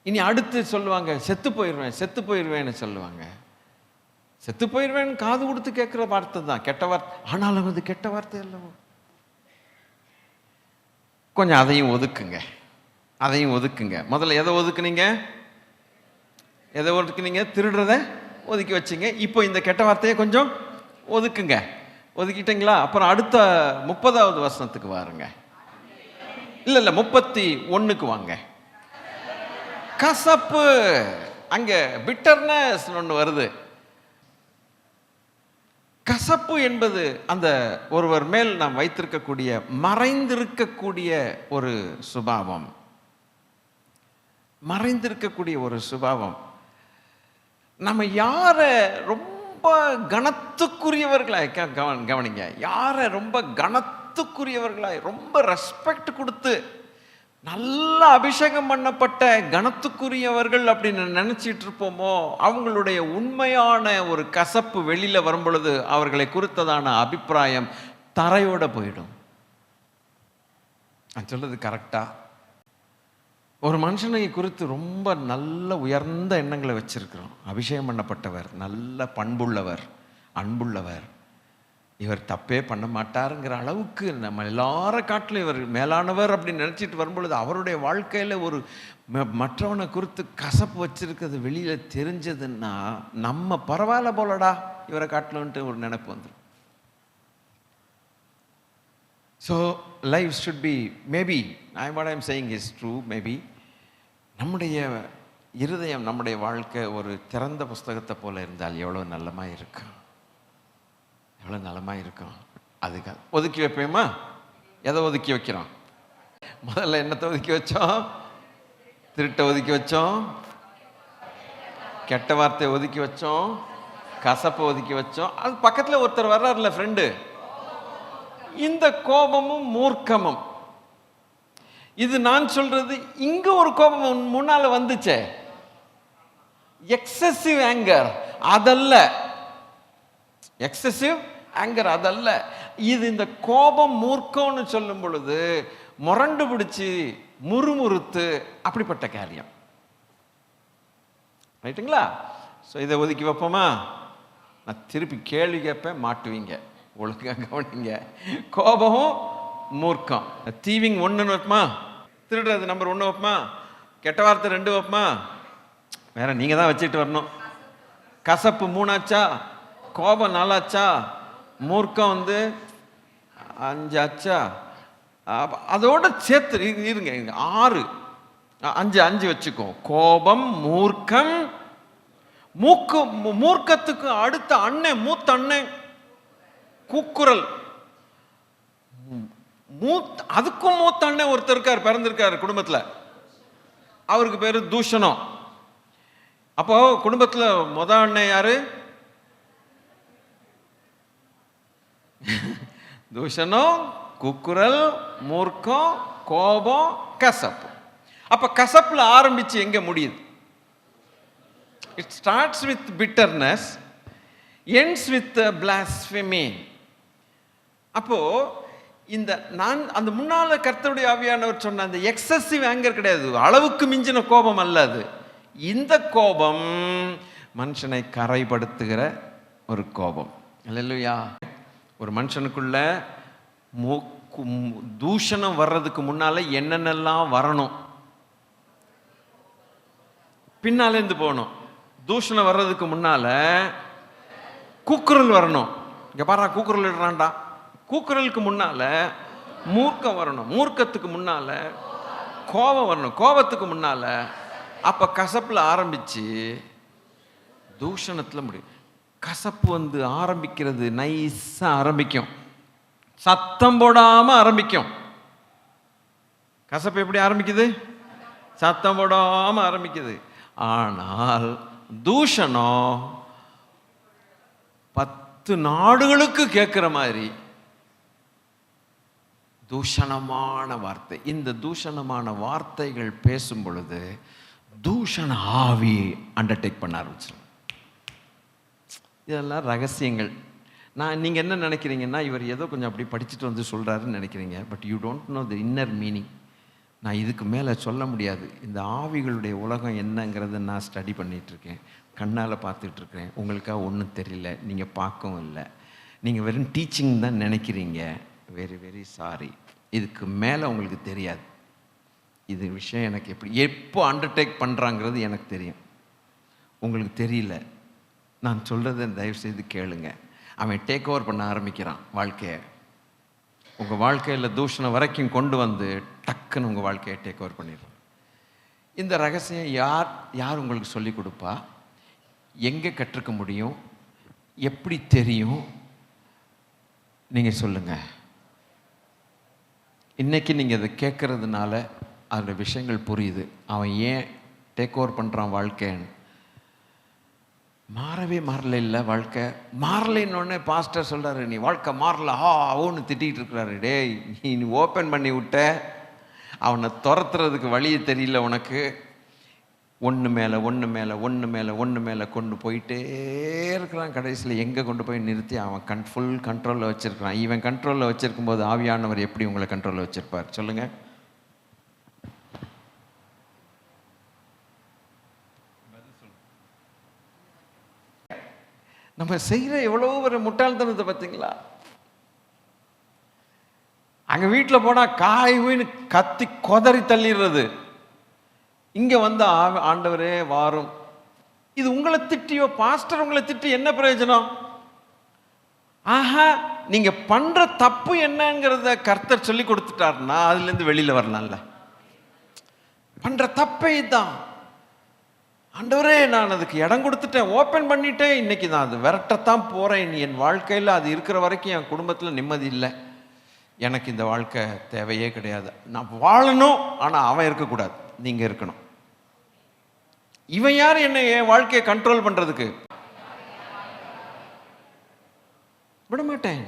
இனி அடுத்து சொல்லுவாங்க, செத்து போயிடுவேன்னு சொல்லுவாங்க. செத்து போயிடுவேன்னு காது கொடுத்து கேட்கிற வார்த்தை தான், கெட்ட வார்த்தை. ஆனாலும் அது கெட்ட வார்த்தை அல்லவோ. கொஞ்சம் அதையும் ஒதுக்குங்க. முதல்ல எதை ஒதுக்குனீங்க? திருடுறத ஒதுக்கி வச்சிங்க. இப்போ இந்த கெட்ட வார்த்தையை கொஞ்சம் ஒதுக்குங்க. ஒதுக்கிட்டீங்களா? அப்புறம் அடுத்த 30வது வசனத்துக்கு வாருங்க. இல்ல 31க்கு வாங்க. கசப்பு, அங்க பிட்டர்னஸ் ஒன்று வருது. கசப்பு என்பது அந்த ஒருவர் மேல் நாம் வைத்திருக்கக்கூடிய மறைந்திருக்கக்கூடிய ஒரு சுபாவம். நம்ம யார ரொம்ப கனத்துக்குரியவர்களாய் கவனிங்க, யார ரொம்ப கனத்துக்குரியவர்களாய் ரொம்ப ரெஸ்பெக்ட் கொடுத்து நல்ல அபிஷேகம் பண்ணப்பட்ட கனத்துக்குரியவர்கள் அப்படின்னு நினைச்சிட்டு இருப்போமோ, அவங்களுடைய உண்மையான ஒரு கசப்பு வெளியில வரும் பொழுது அவர்களை குறித்ததான அபிப்பிராயம் தரையோட போயிடும். நான் சொல்றது கரெக்டா? ஒரு மனுஷனை குறித்து ரொம்ப நல்ல உயர்ந்த எண்ணங்களை வச்சிருக்கிறோம். அபிஷேகம் பண்ணப்பட்டவர், நல்ல பண்புள்ளவர், அன்புள்ளவர், இவர் தப்பே பண்ண மாட்டாருங்கிற அளவுக்கு நம்ம எல்லார காட்டிலும் இவர் மேலானவர் அப்படின்னு நினச்சிட்டு வரும்பொழுது அவருடைய வாழ்க்கையில் ஒரு மற்றவனை குறித்து கசப்பு வச்சிருக்கிறது வெளியில தெரிஞ்சதுன்னா நம்ம பரவாயில்ல போலடா இவரை காட்டலன்ட்டு ஒரு நினைப்பு வந்துடும். So life should be maybe what I'm saying is true. Maybe நம்முடைய இருதயம், நம்முடைய வாழ்க்கை ஒரு திறந்த புஸ்தகத்தை போல இருந்தால் எவ்வளோ நல்லமாக இருக்கும், எவ்வளோ நலமாக இருக்கும். அதுக்கு ஒதுக்கி வைப்பேமா? எதை ஒதுக்கி வைக்கிறோம்? முதல்ல என்னத்தை ஒதுக்கி வச்சோம்? திருட்டை ஒதுக்கி வச்சோம், கெட்ட வார்த்தையை ஒதுக்கி வச்சோம், கசப்பை ஒதுக்கி வச்சோம். அது பக்கத்தில் ஒருத்தர் வர்றாருல ஃப்ரெண்டு, இந்த கோபமும் மூர்க்கமும். இது நான் சொல்றது, இங்க ஒரு கோபம் முன்னால வந்துச்சே, எக்ஸசிவ் ஆங்கர் அதல்ல, எக்ஸசிவ் ஆங்கர் அதல்ல. இது இந்த கோபம் மூர்க்கம்னு சொல்லும் பொழுது முரண்டு பிடிச்சி முறுமுறுத்து அப்படிப்பட்ட காரியம். ரைட்டுங்களா? ஸோ இதை ஒதுக்கி வைப்போமா? நான் திருப்பி கேள்வி கேட்பேன், மாட்டுவீங்க. ஒழுங்காக கவனிங்க. கோபமும் மூர்க்கம். தீவிங் 1 வைப்பமா? திருடுறது நம்பர் 1 வைப்பமா? கெட்ட வார்த்தை 2 வைப்பமா? வேற நீங்க தான் வச்சுட்டு வரணும். கசப்பு 3 ஆச்சா? கோபம் 4 ஆச்சா? மூர்க்கம் 5 ஆச்சா? அதோட சேர்த்து இருங்க 6 5 வச்சுக்கோ. கோபம், மூர்க்கம். மூர்க்கத்துக்கு அடுத்த அண்ணன், மூத்த அண்ணன் கூக்குரல். அதுக்கும் மூத்த அண்ணன் ஒருத்தர் இருக்கார், பிறந்திருக்காரு குடும்பத்துல. அவருக்கு பேரு தூஷணம். அப்போ குடும்பத்துல அண்ணன் யாரு? தூஷணம், கூக்குரல், மூர்க்கம், கோபம், கசப்பு. அப்ப கசப்புல ஆரம்பிச்சு எங்க முடியுது? It starts with bitterness, ends with blasphemy. அப்போ இந்த நான் அந்த முன்னால கர்த்தருடைய ஆவியானவர் சொன்ன அந்த எக்ஸசிவ் ஆங்கர் கிடையாது, அளவுக்கு மிஞ்சின கோபம் அல்ல அது. இந்த கோபம் மனுஷனை கரைப்படுத்துகிற ஒரு கோபம். அல்லேலூயா. ஒரு மனுஷனுக்குள்ள தூஷணம் வர்றதுக்கு முன்னால என்னென்னலாம் வரணும்? பின்னால இருந்து போகணும். தூஷணம் வர்றதுக்கு முன்னால கூக்குரல் வரணும். இங்க பாரு, கூக்குரல் இடுறான்டா. கூக்குரலுக்கு முன்னால மூர்க்கம் வரணும். மூர்க்கத்துக்கு முன்னால கோபம் வரணும். கோபத்துக்கு முன்னால அப்ப கசப்புல ஆரம்பிச்சு தூஷணத்துல முடியும். கசப்பு ஆரம்பிக்கிறது நைஸா ஆரம்பிக்கும், சத்தம் போடாம ஆரம்பிக்கும். கசப்பு எப்படி ஆரம்பிக்குது? சத்தம் போடாம ஆரம்பிக்குது. ஆனால் தூஷணம் 10 நாடுகளுக்கு கேட்கிற மாதிரி தூஷணமான வார்த்தை. இந்த தூஷணமான வார்த்தைகள் பேசும் பொழுது தூஷண ஆவி அண்டர்டேக் பண்ண ஆரம்பிச்சிடும். இதெல்லாம் ரகசியங்கள். நீங்கள் என்ன நினைக்கிறீங்கன்னா, இவர் ஏதோ கொஞ்சம் அப்படி படிச்சுட்டு சொல்கிறாருன்னு நினைக்கிறீங்க. But you don't know the inner meaning. நான் இதுக்கு மேலே சொல்ல முடியாது. இந்த ஆவிகளுடைய உலகம் என்னங்கிறத நான் ஸ்டடி பண்ணிகிட்ருக்கேன், கண்ணால் பார்த்துட்ருக்கேன். உங்களுக்காக ஒன்றும் தெரியல, நீங்கள் பார்க்கவும் இல்லை. நீங்கள் வெறும் டீச்சிங் தான் நினைக்கிறீங்க. Very very sorry. இதுக்கு மேலே உங்களுக்கு தெரியாது. இது விஷயம் எனக்கு எப்போ அண்டர்டேக் பண்ணுறாங்கிறது எனக்கு தெரியும், உங்களுக்கு தெரியல. நான் சொல்கிறத தயவுசெய்து கேளுங்க. அவன் டேக் ஓவர் பண்ண ஆரம்பிக்கிறான் வாழ்க்கையை. உங்கள் வாழ்க்கையில் தூஷணம் வரைக்கும் கொண்டு டக்குன்னு உங்கள் வாழ்க்கையை டேக் ஓவர் பண்ணிடுறான். இந்த ரகசியம் யார் உங்களுக்கு சொல்லி கொடுப்பா? எங்கே கற்றுக்க முடியும்? எப்படி தெரியும்? நீங்கள் சொல்லுங்கள். இன்றைக்கி நீங்கள் அதை கேட்குறதுனால அதில் விஷயங்கள் புரியுது. அவன் ஏன் டேக் ஓவர் பண்ணுறான் வாழ்க்கைன்னு. மாறல இல்லை வாழ்க்கை. மாறலைன்னொடனே பாஸ்டர் சொல்கிறாரு, நீ வாழ்க்கை மாறல அவனு திட்டிகிட்டு இருக்கிறாரு. டேய், நீ ஓப்பன் பண்ணி விட்ட, அவனை துரத்துறதுக்கு வழியே தெரியல உனக்கு. ஒன்று மேலே கொண்டு போயிட்டே இருக்கிறான். கடைசியில் எங்கே கொண்டு போய் நிறுத்தி அவன் ஃபுல் கண்ட்ரோலில் வச்சுருக்கிறான். இவன் கண்ட்ரோலில் வச்சுருக்கும் போது ஆவியானவர் எப்படி உங்களை கண்ட்ரோலில் வச்சுருப்பார் சொல்லுங்கள்? நம்ம செய்கிற எவ்வளோ ஒரு முட்டாள்தனத்தை பார்த்தீங்களா? அங்கே வீட்டில் போனால் காய்னு கத்தி கொதறி தள்ளிடுறது. இங்கே ஆண்டவரே வாரும். இது உங்களை திட்டியோ பாஸ்டர் உங்களை திட்டி என்ன பிரயோஜனம்? நீங்கள் பண்ணுற தப்பு என்னங்கிறத கர்த்தர் சொல்லி கொடுத்துட்டாருன்னா அதுலேருந்து வெளியில் வரலாம்ல. பண்ணுற தப்பே தான். ஆண்டவரே, நான் அதுக்கு இடம் கொடுத்துட்டேன், ஓப்பன் பண்ணிட்டேன், இன்னைக்கு நான் அது விரட்டத்தான் போகிறேன். என் வாழ்க்கையில் அது இருக்கிற வரைக்கும் என் குடும்பத்தில் நிம்மதி இல்லை. எனக்கு இந்த வாழ்க்கை தேவையே கிடையாது. நான் வாழணும், ஆனால் அவன் இருக்கக்கூடாது, நீங்கள் இருக்கணும். இவன் யார் என்ன என் வாழ்க்கையை கண்ட்ரோல் பண்ணுறதுக்கு? விடமாட்டேன்,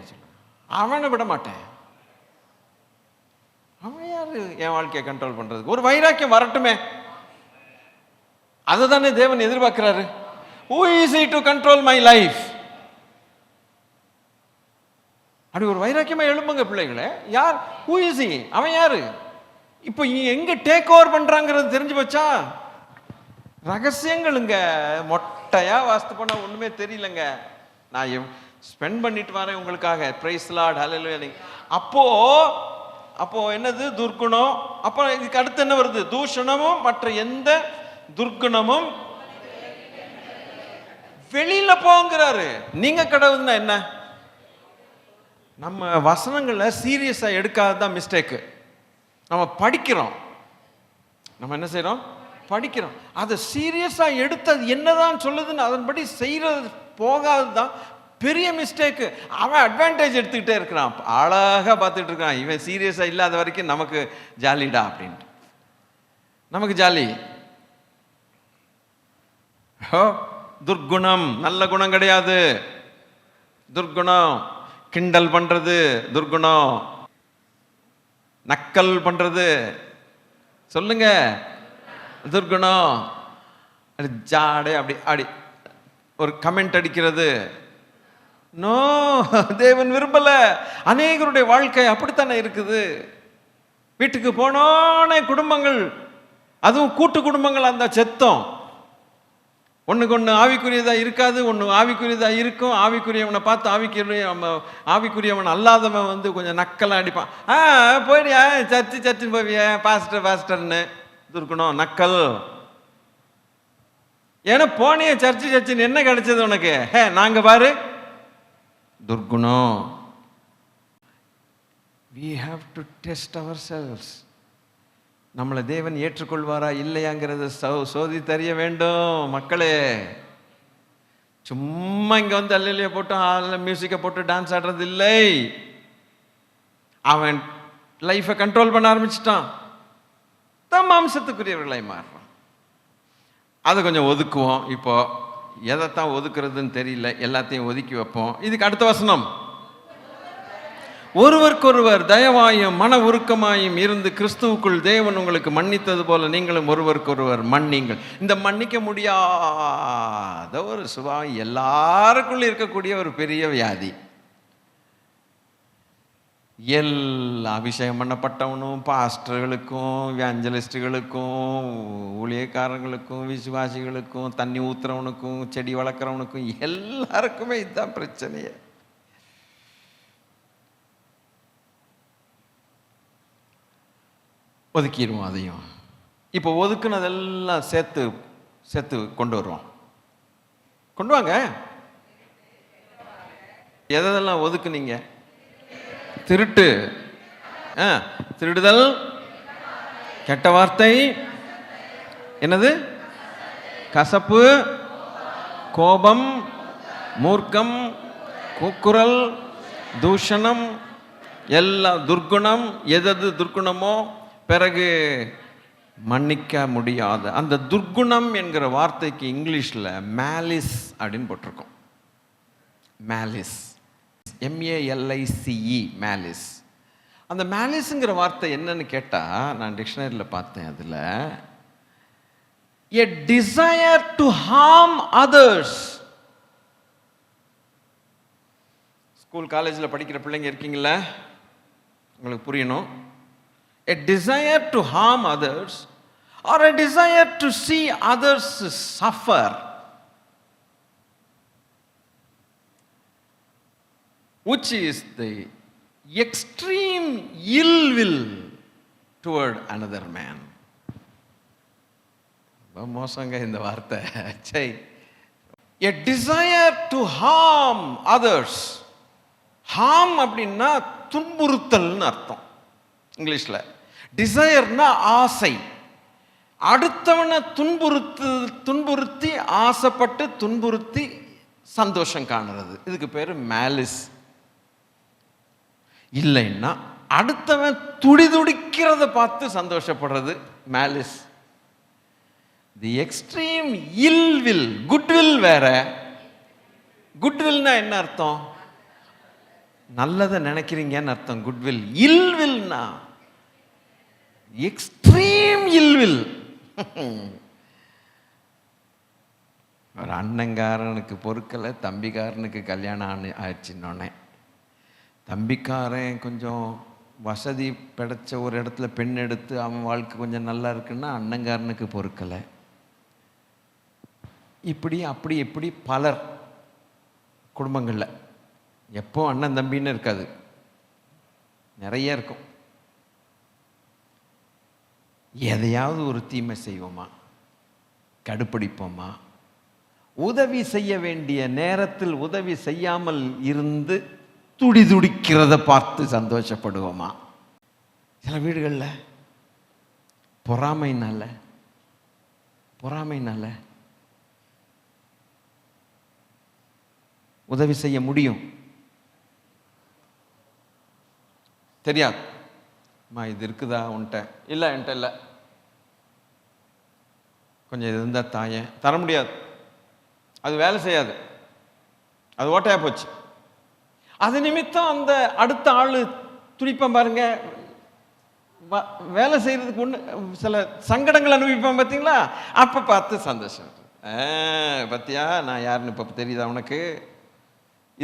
அவனை விடமாட்டேன். அவன் யார் என் வாழ்க்கையை கண்ட்ரோல் பண்ணுறதுக்கு? ஒரு வைராக்கியம் வரட்டுமே, அதை தானே தேவன் எதிர்பார்க்கிறாரு. Who is he to control my life? அப்படி ஒரு வைராக்கியமா எழும்புங்க பிள்ளைகளே. யார்? Who is he? அவன் யாரு? இப்போ எங்க டேக் ஓவர் பண்றாங்கிறது தெரிஞ்சு போச்சா? ரகசியங்களுங்க. மொட்டையா வாஸ்து பண்ண ஒண்ணுமே தெரியலங்க. நான் ஸ்பெண்ட் பண்ணிட்டு வரேன் உங்களுக்காக. பிரைஸ் லார்ட், ஹல்லேலூயா. அப்போ என்னது? துர்க்குணம். அப்போ இதுக்கு அடுத்து என்ன வருது? தூஷணமும் மற்ற எந்த துர்க்குணமும் வெளியில போங்கிறாரு. நீங்க கடவுள்னா என்ன? நம்ம வசனங்களை சீரியஸாக எடுக்காததான் மிஸ்டேக்கு. நம்ம படிக்கிறோம், நம்ம என்ன செய்கிறோம், படிக்கிறோம். அதை சீரியஸாக எடுத்தது என்னதான் சொல்லுதுன்னு அதன்படி செய்கிறது போகாது தான் பெரிய மிஸ்டேக்கு. அவன் அட்வான்டேஜ் எடுத்துக்கிட்டே இருக்கிறான், அழகாக பார்த்துட்டு இருக்கான். இவன் சீரியஸாக இல்லாத வரைக்கும் நமக்கு ஜாலிடா அப்படின்ட்டு, நமக்கு ஜாலி. துர்குணம் நல்ல குணம் கிடையாது. துர்குணம் கிண்டல் பண்றது துர்குணம், நக்கல் பண்றது சொல்லுங்க துர்குணம். ஜாடே அப்படி அப்படி ஒரு கமெண்ட் அடிக்கிறது நோ, தேவன் விரும்பல. அநேகருடைய வாழ்க்கை அப்படித்தானே இருக்குது. வீட்டுக்கு போனோனே குடும்பங்கள், அதுவும் கூட்டு குடும்பங்கள், அந்த செத்தம் ஒன்றுக்கு ஒன்று ஆவிக்குரியதாக இருக்காது, ஒன்று ஆவிக்குரியதாக இருக்கும். ஆவிக்குரியவனை பார்த்து ஆவிக்குரியவன் அல்லாதவன் வந்து கொஞ்சம் நக்கலாக அடிப்பான். போயிடியா சர்ச்சுன்னு போவிய, பாஸ்டர்னு இருக்கணும், நக்கல். ஏன்னா போனிய சர்ச்சுன்னு என்ன கிடைச்சது உனக்கு? நாங்க பாரு துர்குணம். we have to test ourselves. நம்மளை தேவன் ஏற்றுக்கொள்வாரா இல்லையாங்கிறத சோதி வேண்டும் மக்களே. சும்மா இங்க வந்து அல்லையா போட்டு மியூசிக்கை போட்டு டான்ஸ் ஆடுறது இல்லை. அவன் லைஃபை கண்ட்ரோல் பண்ண ஆரம்பிச்சிட்டான், தம் மாம்சத்துக்குரியவர்களை மாறுறான். அதை கொஞ்சம் ஒதுக்குவோம். இப்போ எதைத்தான் ஒதுக்குறதுன்னு தெரியல, எல்லாத்தையும் ஒதுக்கி வைப்போம். இதுக்கு அடுத்த வசனம், ஒருவருக்கொருவர் தயவாயும் மன உருக்கமாயும் இருந்து கிறிஸ்துவுக்குள் தேவன் உங்களுக்கு மன்னித்தது போல நீங்களும் ஒருவருக்கொருவர் மன்னிங்கள். இந்த மன்னிக்க முடியாத ஒரு சுபாவம் எல்லாருக்குள்ள இருக்கக்கூடிய ஒரு பெரிய வியாதி. எல்லா அபிஷேகம் பண்ணப்பட்டவனும், பாஸ்டர்களுக்கும், எவாஞ்சலிஸ்டுகளுக்கும், ஊழியக்காரங்களுக்கும், விசுவாசிகளுக்கும், தண்ணி ஊத்துறவனுக்கும், செடி வளர்க்குறவனுக்கும் எல்லாருக்குமே இதுதான் பிரச்சனையே. ஒதுக்கிடுவோம் அதையும். இப்போ ஒதுக்குனதெல்லாம் சேர்த்து கொண்டு வருவோம். கொண்டு வாங்க. எதெல்லாம் ஒதுக்குனீங்க? திருட்டு, திருடுதல், கெட்ட வார்த்தை, என்னது, கசப்பு, கோபம், மூர்க்கம், கூக்குரல், தூஷணம், எல்லாம் துர்குணம். எது துர்குணமோ பிறகு மன்னிக்க முடியாத அந்த துர்குணம் என்கிற வார்த்தைக்கு இங்கிலீஷில் மேலிஸ் அப்படின்னு போட்டிருக்கோம். Malice, MALICE, malice. அந்த மேலிஸ்ங்கிற வார்த்தை என்னன்னு கேட்டால், நான் டிக்ஷனரியில் பார்த்தேன், அதில் a desire to harm others. School காலேஜில் படிக்கிற பிள்ளைங்க இருக்கீங்களா? உங்களுக்கு புரியணும். A desire to harm others or a desire to see others suffer. Which is the extreme ill will toward another man. மோசங்க இந்த வார்த்தை. A desire to harm others. harm அப்படின்னா துன்புறுத்தல்னு அர்த்தம் இங்கிலீஷில். டிசையர்னா ஆசை, அடுத்தவனை துன்புறுத்தி ஆசைப்பட்டு துன்புறுத்தி சந்தோஷம் காணுறது, இதுக்கு பேரு மேலிஸ். இல்லைன்னா அடுத்தவன் துடிதுடிக்கிறத பார்த்து சந்தோஷப்படுறது malice. The extreme ill will. Goodwill வேற. குட்வில்னா என்ன அர்த்தம்? நல்லதை நினைக்கிறீங்கன்னு அர்த்தம் குட்வில். இல்வில்னா எக்ஸ்ட்ரீம் இல்வில். ஒரு அண்ணங்காரனுக்கு பொறுக்கலை, தம்பிக்காரனுக்கு கல்யாணம் ஆயிடுச்சுன்னொன்னே, தம்பிக்காரன் கொஞ்சம் வசதி படைச்ச ஒரு இடத்துல பெண் எடுத்து அவன் வாழ்க்கை கொஞ்சம் நல்லா இருக்குன்னா அண்ணங்காரனுக்கு பொறுக்கலை. இப்படி பலர் குடும்பங்களில் எப்போ அண்ணன் தம்பின்னு இருக்காது, நிறைய இருக்கும். எதையாவது ஒரு தீமை செய்வோமா, கடுப்பிடிப்போமா, உதவி செய்ய வேண்டிய நேரத்தில் உதவி செய்யாமல் இருந்து துடி துடிக்கிறத பார்த்து சந்தோஷப்படுவோமா? சில வீடுகளில் பொறாமைனால உதவி செய்ய முடியும், தெரியாது. அம்மா இது இருக்குதா உன்ட்ட? இல்லை என்கிட்ட இல்லை, கொஞ்சம் இது இருந்தால் தாயேன். தர முடியாது, அது வேலை செய்யாது, அது ஓட்டையா போச்சு. அது நிமித்தம் அந்த அடுத்த ஆள் துடிப்பான் பாருங்க, வேலை செய்யறதுக்கு ஒன்று சில சங்கடங்கள் அனுபவிப்பான் பார்த்தீங்களா? அப்போ பார்த்து சந்தோஷம். பத்தியா நான் யாருன்னு இப்போ தெரியுதா உனக்கு?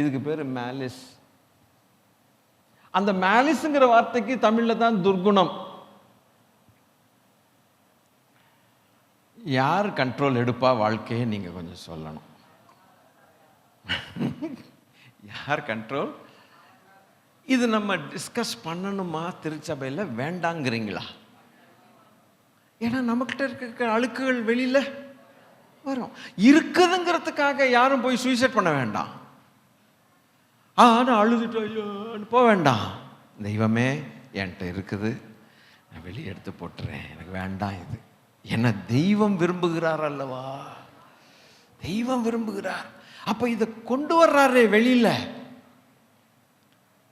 இதுக்கு பேர் மேலிஸ். அந்த மேலிஸ்ங்கிற வார்த்தைக்கு தமிழில் தான் துர்குணம். யார் கண்ட்ரோல் எடுப்பா வாழ்க்கையை நீங்கள் கொஞ்சம் சொல்லணும். யார் கண்ட்ரோல்? இது நம்ம டிஸ்கஸ் பண்ணணுமா திருச்சபையில்? வேண்டாங்கிறீங்களா? ஏன்னா நம்மக்கிட்ட இருக்க அழுக்குகள் வெளியில் வரும். இருக்குதுங்கிறதுக்காக யாரும் போய் சூசைட் பண்ண வேண்டாம். நான் அழுதுட்டோம் போக வேண்டாம். தெய்வமே என்கிட்ட இருக்குது, நான் வெளியே எடுத்து போட்டுறேன், எனக்கு வேண்டாம் இது. என்ன தெய்வம் விரும்புகிறார் அல்லவா? தெய்வம் விரும்புகிறார். அப்போ இதை கொண்டு வர்றாரே வெளியில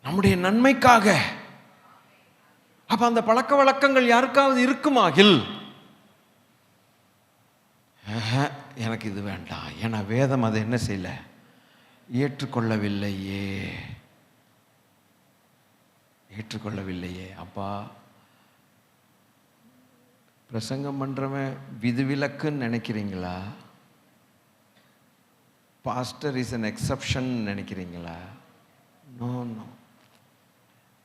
நம்முடைய நன்மைக்காக. அப்ப அந்த பழக்க வழக்கங்கள் யாருக்காவது இருக்குமாகில், எனக்கு இது வேண்டாம், ஏன்னா வேதம் அதை என்ன செய்யல, ஏற்றுக்கொள்ளவில்லையே. அப்பா பிரசங்கம் பண்றவன் விதிவிலக்குன்னு நினைக்கிறீங்களா? பாஸ்டர் இஸ் an exception நினைக்கிறீங்களா? No.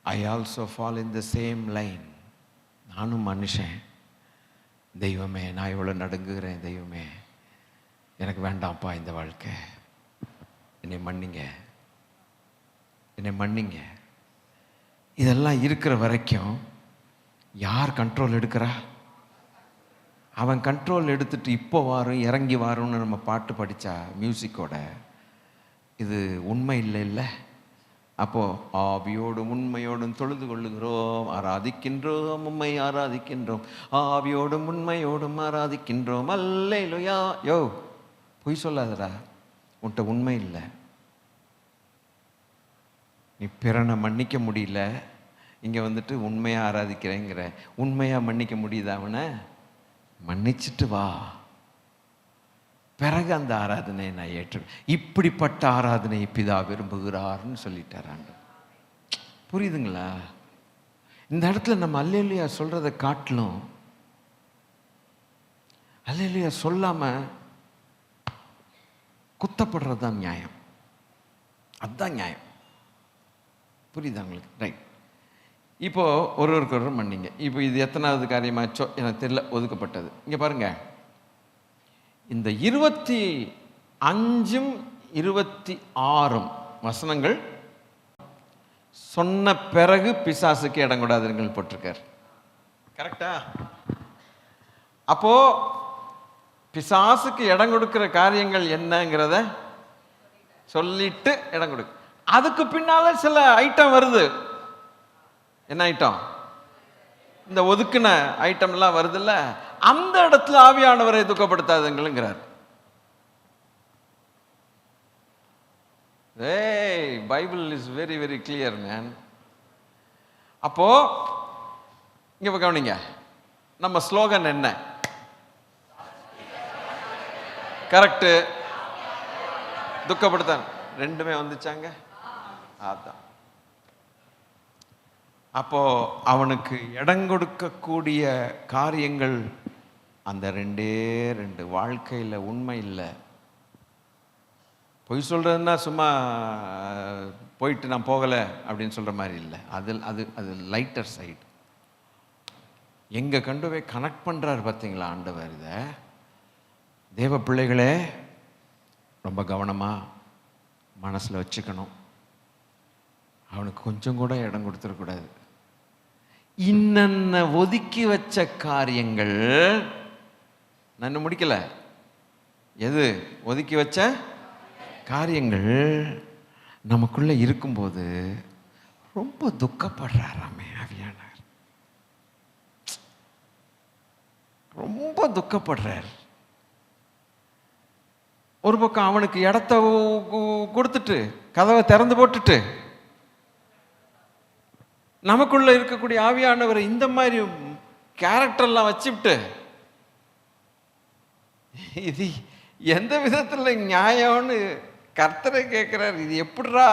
I also fall in the same line. நானும் மனுஷன். தெய்வமே நான் இவ்வளோ நடுங்குகிறேன், தெய்வமே எனக்கு வேண்டாம்ப்பா இந்த வாழ்க்கை, என்னை மன்னிங்க. இதெல்லாம் இருக்கிற வரைக்கும் யார் கண்ட்ரோல் எடுக்கிறா? அவன் கண்ட்ரோல் எடுத்துட்டு இப்போ வாரும் இறங்கி வாரும்னு நம்ம பாட்டு படித்தா மியூசிக்கோட, இது உண்மை இல்லை. அப்போ ஆவியோடும் உண்மையோடும் தொழுது கொள்ளுகிறோம், ஆராதிக்கின்றோம், உண்மை ஆராதிக்கின்றோம், ஆவியோடும் உண்மையோடும் ஆராதிக்கின்றோம், அல்லேலூயா. யோ பொய் சொல்லாதடா, உன்கிட்ட உண்மை இல்லை. நீ பிறனை மன்னிக்க முடியல, இங்கே வந்துட்டு உண்மையாக ஆராதிக்கிறேங்கிற. உண்மையாக மன்னிக்க முடியுதா? அவனை மன்னிச்சுட்டு வா, பிறகு அந்த ஆராதனையை நான் ஏற்று. இப்படிப்பட்ட ஆராதனை பிதா விரும்புகிறார்னு சொல்லிட்டார் ஆண்டவர். புரியுதுங்களா? இந்த இடத்துல நம்ம அல்லேலூயா சொல்றதை காட்டிலும் அல்லேலூயா சொல்லாம குத்தப்படுறது தான் நியாயம். அதுதான் நியாயம். புரியுதா உங்களுக்கு? ரைட். இப்போ ஒருவருக்கு மன்னிங்க. இப்போ இது எத்தனாவது காரியமாச்சோ எனக்கு தெரியல, ஒதுக்கப்பட்டது. இங்கே பாருங்க, இந்த 25 26 வசனங்கள் சொன்ன பிறகு பிசாசுக்கு இடம் கொடாதீர்கள் போட்டிருக்கார். கரெக்டா? அப்போ பிசாசுக்கு இடம் கொடுக்கிற காரியங்கள் என்னங்கிறத சொல்லிட்டு இடம் கொடுக்கு. அதுக்கு பின்னால சில ஐட்டம் வருது. என்ன ஐட்டம்? இந்த ஒதுக்குன ஐட்டம் எல்லாம் வருதுல்ல, அந்த இடத்துல ஆவியானவரை துக்கப்படுத்தாதுங்கிறார். ஏய், Bible is very very clear man. அப்போ இங்க கவனிங்க, நம்ம ஸ்லோகன் என்ன? கரெக்ட். துக்கப்படுத்த ரெண்டுமே வந்துச்சாங்க. அதான். அப்போ அவனுக்கு இடம் கொடுக்கக்கூடிய காரியங்கள் அந்த 2 வாழ்க்கையில் உண்மை இல்லை. பொய் சொல்றதுன்னா சும்மா போயிட்டு நான் போகலை அப்படின்னு சொல்ற மாதிரி இல்லை. அது லைட்டர் சைடு. எங்க கொண்டு போய் கனெக்ட் பண்றாரு பார்த்தீங்களா ஆண்டவர்? இதை தேவ பிள்ளைகளே ரொம்ப கவனமா மனசுல வச்சுக்கணும். அவனுக்கு கொஞ்சம் கூட இடம் கொடுத்துடக்கூடாது. இன்னென்ன ஒதுக்கி வச்ச காரியங்கள் நான் முடிக்கல. எது ஒதுக்கி வச்ச காரியங்கள்? நமக்குள்ளே இருக்கும்போது ரொம்ப துக்கப்படுறாராமே ஆவியானவர். ரொம்ப துக்கப்படுறார். ஒரு பக்கம் அவனுக்கு இடத்த கொடுத்துட்டு கதவை திறந்து போட்டுட்டு நமக்குள்ள இருக்கக்கூடிய ஆவியானவரை இந்த மாதிரி கேரக்டர்லாம் வச்சுவிட்டு, இது எந்த விதத்துல நியாயம்னு கர்த்தரை கேட்கிறார். இது எப்படிரா,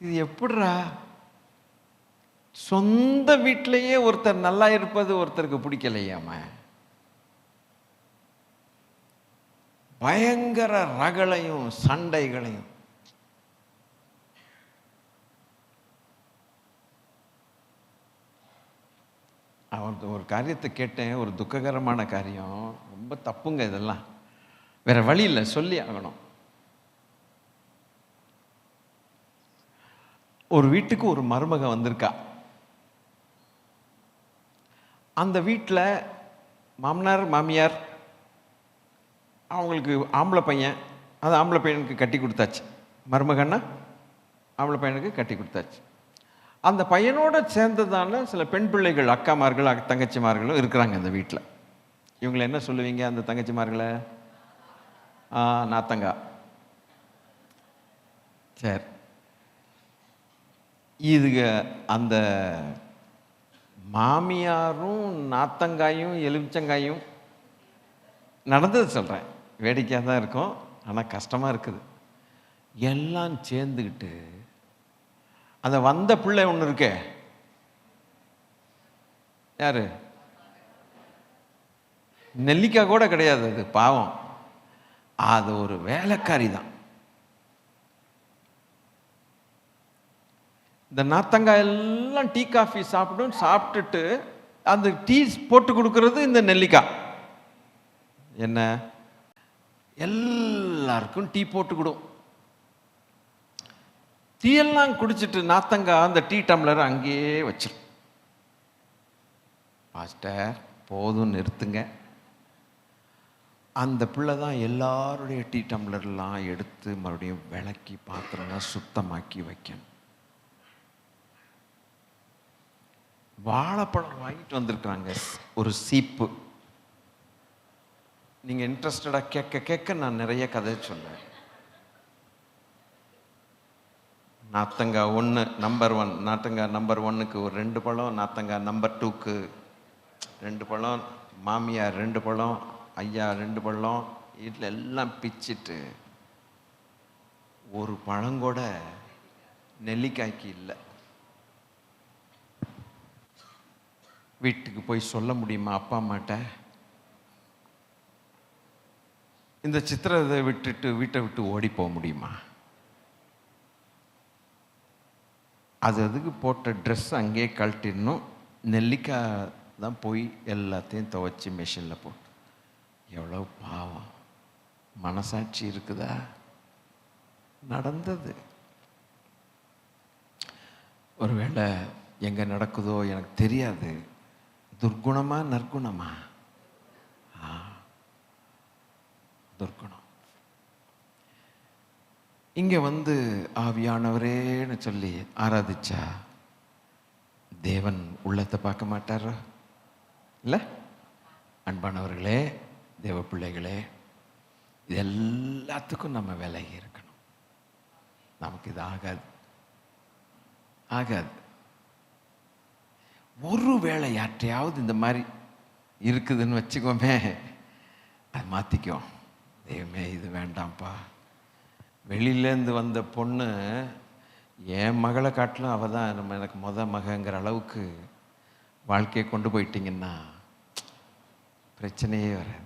இது எப்படிரா? சொந்த வீட்டிலேயே ஒருத்தர் நல்லா இருப்பது ஒருத்தருக்கு பிடிக்கலையாம, பயங்கர ரகளையும் சண்டைகளையும். அவருக்கு ஒரு காரியத்தை கேட்டேன், ஒரு துக்ககரமான காரியம், ரொம்ப தப்புங்க இதெல்லாம், வேற வழி இல்லை, சொல்லி ஆகணும். ஒரு வீட்டுக்கு ஒரு மருமக வந்திருக்கா. அந்த வீட்டில் மாமனார் மாமியார் அவங்களுக்கு ஆம்பளை பையன், அது ஆம்பளை பையனுக்கு கட்டி கொடுத்தாச்சு. மருமகன்னா ஆம்பளை பையனுக்கு கட்டி கொடுத்தாச்சு. அந்த பையனோட சேர்ந்ததான சில பெண் பிள்ளைகள், அக்காமார்கள் தங்கச்சிமார்களும் இருக்கிறாங்க அந்த வீட்டில். இவங்களை என்ன சொல்லுவீங்க அந்த தங்கச்சிமார்களை? நாத்தங்கா. சரி, இதுக அந்த மாமியாரும் நாத்தங்காயும் எலுமிச்சங்காயும் நடந்தது சொல்கிறேன், வேடிக்கையாக தான் இருக்கும், ஆனால் கஷ்டமாக இருக்குது. எல்லாம் சேர்ந்துக்கிட்டு அந்த வந்த பிள்ளை ஒன்று இருக்கே, யாரு? நெல்லிக்காய் கூட கிடையாது அது, பாவம், அது ஒரு வேலைக்காரி தான். இந்த நாத்தங்காய் எல்லாம் டீ காஃபி சாப்பிட்டுட்டு அந்த டீ போட்டு கொடுக்கறது இந்த நெல்லிக்காய். என்ன, எல்லாருக்கும் டீ போட்டு கொடும். டீ எல்லாம் குடிச்சிட்டு நாத்தங்காய் அந்த டீ டம்ளர் அங்கேயே வச்சிரும். பாஸ்டர் போதும் நிறுத்துங்க, அந்த பிள்ளை தான் எல்லாருடைய டீ டம்ளர்லாம் எடுத்து மறுபடியும் விளக்கி பாத்திரம்லாம் சுத்தமாக்கி வைக்கணும். வாழைப்பழம் வாங்கிட்டு வந்திருக்காங்க ஒரு சீப்பு. நீங்க இன்ட்ரெஸ்டடா கேட்க கேட்க நான் நிறைய கதை சொன்னேன். நாத்தங்காய் 1 நம்பர் 1, நாத்தங்காய் நம்பர் 1க்கு ஒரு 2 பழம், நாத்தங்காய் நம்பர் 2க்கு 2 பழம், மாமியார் 2 பழம், ஐயா 2 பழம், வீட்டில் எல்லாம் பிச்சுட்டு ஒரு பழங்கூட நெல்லிக்காய்க்கு இல்லை. வீட்டுக்கு போய் சொல்ல முடியுமா அப்பா அம்மாட்ட? இந்த சித்திரத்தை விட்டுட்டு வீட்டை விட்டு ஓடி போக முடியுமா? அதுக்கு போட்ட ட்ரெஸ் அங்கேயே கழட்டிடணும், நெல்லிக்காய் தான் போய் எல்லாத்தையும் துவைச்சி மிஷினில் போட்டு. எவ்வளோ பாவம், மனசாட்சி இருக்குதா? நடந்தது. ஒருவேளை எங்கே நடக்குதோ எனக்கு தெரியாது, துர்குணமா நற்குணமா? துர்குணம். இங்கே வந்து ஆவியானவரேன்னு சொல்லி ஆராதிச்சா தேவன் உள்ளத்தை பார்க்க மாட்டாரா? இல்லை? அன்பானவர்களே, தேவ பிள்ளைகளே, இது எல்லாத்துக்கும் நம்ம விலகி இருக்கணும். நமக்கு இது ஆகாது, ஆகாது. ஒரு வேளை யார்ட்டையாவது இந்த மாதிரி இருக்குதுன்னு வச்சுக்கோமே, அது மாற்றிக்கோ. தெய்வமே இது வேண்டாம்ப்பா, வெளியிலேருந்து வந்த பொண்ணு என் மகளை காட்டிலும் அவள் தான் எனக்கு மகங்கிற அளவுக்கு வாழ்க்கையை கொண்டு போயிட்டீங்கன்னா பிரச்சனையே வராது.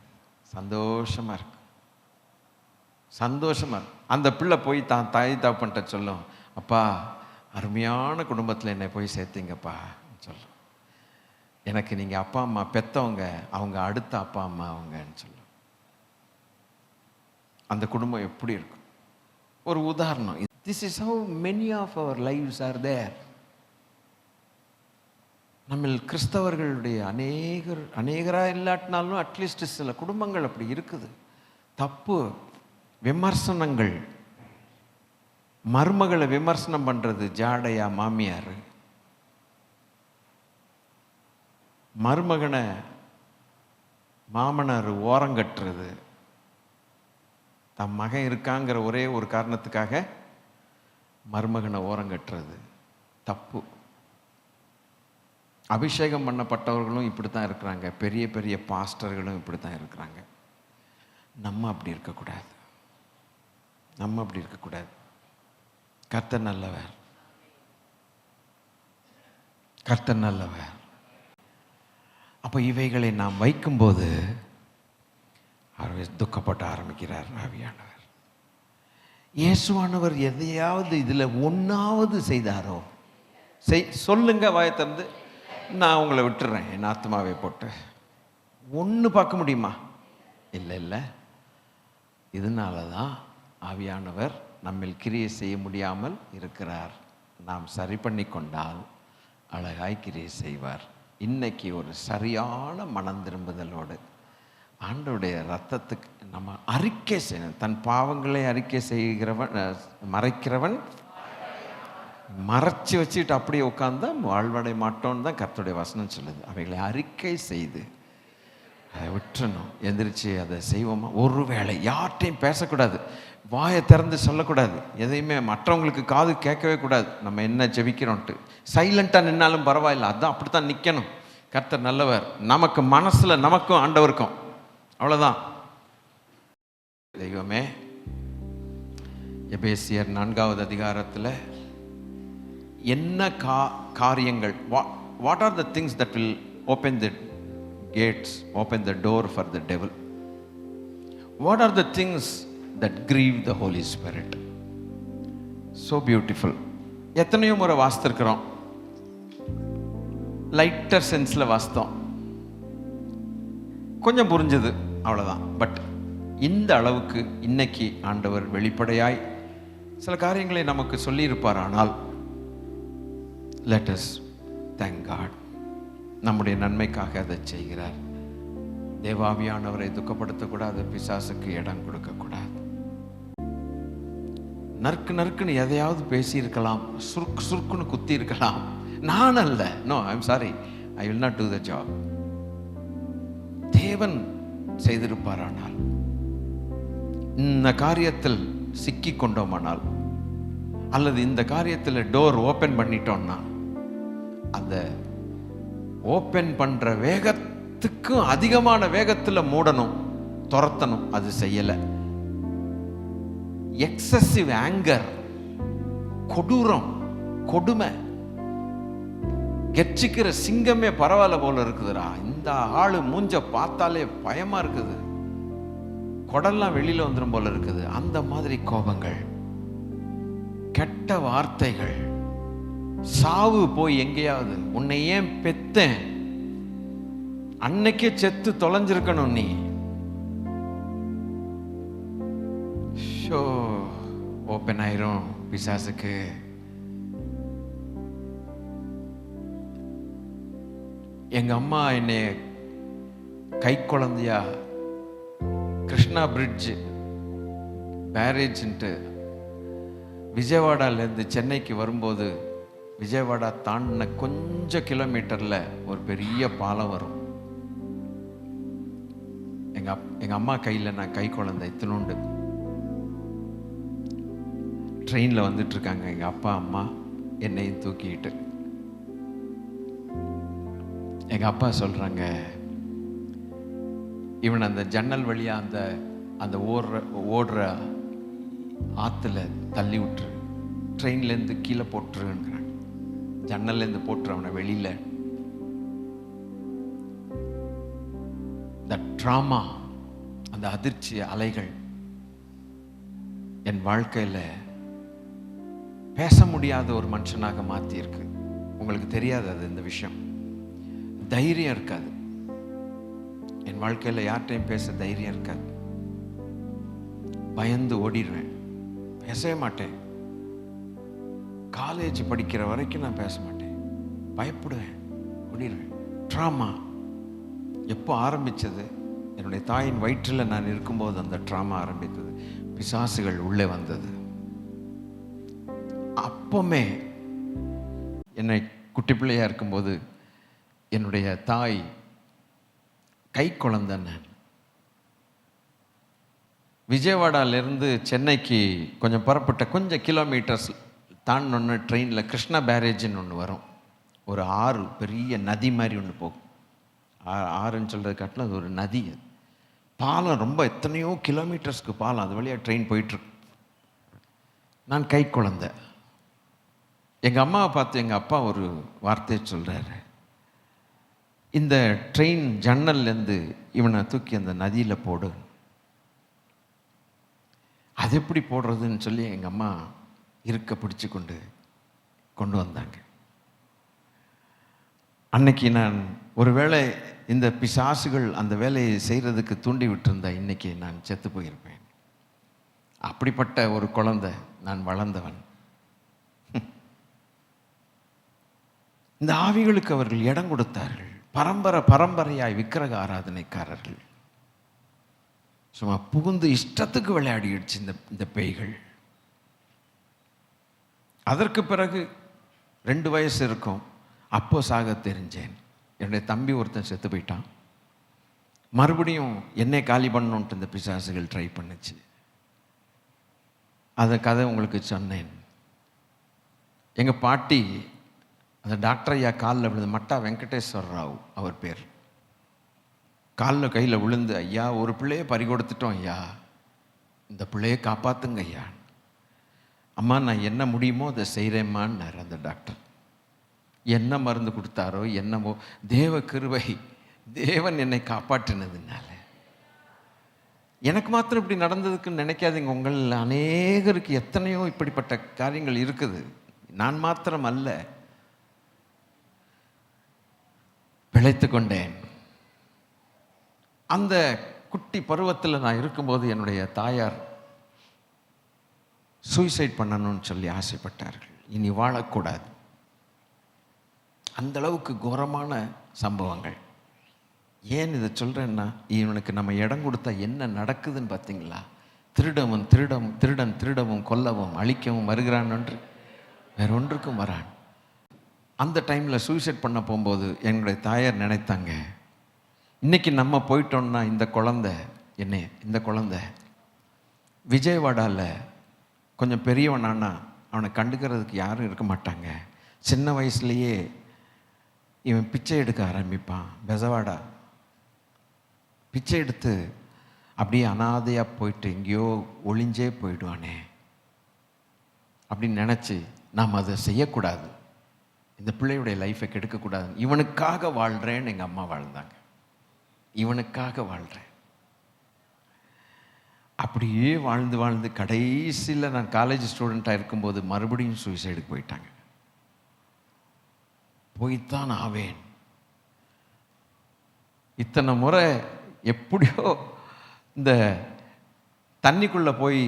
சந்தோஷமாக இருக்கும், சந்தோஷமாக இருக்கும். அந்த பிள்ளை போய் தான் தாய் தாப்பன்ட்ட சொல்லும், அப்பா அருமையான குடும்பத்தில் என்னை போய் சேர்த்தீங்கப்பா சொல்லும். எனக்கு நீங்கள் அப்பா அம்மா பெற்றவங்க, அவங்க அடுத்த அப்பா அம்மா அவங்கன்னு சொல்லும். அந்த குடும்பம் எப்படி இருக்கும்? ஒரு உதாரணம். This is how many of our lives are there. நம்ம கிறிஸ்தவர்களுடைய அநேகராக இல்லாட்டினாலும் அட்லீஸ்ட் சில குடும்பங்கள் அப்படி இருக்குது. தப்பு, விமர்சனங்கள், மருமகளை விமர்சனம் பண்ணுறது ஜாடையா மாமியார், மருமகனை மாமனார் ஓரங்கட்டுறது, தன் மகன் இருக்காங்கிற ஒரே ஒரு காரணத்துக்காக மருமகனை ஓரங்கட்டுறது தப்பு. அபிஷேகம் பண்ணப்பட்டவர்களும் இப்படி தான் இருக்கிறாங்க, பெரிய பெரிய பாஸ்டர்களும் இப்படி தான் இருக்கிறாங்க. நம்ம அப்படி இருக்கக்கூடாது, நம்ம அப்படி இருக்கக்கூடாது. கர்த்தர் நல்லவர், கர்த்தர் நல்லவர். அப்போ இவைகளை நாம் வைக்கும்போது அவர் துக்கப்பட ஆரம்பிக்கிறார் ஆவியானவர். இயேசுவானவர் எதையாவது இதில் ஒன்றாவது செய்தாரோ? சொல்லுங்க வாயை திறந்து. நான் உங்களை விட்டுறேன், என் ஆத்மாவை போட்டு. ஒன்று பார்க்க முடியுமா? இல்லை இல்லை. இதனால தான் ஆவியானவர் நம்மில் கிரியை செய்ய முடியாமல் இருக்கிறார். நாம் சரி பண்ணி கொண்டால் அழகாய் கிரியை செய்வார். இன்னைக்கு ஒரு சரியான மனம் திரும்புதலோடு ஆண்டவருடைய ரத்தத்துக்கு நம்ம அறிக்கை செய்யணும். தன் பாவங்களை அறிக்கை செய்கிறவன் மறைக்கிறவன் மறைச்சி வச்சுட்டு அப்படியே உட்கார்ந்தா வாழ்வடை மாட்டோன்னு தான் கர்த்தருடைய வசனம் சொல்லுது. அவைகளை அறிக்கை செய்து அதை விட்டுறணும். எந்திரிச்சு அதை செய்வோமா? ஒரு வேளை யார்கிட்டையும் பேசக்கூடாது, வாயை திறந்து சொல்லக்கூடாது, எதையுமே மற்றவங்களுக்கு காது கேட்கவே கூடாது. நம்ம என்ன ஜெபிக்கிறோன்ட்டு சைலண்ட்டாக நின்னாலும் பரவாயில்ல, அதுதான் அப்படி தான் நிற்கணும். கர்த்தர் நல்லவர். நமக்கு மனசில் நமக்கும் ஆண்டவருக்கும் அவ்வளோதான். தெய்வமே, எபேசியர் 4வது அதிகாரத்தில் என்ன காரியங்கள், what are the things that will open the gates, open the door for the devil? What are the things that grieve the Holy Spirit? So beautiful. எத்தனையோ முறை வாசித்திருக்கிறோம், லைட்டர் சென்ஸில் வாசித்தோம், கொஞ்சம் புரிஞ்சது, அவ்வளோதான். பட் இந்த அளவுக்கு இன்னைக்கு ஆண்டவர் வெளிப்படையாய் சில காரியங்களை நமக்கு சொல்லியிருப்பார். ஆனால் let us thank God, நம்முடைய நன்மைக்காக அதை செய்கிறார். தேவாவியானவரை துக்கப்படுத்தக்கூடாது, பிசாசுக்கு இடம் கொடுக்கக்கூடாது. நறுக்கு நறுக்குன்னு எதையாவது பேசியிருக்கலாம், சுருக்கு சுருக்குன்னு குத்தி இருக்கலாம். நான் அல்ல, no, I am sorry, I will not do the job. தேவன் செய்திருப்பாரானால், இந்த காரியத்தில் சிக்கி கொண்டோமானால், அல்லது இந்த காரியத்தில் டோர் ஓப்பன் பண்ணிட்டோம்னா, அந்த ஓப்பன் பண்ற வேகத்துக்கும் அதிகமான வேகத்தில் மூடணும், துரத்தணும். அது செய்யலை. எக்ஸசிவ் ஆங்கர், கொடூரம், கொடுமை, கெச்சிக்கிற சிங்கமே பரவாயில்ல போல இருக்குதுடா, இந்த ஆளு மூஞ்ச பார்த்தாலே பயமா இருக்குது, கொடெல்லாம் வெளியில வந்துடும் போல இருக்குது, அந்த மாதிரி கோபங்கள், கெட்ட வார்த்தைகள், சாவு போய் எங்கேயாவது, உன்னை ஏன் பெத்தேன், அன்னைக்கே செத்து தொலைஞ்சிருக்கணும் நீ. ஷோ ஓப்பன் ஆயிரும் பிசாசுக்கு. எங்க அம்மா என்னை கை குழந்தையா கிருஷ்ணா பிரிட்ஜ் பேரேஜ்ன்ட்டு விஜயவாடாலேருந்து சென்னைக்கு வரும்போது, விஜயவாடா தாண்டின கொஞ்சம் கிலோமீட்டரில் ஒரு பெரிய பாலம் வரும். எங்கள் அம்மா கையில் நான் கை குழந்தை இத்தினோண்டு ட்ரெயினில் வந்துட்டுருக்காங்க. எங்கள் அப்பா அம்மா என்னையும் தூக்கிட்டு, எங்கள் அப்பா சொல்கிறாங்க, இவன் அந்த ஜன்னல் வழியாக அந்த ஓடுற ஆற்றுல தள்ளி விட்டுரு, ட்ரெயின்லேருந்து கீழே போட்டுருங்கிறாங்க, ஜன்னல்லேருந்து போட்டுரு அவனை வெளியில். இந்த ட்ராமா, அந்த அதிர்ச்சி அலைகள் என் வாழ்க்கையில் பேச முடியாத ஒரு மனுஷனாக மாற்றியிருக்கு. உங்களுக்கு தெரியாது அது, இந்த விஷயம். தைரியம் இருக்காது என் வாழ்க்கையில், யார்கிட்டையும் பேச தைரியம் இருக்காது. பயந்து ஓடிடுவேன், பேசவே மாட்டேன். காலேஜ் படிக்கிற வரைக்கும் நான் பேச மாட்டேன், பயப்படுவேன், ஓடிடுவேன். ட்ராமா எப்போ ஆரம்பித்தது? என்னுடைய தாயின் வயிற்றில் நான் இருக்கும்போது அந்த ட்ராமா ஆரம்பித்தது. பிசாசுகள் உள்ளே வந்தது. அப்போமே என்னை குட்டி பிள்ளையாக இருக்கும்போது என்னுடைய தாய் கை குழந்தை. நான் விஜயவாடாலேருந்து சென்னைக்கு கொஞ்சம் புறப்பட்ட கொஞ்சம் கிலோமீட்டர்ஸ் தாண்டினொன்று ட்ரெயினில் கிருஷ்ணா பேரேஜின்னு ஒன்று வரும். ஒரு ஆறு, பெரிய நதி மாதிரி ஒன்று போகும். ஆறுன்னு சொல்கிறது காட்டில் அது ஒரு நதி. அது பாலம், ரொம்ப எத்தனையோ கிலோமீட்டர்ஸ்க்கு பாலம், அது வழியாக ட்ரெயின் போயிட்டுருக்கு. நான் கை குழந்தை. எங்கள் அம்மாவை பார்த்து எங்கள் அப்பா ஒரு வார்த்தையை சொல்கிறாரு, இந்த ட்ரெயின் ஜன்னல்லேருந்து இவனை தூக்கி அந்த நதியில் போடு. அது எப்படி போடுறதுன்னு சொல்லி எங்கள் அம்மா இருக்க பிடிச்சி கொண்டு வந்தாங்க. அன்னைக்கு நான் ஒருவேளை இந்த பிசாசுகள் அந்த வேலையை செய்கிறதுக்கு தூண்டி விட்டுருந்தா இன்னைக்கு நான் செத்து போயிருப்பேன். அப்படிப்பட்ட ஒரு குழந்தை நான், வளர்ந்தவன். இந்த ஆவிகளுக்கு அவர்கள் இடம் கொடுத்தார்கள். பரம்பரையாய் விக்கிரக ஆராதனைக்காரர்கள் சும்மா புகுந்து இஷ்டத்துக்கு விளையாடிடுச்சு இந்த பேய்கள். அதற்கு பிறகு 2 வயசு இருக்கும், அப்போ சாக தெரிஞ்சேன். என்னுடைய தம்பி ஒருத்தன் செத்து போயிட்டான். மறுபடியும் என்னை காலி பண்ணணுன்ட்டு இந்த பிசாசுகள் ட்ரை பண்ணுச்சு. அந்த கதை உங்களுக்கு சொன்னேன். எங்கள் பாட்டி அந்த டாக்டர் ஐயா காலில் விழுந்து, மட்டா வெங்கடேஸ்வர ராவ் அவர் பேர், காலில் கையில் விழுந்து, ஐயா ஒரு பிள்ளையை பறி கொடுத்துட்டோம் ஐயா, இந்த பிள்ளையை காப்பாற்றுங்க ஐயா. அம்மா நான் என்ன முடியுமோ அதை செய்கிறேம்மான்னார் அந்த டாக்டர். என்ன மருந்து கொடுத்தாரோ என்னவோ, தேவ கிருபை, தேவன் என்னை காப்பாற்றினதுனால. எனக்கு மாத்திரம் இப்படி நடந்ததுக்குன்னு நினைக்காதீங்க. உங்கள் அநேகருக்கு எத்தனையோ இப்படிப்பட்ட காரியங்கள் இருக்குது. நான் மாத்திரம் அல்ல. பிழைத்து கொண்டேன். அந்த குட்டி பருவத்தில் நான் இருக்கும்போது என்னுடைய தாயார் சூசைட் பண்ணணும்னு சொல்லி ஆசைப்பட்டார்கள். இனி வாழக்கூடாது. அந்த அளவுக்கு கோரமான சம்பவங்கள். ஏன் இதை சொல்கிறேன்னா, இவனுக்கு நம்ம இடம் கொடுத்தா என்ன நடக்குதுன்னு பார்த்தீங்களா? திருடன் திருடவும் கொல்லவும் அழிக்கவும் வருகிறான் என்று வேற ஒன்றுக்கும் வரான். அந்த டைமில் சூசைட் பண்ண போகும்போது என்னுடைய தாயார் நினைத்தாங்க, இன்றைக்கி நம்ம போயிட்டோம்னா இந்த குழந்தை விஜயவாடாவில் கொஞ்சம் பெரியவனானா அவனை கண்டுக்கிறதுக்கு யாரும் இருக்க மாட்டாங்க. சின்ன வயசுலேயே இவன் பிச்சை எடுக்க ஆரம்பிப்பான். பெசவாடா பிச்சை எடுத்து அப்படியே அனாதையாக போயிட்டு எங்கேயோ ஒளிஞ்சே போயிடுவானே அப்படின்னு நினச்சி நாம் அதை செய்யக்கூடாது, இந்த பிள்ளையுடைய லைஃப்பை கெடுக்கக்கூடாது, இவனுக்காக வாழ்கிறேன்னு எங்கள் அம்மா வாழ்ந்தாங்க. இவனுக்காக வாழ்கிறேன். அப்படியே வாழ்ந்து கடைசியில் நான் காலேஜ் ஸ்டூடெண்ட்டாக இருக்கும்போது மறுபடியும் சூசைடுக்கு போயிட்டாங்க. போய்த்தான் ஆவேன். இத்தனை முறை எப்படியோ இந்த தண்ணிக்குள்ளே போய்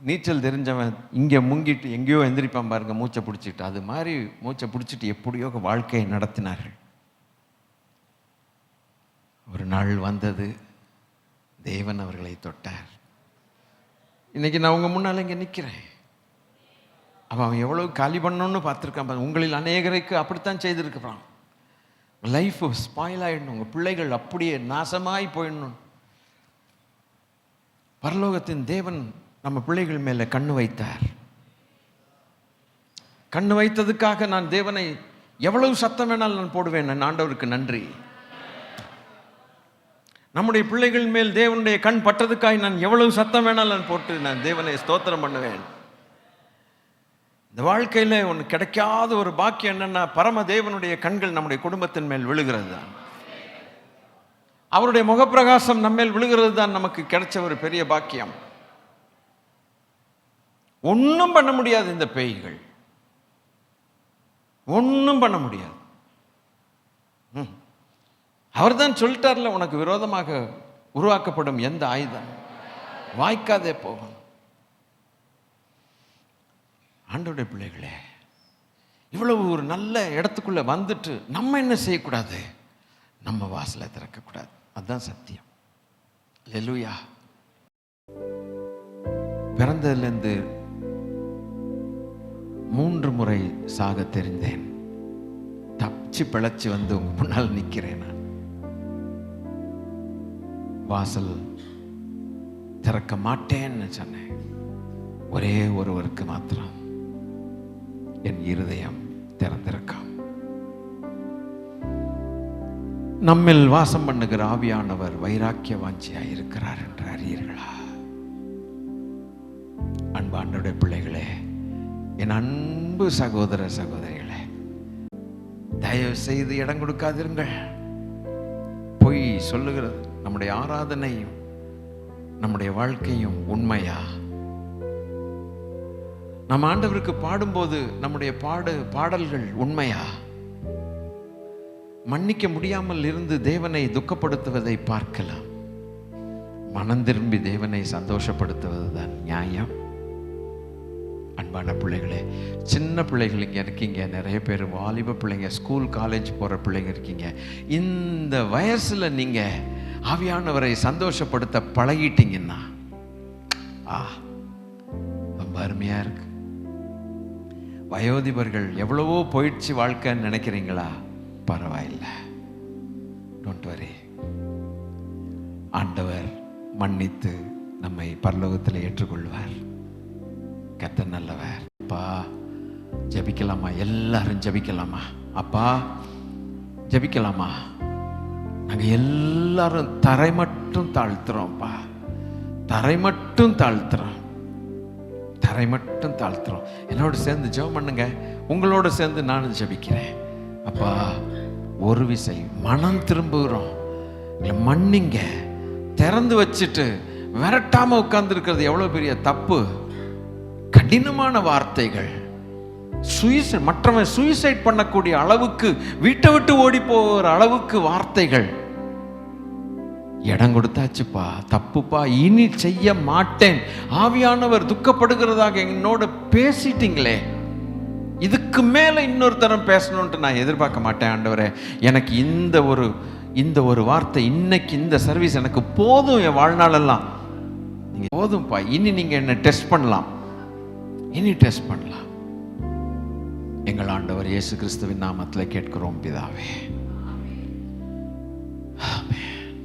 நீச்சல் தெரிஞ்சவன் இங்கே முங்கிட்டு எங்கேயோ எந்திரிப்பான் பாருங்க, மூச்சை பிடிச்சிட்டு, அது மாதிரி மூச்சை பிடிச்சிட்டு எப்படியோ வாழ்க்கையை நடத்தினார்கள். ஒரு நாள் வந்தது, தேவன் அவர்களை தொட்டார். இன்னைக்கு நான் உங்கள் முன்னால் இங்கே நிற்கிறேன். அவன் எவ்வளோ காலி பண்ணணும்னு பார்த்துருக்கான். உங்களில் அநேகருக்கு அப்படித்தான் செய்திருக்கிறான். லைஃப் ஸ்பாயில் ஆகிடணும், உங்கள் பிள்ளைகள் அப்படியே நாசமாய் போயிடணும். பரலோகத்தின் தேவன் நம்ம பிள்ளைகள் மேலே கண்ணு வைத்தார். கண்ணு வைத்ததுக்காக நான் தேவனை எவ்வளவு சத்தம் வேணாலும் நான் போடுவேன். நான் ஆண்டவருக்கு நன்றி. நம்முடைய பிள்ளைகள் மேல் தேவனுடைய கண் பட்டதுக்காக நான் எவ்வளவு சத்தம் வேணாலும் நான் போட்டு நான் தேவனை ஸ்தோத்திரம் பண்ணுவேன். இந்த வாழ்க்கையில் ஒன்று கிடைக்காத ஒரு பாக்கியம் என்னன்னா, பரம தேவனுடைய கண்கள் நம்முடைய குடும்பத்தின் மேல் விழுகிறது தான். அவருடைய முகப்பிரகாசம் நம்மேல் விழுகிறது தான் நமக்கு கிடைச்ச ஒரு பெரிய பாக்கியம். ஒன்றும் பண்ண முடியாது. இந்த பேய்கள் ஒன்றும் பண்ண முடியாது. அவர் தான் சொல்லிட்டார்ல, உனக்கு விரோதமாக உருவாக்கப்படும் எந்த ஆயுதம் வாய்க்காதே போகும். ஆண்டவருடைய பிள்ளைகளே, இவ்வளவு ஒரு நல்ல இடத்துக்குள்ள வந்துட்டு நம்ம என்ன செய்யக்கூடாது? நம்ம வாசலை திறக்கக்கூடாது. அதுதான் சத்தியம். அல்லேலூயா. பிறந்ததுலேருந்து 3 முறை சாக தெரிந்தேன். தப்பிச்சு பிழைச்சு வந்து உங்க முன்னால் நிற்கிறேன். நான் வாசல் திறக்க மாட்டேன்னு சொன்னேன். ஒரே ஒருவருக்கு மாத்திரம் என் இருதயம் திறந்திருக்கும். நம்மில் வாசம் பண்ணுகிற ஆவியானவர் வைராக்கிய வாஞ்சியாய் இருக்கிறார் என்று அறியீர்களா? அன்பு ஆண்டவருடைய பிள்ளைகளே, என் அன்பு சகோதர சகோதரிகளே, தயவு செய்து இடம் கொடுக்காதிருங்கள். பொய் சொல்லுகிறது நம்முடைய ஆராதனையும் நம்முடைய வாழ்க்கையும் உண்மையா? நம்ம ஆண்டவருக்கு பாடும்போது நம்முடைய பாடல்கள் உண்மையா? மன்னிக்க முடியாமல் இருந்து தேவனை துக்கப்படுத்துவதை பார்க்கலாம். மனம் திரும்பி தேவனை சந்தோஷப்படுத்துவதுதான் நியாயம். அன்பான பிள்ளைகளே, சின்ன பிள்ளைகள் இங்கே இருக்கீங்க, நிறைய பேர் வாலிப பிள்ளைங்க, ஸ்கூல் காலேஜ் போகிற பிள்ளைங்க இருக்கீங்க. இந்த வயசில் நீங்கள் ஆவியானவரை சந்தோஷப்படுத்த பழகிட்டீங்கன்னா ரொம்ப அருமையாக இருக்கு. வயோதிபர்கள் எவ்வளவோ போயிடுச்சு வாழ்க்கைன்னு நினைக்கிறீங்களா? பரவாயில்லை, டோன்ட் வரி. ஆண்டவர் மன்னித்து நம்மை பரலோகத்தில் ஏற்றுக்கொள்வார். கர்த்தர் நல்லவர். அப்பா ஜெபிக்கலாமா? எல்லாரும் ஜெபிக்கலாமா? அப்பா ஜெபிக்கலாமா? நாங்கள் எல்லாரும் தரை மட்டும் தாழ்த்துறோம்ப்பா. தரை மட்டும் தாழ்த்துறோம். தரை மட்டும் தாழ்த்துறோம். என்னோட சேர்ந்து ஜெபம் பண்ணுங்க. உங்களோட சேர்ந்து நானும் ஜெபிக்கிறேன். அப்பா ஒரு விசை மனம் திரும்புகிறோம், மன்னிங்க. திறந்து வச்சுட்டு விரட்டாம உட்கார்ந்து இருக்கிறது எவ்வளவு பெரிய தப்பு. கடினமான வார்த்தைகள், மற்றவன் சூசைட் பண்ணக்கூடிய அளவுக்கு, வீட்டை விட்டு ஓடி போகிற அளவுக்கு வார்த்தைகள். இடம் கொடுத்தாச்சுப்பா, தப்புப்பா, இனி செய்ய மாட்டேன். ஆவியானவர் துக்கப்படுகிறதாக என்னோட பேசிட்டீங்களே, இதுக்கு மேல இன்னொரு தரம் பேசணும்ட்டு நான் எதிர்பார்க்க மாட்டேன். ஆண்டவரே, எனக்கு இந்த ஒரு வார்த்தை இன்னைக்கு இந்த சர்வீஸ் எனக்கு போதும். என் வாழ்நாளெல்லாம் நீங்க போதும்ப்பா. இனி நீங்க என்ன டெஸ்ட் பண்ணலாம், இனி டெஸ்ட் பண்ணலாம். எங்கள் ஆண்டவர் இயேசு கிறிஸ்துவின் நாமத்தில் கேட்கிறோம் பிதாவே.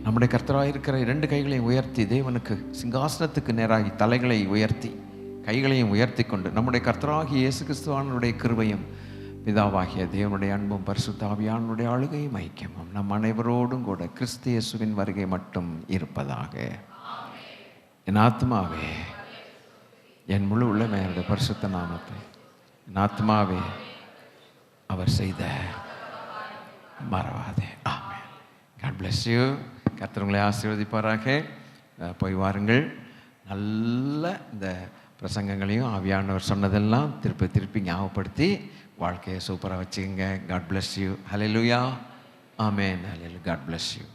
நம்முடைய கர்த்தராக இருக்கிற 2 கைகளையும் உயர்த்தி தேவனுக்கு சிங்காசனத்துக்கு நேராகி தலைகளை உயர்த்தி கைகளையும் உயர்த்தி கொண்டு நம்முடைய கர்த்தராகிய இயேசு கிறிஸ்துவானுடைய கிருபையும் பிதாவாகிய தேவனுடைய அன்பும் பரிசுத்த ஆவியானுடைய ஆளுகையும் ஐக்கியமும் நம் அனைவரோடும் கூட கிறிஸ்து இயேசுவின் வருகை மட்டும் இருப்பதாக. என் ஆத்மாவே என் முழு உள்ளமே பரிசுத்த நாமத்தை, என் ஆத்மாவே அவர் செய்த மறவாதே. ஆமென். God bless you. கர்த்தர் உங்களை ஆசீர்வதிப்பாராக. போய் வாருங்கள். நல்ல இந்த பிரசங்கங்களையும் ஆவியானவர் சொன்னதெல்லாம் திருப்பி ஞாபகப்படுத்தி வாழ்க்கையை சூப்பராக வச்சுக்கோங்க. God bless you. Hallelujah. Amen. Hallelujah. God bless you.